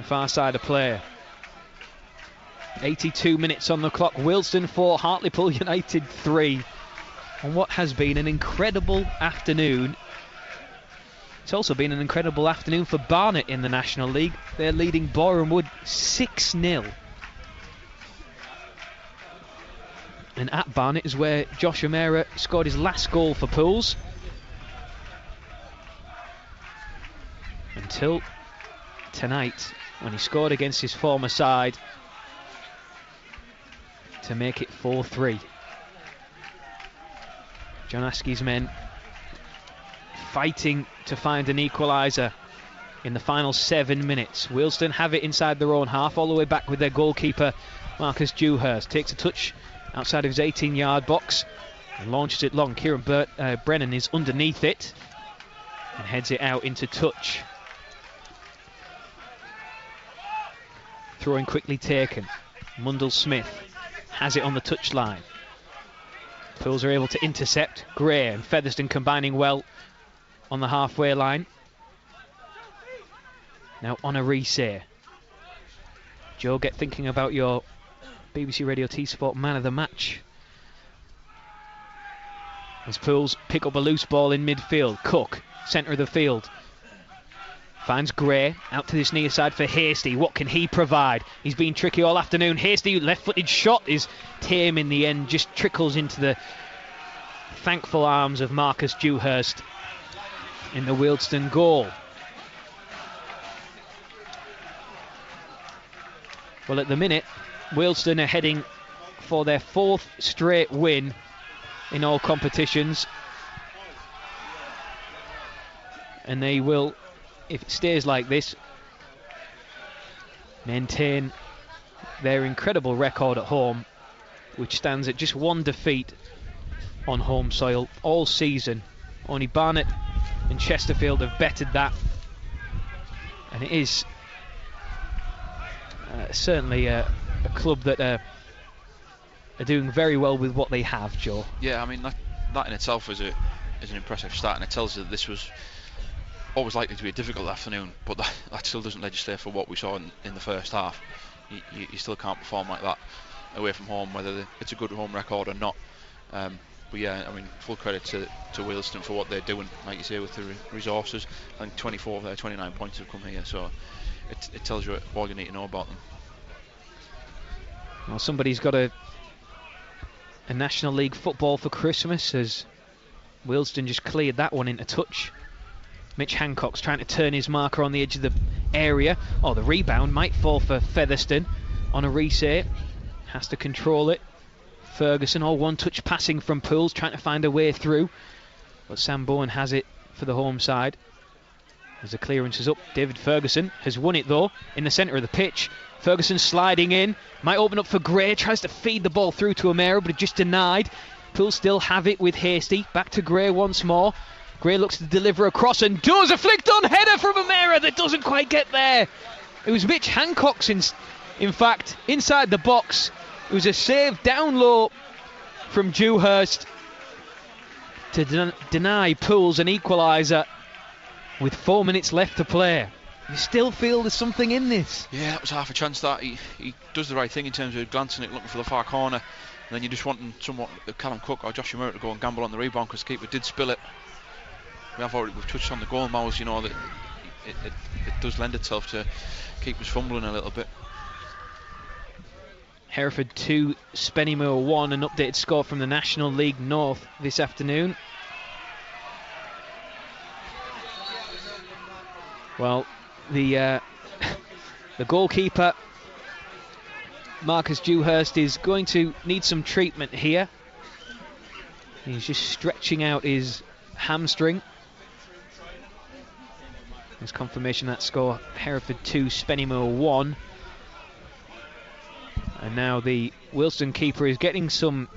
far side of play. 82 minutes on the clock. Wealdstone 4, Hartlepool United 3. On what has been an incredible afternoon. It's also been an incredible afternoon for Barnet in the National League. They're leading Boreham Wood 6-0. And at Barnet is where Josh O'Meara scored his last goal for Pools. Until tonight, when he scored against his former side to make it 4-3. John Askey's men fighting to find an equaliser in the final 7 minutes. Wealdstone have it inside their own half, all the way back with their goalkeeper Marcus Dewhurst. Takes a touch outside of his 18-yard box and launches it long. Kieran Brennan is underneath it and heads it out into touch. Throwing quickly taken. Mundell Smith has it on the touchline. Pools are able to intercept. Gray and Featherstone combining well on the halfway line. Now on a Risset. Joe, get thinking about your BBC Radio T-Sport man of the match. As Pools pick up a loose ball in midfield. Cook, centre of the field. Finds Gray out to this near side for Hasty. What can he provide? He's been tricky all afternoon. Hasty, left-footed shot is tame in the end. Just trickles into the thankful arms of Marcus Dewhurst in the Wealdstone goal. Well, at the minute, Wealdstone are heading for their 4th straight win in all competitions. And they will, if it stays like this, maintain their incredible record at home, which stands at just 1 defeat on home soil all season. Only Barnet and Chesterfield have bettered that, and it is certainly a club that are doing very well with what they have, Joe. Yeah, I mean that in itself is an impressive start, and it tells you that this was always likely to be a difficult afternoon, but that still doesn't legislate for what we saw in the first half. You still can't perform like that away from home, whether it's a good home record or not. But yeah, I mean, full credit to Wealdstone for what they're doing, like you say, with the resources. I think 24 of their 29 points have come here, so it tells you all you need to know about them. Well, somebody's got a National League football for Christmas, as Wealdstone just cleared that one into touch. Mitch Hancock's trying to turn his marker on the edge of the area. Oh, the rebound might fall for Featherstone on a Risset. Has to control it. Ferguson, all one-touch passing from Pools, trying to find a way through. But Sam Bowen has it for the home side. As the clearance is up, David Ferguson has won it though, in the centre of the pitch. Ferguson sliding in, might open up for Gray, tries to feed the ball through to O'Meara, but it just denied. Pools still have it with Hasty. Back to Gray once more. Gray looks to deliver across and does a flicked on header from O'Meara that doesn't quite get there. It was Mitch Hancock's, in fact, inside the box. It was a save down low from Dewhurst to deny Pools an equaliser with 4 minutes left to play. You still feel there's something in this. Yeah, that was half a chance that he does the right thing in terms of glancing it, looking for the far corner, and then you're just wanting somewhat Callum Cook or Joshua Murray to go and gamble on the rebound because the keeper did spill it. We've touched on the goal mouths, that it does lend itself to keepers fumbling a little bit. Hereford 2, Spennymoor 1, an updated score from the National League North this afternoon. Well, the goalkeeper, Marcus Dewhurst, is going to need some treatment here. He's just stretching out his hamstring. There's confirmation of that score. Hereford 2, Spennymoor 1. And now the Wealdstone keeper is getting some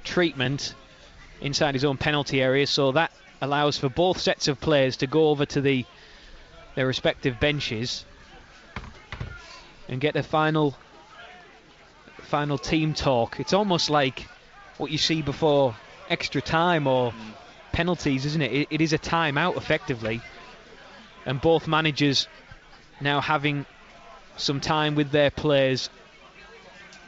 treatment inside his own penalty area, so that allows for both sets of players to go over to their respective benches and get a final team talk. It's almost like what you see before extra time or penalties, isn't it? It is a timeout effectively, and both managers now having some time with their players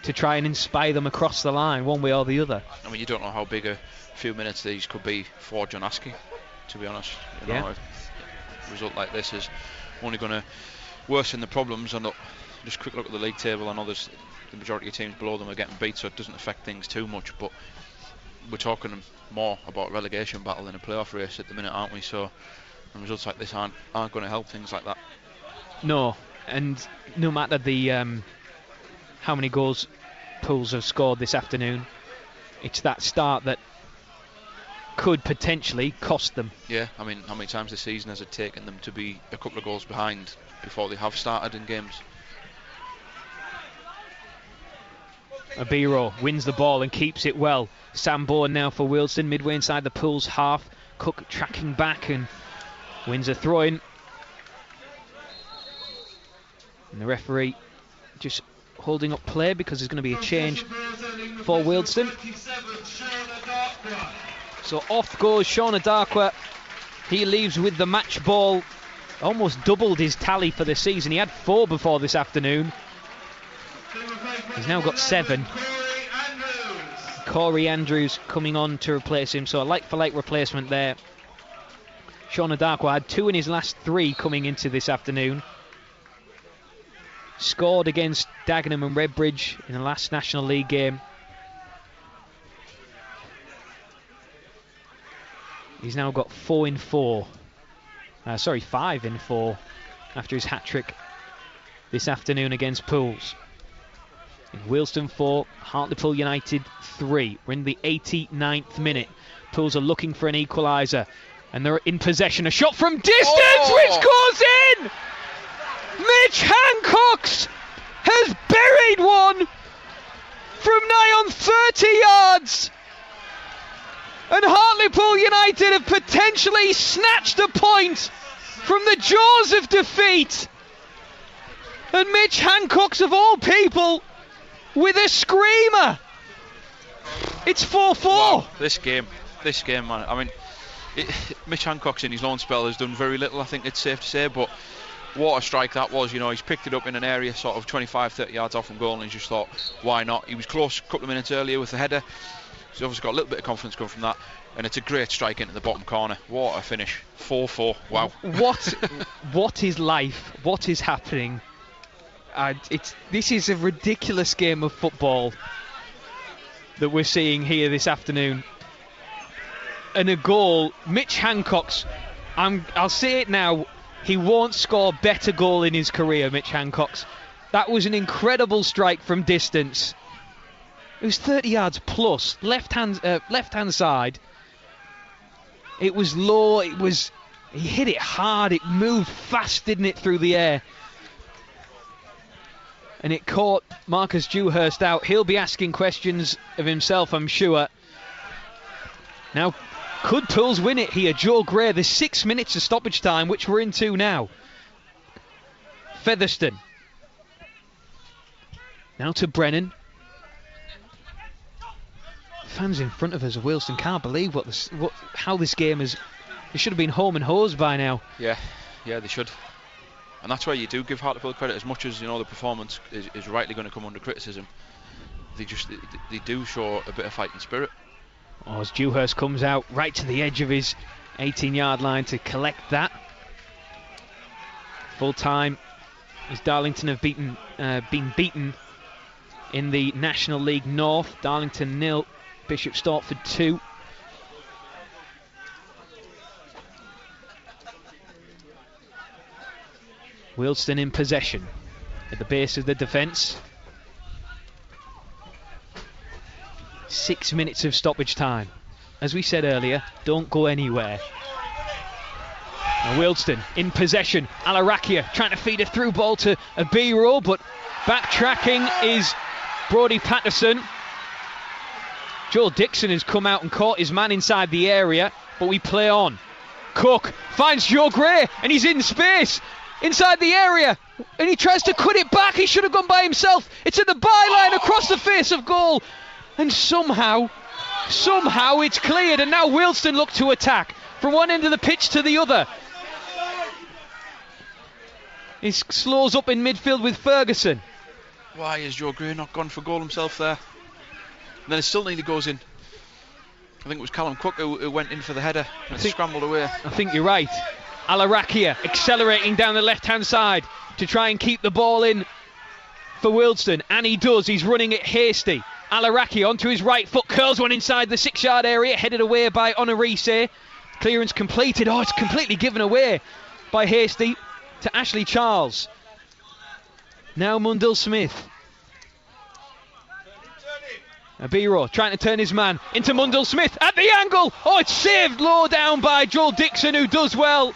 to try and inspire them across the line one way or the other. I mean, you don't know how big a few minutes these could be for John Askey, to be honest. A result like this is only going to worsen the problems. And just a quick look at the league table. I know there's the majority of teams below them are getting beat, so it doesn't affect things too much, but we're talking more about relegation battle than a playoff race at the minute, aren't we? So results like this aren't going to help things like that. No, and no matter the how many goals Pools have scored this afternoon, it's that start that could potentially cost them. Yeah, I mean, how many times this season has it taken them to be a couple of goals behind before they have started in games? Abiro wins the ball and keeps it well. Sam Bourne now for Wealdstone, midway inside the Pools half. Cook tracking back and wins a throw-in. And the referee just holding up play because there's going to be a change for Wealdstone. So off goes Sean Adakwa. He leaves with the match ball. Almost doubled his tally for the season. He had 4 before this afternoon. He's now got 7. Corey Andrews coming on to replace him. So a like-for-like replacement there. Sean Adakwa had 2 in his last 3 coming into this afternoon. Scored against Dagenham and Redbridge in the last National League game. He's now got 5 in 4 after his hat-trick this afternoon against Pools. In Wealdstone 4, Hartlepool United 3. We're in the 89th minute. Pools are looking for an equaliser, and they're in possession. A shot from distance, which goes in! Mitch Hancock's has buried one from nigh on 30 yards. And Hartlepool United have potentially snatched a point from the jaws of defeat. And Mitch Hancock's, of all people, with a screamer. It's 4-4. Wow, this game, man. I mean, Mitch Hancock's in his loan spell has done very little, I think it's safe to say, but what a strike that was. He's picked it up in an area sort of 25-30 yards off from goal, and he's just thought, why not? He was close a couple of minutes earlier with the header. He's obviously got a little bit of confidence coming from that, and it's a great strike into the bottom corner. What a finish. 4-4. Wow. What is life? What is happening? This is a ridiculous game of football that we're seeing here this afternoon. And a goal, Mitch Hancock's, I'll say it now, he won't score a better goal in his career, Mitch Hancock's. That was an incredible strike from distance. It was 30 yards plus, left hand side. It was low, he hit it hard, it moved fast, didn't it, through the air. And it caught Marcus Dewhurst out. He'll be asking questions of himself, I'm sure. Now, could Pools win it here? Joe Gray, there's 6 minutes of stoppage time, which we're into now. Featherstone Now to Brennan. Fans in front of us of Wealdstone can't believe how this game is. It should have been home and hosed by now. Yeah, they should. And that's why you do give Hartlepool credit, as much as the performance is rightly going to come under criticism. They do show a bit of fighting spirit. As Dewhurst comes out right to the edge of his 18-yard line to collect that. Full time as Darlington have been beaten in the National League North. Darlington 0, Bishop Stortford 2. Wealdstone in possession at the base of the defence. 6 minutes of stoppage time. As we said earlier, don't go anywhere. Now Wealdstone in possession. Alarakia trying to feed a through ball to Abiro, but backtracking is Brodie Patterson. Joel Dixon has come out and caught his man inside the area, but we play on. Cook finds Joe Gray, and he's in space inside the area, and he tries to cut it back. He should have gone by himself. It's at the byline across the face of goal, and somehow it's cleared, and now Wealdstone look to attack from one end of the pitch to the other. He slows up in midfield with Ferguson. Why has Joe Gray not gone for goal himself there? And then it still nearly goes in. I think it was Callum Cook who went in for the header and scrambled away. I think you're right. Alarakia accelerating down the left-hand side to try and keep the ball in for Wealdstone, and he does. He's running it hasty. Alarakia onto his right foot, curls one inside the 6-yard area, headed away by Honorise. Clearance completed. It's completely given away by Hasty to Ashley Charles. Now Mundell Smith. Abiro trying to turn his man into Mundell Smith at the angle. It's saved low down by Joel Dixon, who does well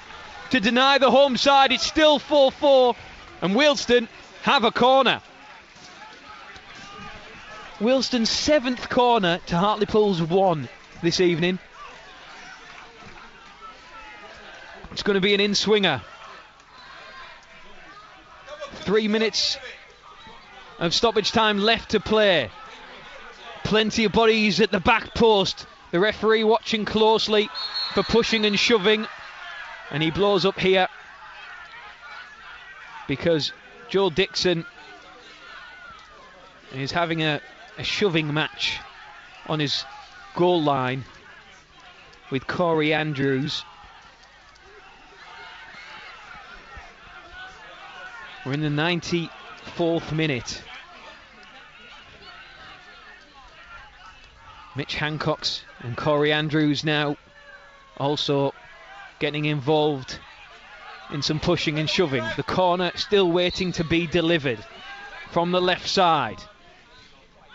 to deny the home side. It's still 4-4, and Wealdstone have a corner. Wealdstone's 7th corner to Hartlepool's 1 this evening. It's going to be an in-swinger. 3 minutes of stoppage time left to play. Plenty of bodies at the back post. The referee watching closely for pushing and shoving. And he blows up here because Joel Dixon is having a shoving match on his goal line with Corey Andrews. We're in the 94th minute. Mitch Hancock's and Corey Andrews now also getting involved in some pushing and shoving. The corner still waiting to be delivered from the left side.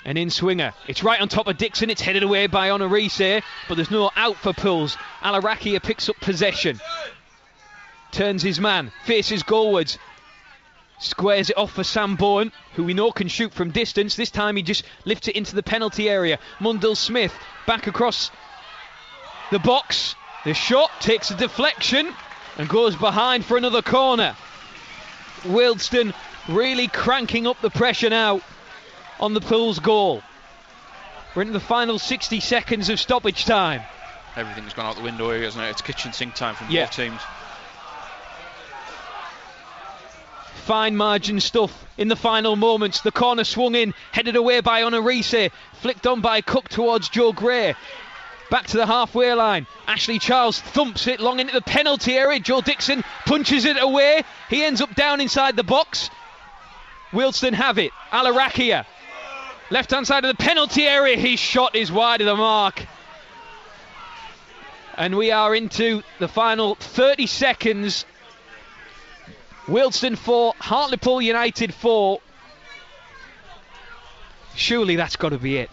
An in-swinger. It's right on top of Dixon. It's headed away by Honorise, but there's no out for Pools. Alarakia picks up possession. Turns his man. Faces goalwards. Squares it off for Sam Bowen, who we know can shoot from distance. This time he just lifts it into the penalty area. Mundell Smith back across the box. The shot takes a deflection and goes behind for another corner. Wealdstone really cranking up the pressure now on the Pools goal. We're into the final 60 seconds of stoppage time. Everything's gone out the window here, hasn't it? It's kitchen sink time from both teams. Fine margin stuff in the final moments. The corner swung in, headed away by Honorise, flicked on by Cook towards Joe Gray. Back to the halfway line. Ashley Charles thumps it long into the penalty area. Joe Dixon punches it away. He ends up down inside the box. Wealdstone have it. Alarakia, left hand side of the penalty area. His shot is wide of the mark. And we are into the final 30 seconds. Wealdstone 4, Hartlepool United 4. Surely that's got to be it.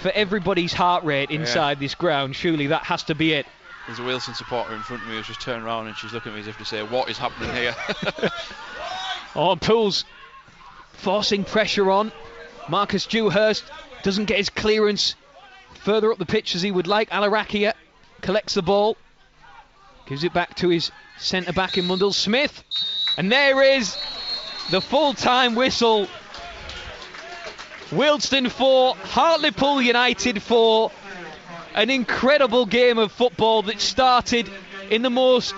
For everybody's heart rate inside this ground, surely that has to be it. There's a Wealdstone supporter in front of me who's just turned around and she's looking at me as if to say, what is happening here? Pools forcing pressure on. Marcus Dewhurst doesn't get his clearance further up the pitch as he would like. Alarakia collects the ball, gives it back to his centre-back in Mundell Smith. And there is the full-time whistle Wealdstone 4, Hartlepool United 4. An incredible game of football that started in the most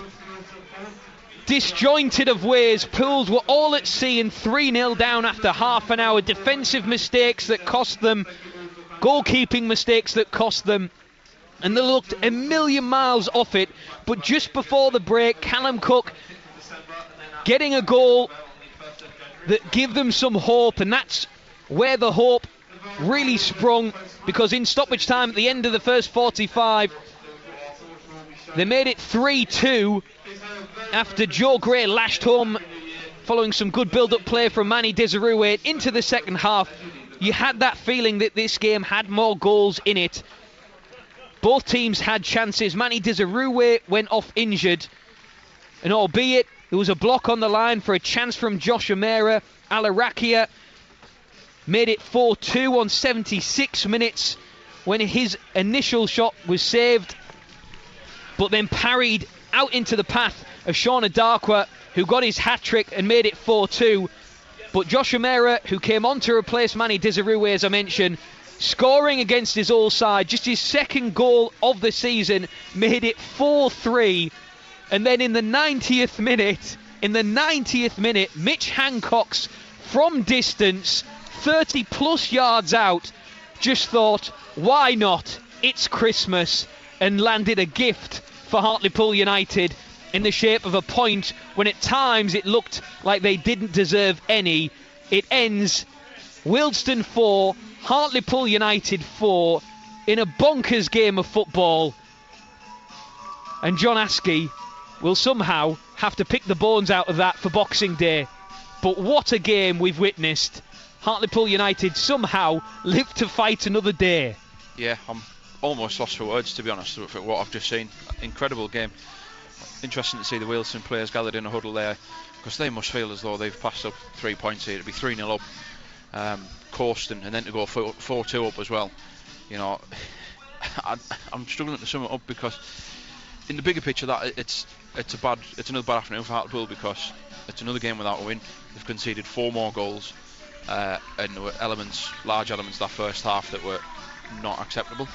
disjointed of ways. Pools were all at sea and 3-0 down after half an hour. Defensive mistakes that cost them, goalkeeping mistakes that cost them, and they looked a million miles off it. But just before the break, Callum Cook getting a goal that gave them some hope, and that's where the hope really sprung, because in stoppage time at the end of the first 45 they made it 3-2 after Joe Gray lashed home following some good build-up play from Manny Desirue. Into the second half you had that feeling that this game had more goals in it. Both teams had chances. Manny Desirue went off injured, and albeit there was a block on the line for a chance from Josh O'Meara, Alarakia made it 4-2 on 76 minutes when his initial shot was saved, but then parried out into the path of Sean Adarkwa, who got his hat-trick and made it 4-2. But Josh O'Meara, who came on to replace Manny Desirue, as I mentioned, scoring against his old side, just his second goal of the season, made it 4-3. And then in the 90th minute, Mitch Hancock's from distance, 30 plus yards out, just thought, why not? It's Christmas, and landed a gift for Hartlepool United in the shape of a point when at times it looked like they didn't deserve any. It ends Wealdstone 4, Hartlepool United 4 in a bonkers game of football. And John Askey will somehow have to pick the bones out of that for Boxing Day. But what a game we've witnessed. Hartlepool United somehow live to fight another day. Yeah, I'm almost lost for words, to be honest, for what I've just seen. Incredible game. Interesting to see the Wealdstone players gathered in a huddle there, because they must feel as though they've passed up 3 points here. To be 3-0 up, coasting, and then to go 4-2 up as well. You know, I'm struggling to sum it up, because in the bigger picture, that it's another bad afternoon for Hartlepool, because it's another game without a win. They've conceded 4 more goals, and there were large elements that first half that were not acceptable.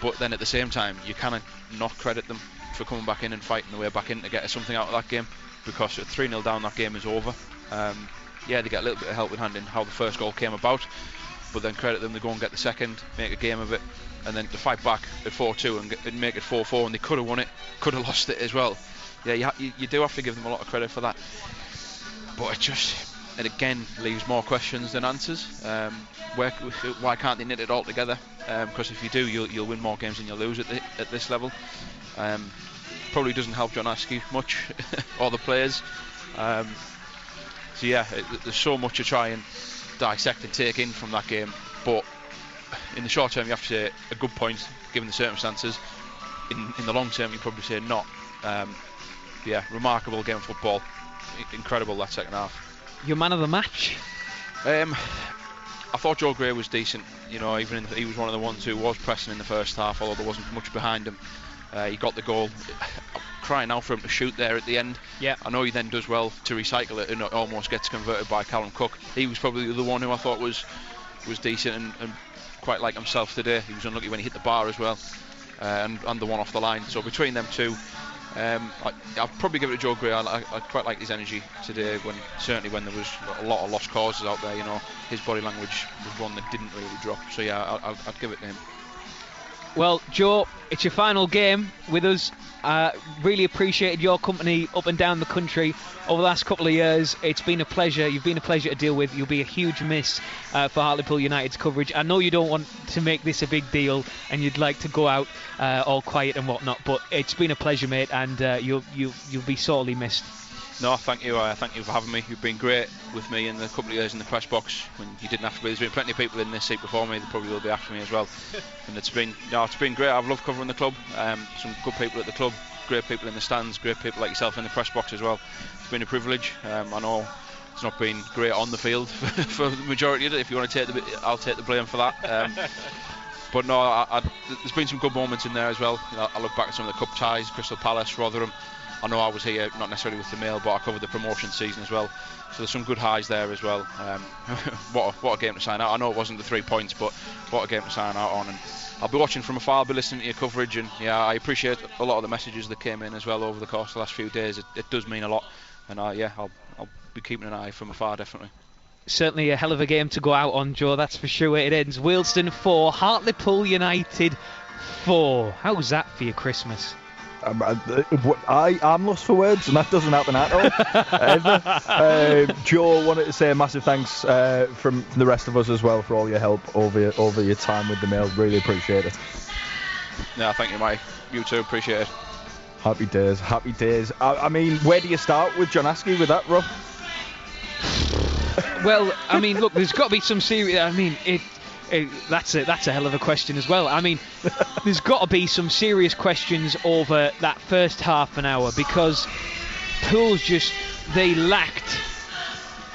But then at the same time, you cannot not credit them for coming back in and fighting their way back in to get something out of that game, because at 3-0 down, that game is over. Yeah, they get a little bit of help in hand in how the first goal came about, but then credit them, they go and get the second, make a game of it, and then to fight back at 4-2 and make it 4-4, and they could have won it, could have lost it as well. Yeah, you do have to give them a lot of credit for that. But it again leaves more questions than answers. Why can't they knit it all together? Because if you do, you'll win more games than you'll lose at this level. Probably doesn't help John Askey much or the players. So yeah, there's so much to try and dissect and take in from that game. But in the short term, you have to say a good point given the circumstances. In the long term, you probably say not. Yeah, remarkable game of football. Incredible that second half. Your man of the match? I thought Joe Gray was decent. You know, he was one of the ones who was pressing in the first half, although there wasn't much behind him. He got the goal. I'm crying out for him to shoot there at the end. Yeah. I know he then does well to recycle it, and it almost gets converted by Callum Cook. He was probably the one who I thought was decent and quite like himself today. He was unlucky when he hit the bar as well, and the one off the line. So between them two, I'll probably give it to Joe Gray. I quite like his energy today, certainly when there was a lot of lost causes out there. You know, his body language was one that didn't really drop. So yeah, I'd give it to him. Well, Joe, it's your final game with us. Really appreciated your company up and down the country over the last couple of years. It's been a pleasure. You've been a pleasure to deal with. You'll be a huge miss for Hartlepool United's coverage. I know you don't want to make this a big deal and you'd like to go out all quiet and whatnot, but it's been a pleasure, mate, and you'll be sorely missed. No, thank you. Thank you for having me. You've been great with me in the couple of years in the press box when you didn't have to be. There's been plenty of people in this seat before me. They probably will be after me as well. And it's been great. I've loved covering the club. Some good people at the club, great people in the stands, great people like yourself in the press box as well. It's been a privilege. I know it's not been great on the field for the majority of it. If you want to take I'll take the blame for that. But no, there's been some good moments in there as well. I look back at some of the cup ties, Crystal Palace, Rotherham. I know I was here, not necessarily with the Mail, but I covered the promotion season as well. So there's some good highs there as well. What a game to sign out. I know it wasn't the 3 points, but what a game to sign out on. And I'll be watching from afar, I'll be listening to your coverage, and yeah, I appreciate a lot of the messages that came in as well over the course of the last few days. It does mean a lot, and I'll be keeping an eye from afar, definitely. Certainly a hell of a game to go out on, Joe, that's for sure. It ends Wealdstone 4, Hartlepool United 4. How's that for your Christmas? I'm lost for words, and that doesn't happen at all. Joe, wanted to say a massive thanks from the rest of us as well for all your help over your time with the Mail. Really appreciate it. Yeah, thank you, Mike. You too, appreciate it. Happy days, happy days. I mean, where do you start with John Askey with that, Rob? Well, I mean, look, there's got to be some serious. I mean, that's a hell of a question as well. I mean, there's got to be some serious questions over that first half an hour, because Pools they lacked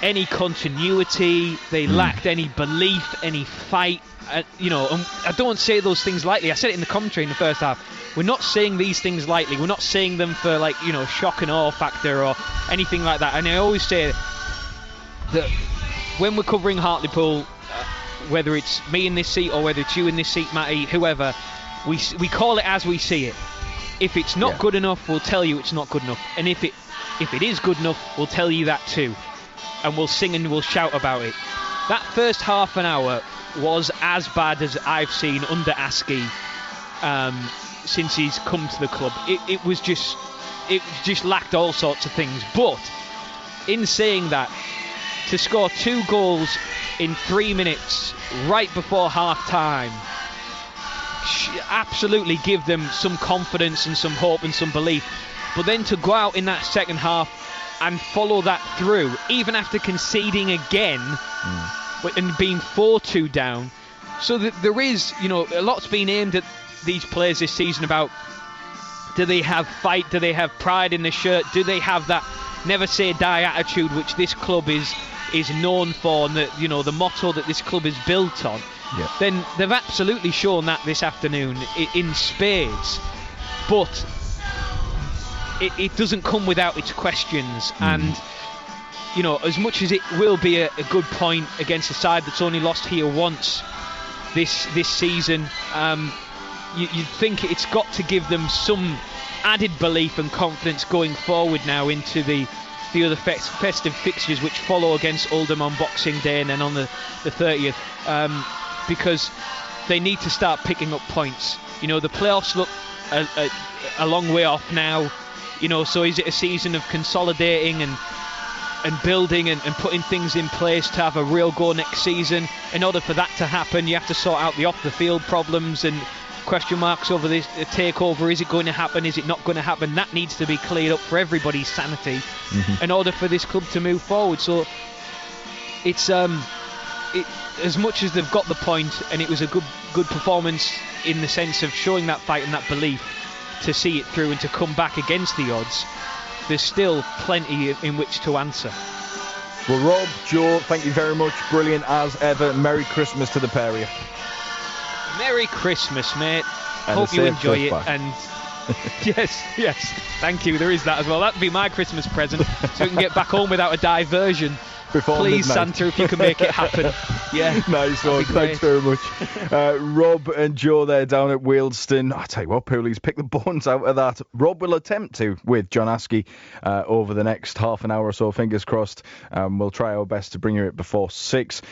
any continuity, they lacked any belief, any fight. And I don't say those things lightly. I said it in the commentary in the first half. We're not saying these things lightly. We're not saying them for shock and awe factor or anything like that. And I always say that when we're covering Hartlepool, whether it's me in this seat or whether it's you in this seat, Matty, whoever, we call it as we see it. If it's not good enough, we'll tell you it's not good enough. And if it is good enough, we'll tell you that too. And we'll sing and we'll shout about it. That first half an hour was as bad as I've seen under Askey since he's come to the club. It just lacked all sorts of things. But in saying that, to score 2 goals in 3 minutes right before half-time, absolutely give them some confidence and some hope and some belief. But then to go out in that second half and follow that through, even after conceding again and being 4-2 down, so that there is, a lot's been aimed at these players this season about, do they have fight, do they have pride in the shirt, do they have that never say die attitude which this club is known for, and the motto that this club is built on. Then they've absolutely shown that this afternoon in spades. But it doesn't come without its questions. And as much as it will be a good point against a side that's only lost here once this season, you'd think it's got to give them some added belief and confidence going forward now into the other festive fixtures which follow against Oldham on Boxing Day and then on the 30th, because they need to start picking up points. The playoffs look a long way off now, so is it a season of consolidating and building and putting things in place to have a real go next season? In order for that to happen, you have to sort out the off-the-field problems and question marks over this takeover. Is it going to happen? Is it not going to happen? That needs to be cleared up for everybody's sanity in order for this club to move forward. So it's as much as they've got the point, and it was a good performance in the sense of showing that fight and that belief to see it through and to come back against the odds, there's still plenty in which to answer. Well, Rob, Joe, thank you very much. Brilliant as ever. Merry Christmas to the pair of you. Merry Christmas, mate. And hope you enjoy it. back. And yes, thank you. There is that as well. That'd be my Christmas present, so we can get back home without a diversion. Before Please, midnight. Santa, if you can make it happen. Yeah. Nice one. Thanks very much. Rob and Joe there down at Wealdstone. I tell you what, Poolies, pick the bones out of that. Rob will attempt to with John Askey over the next half an hour or so, fingers crossed. We'll try our best to bring you it before 6.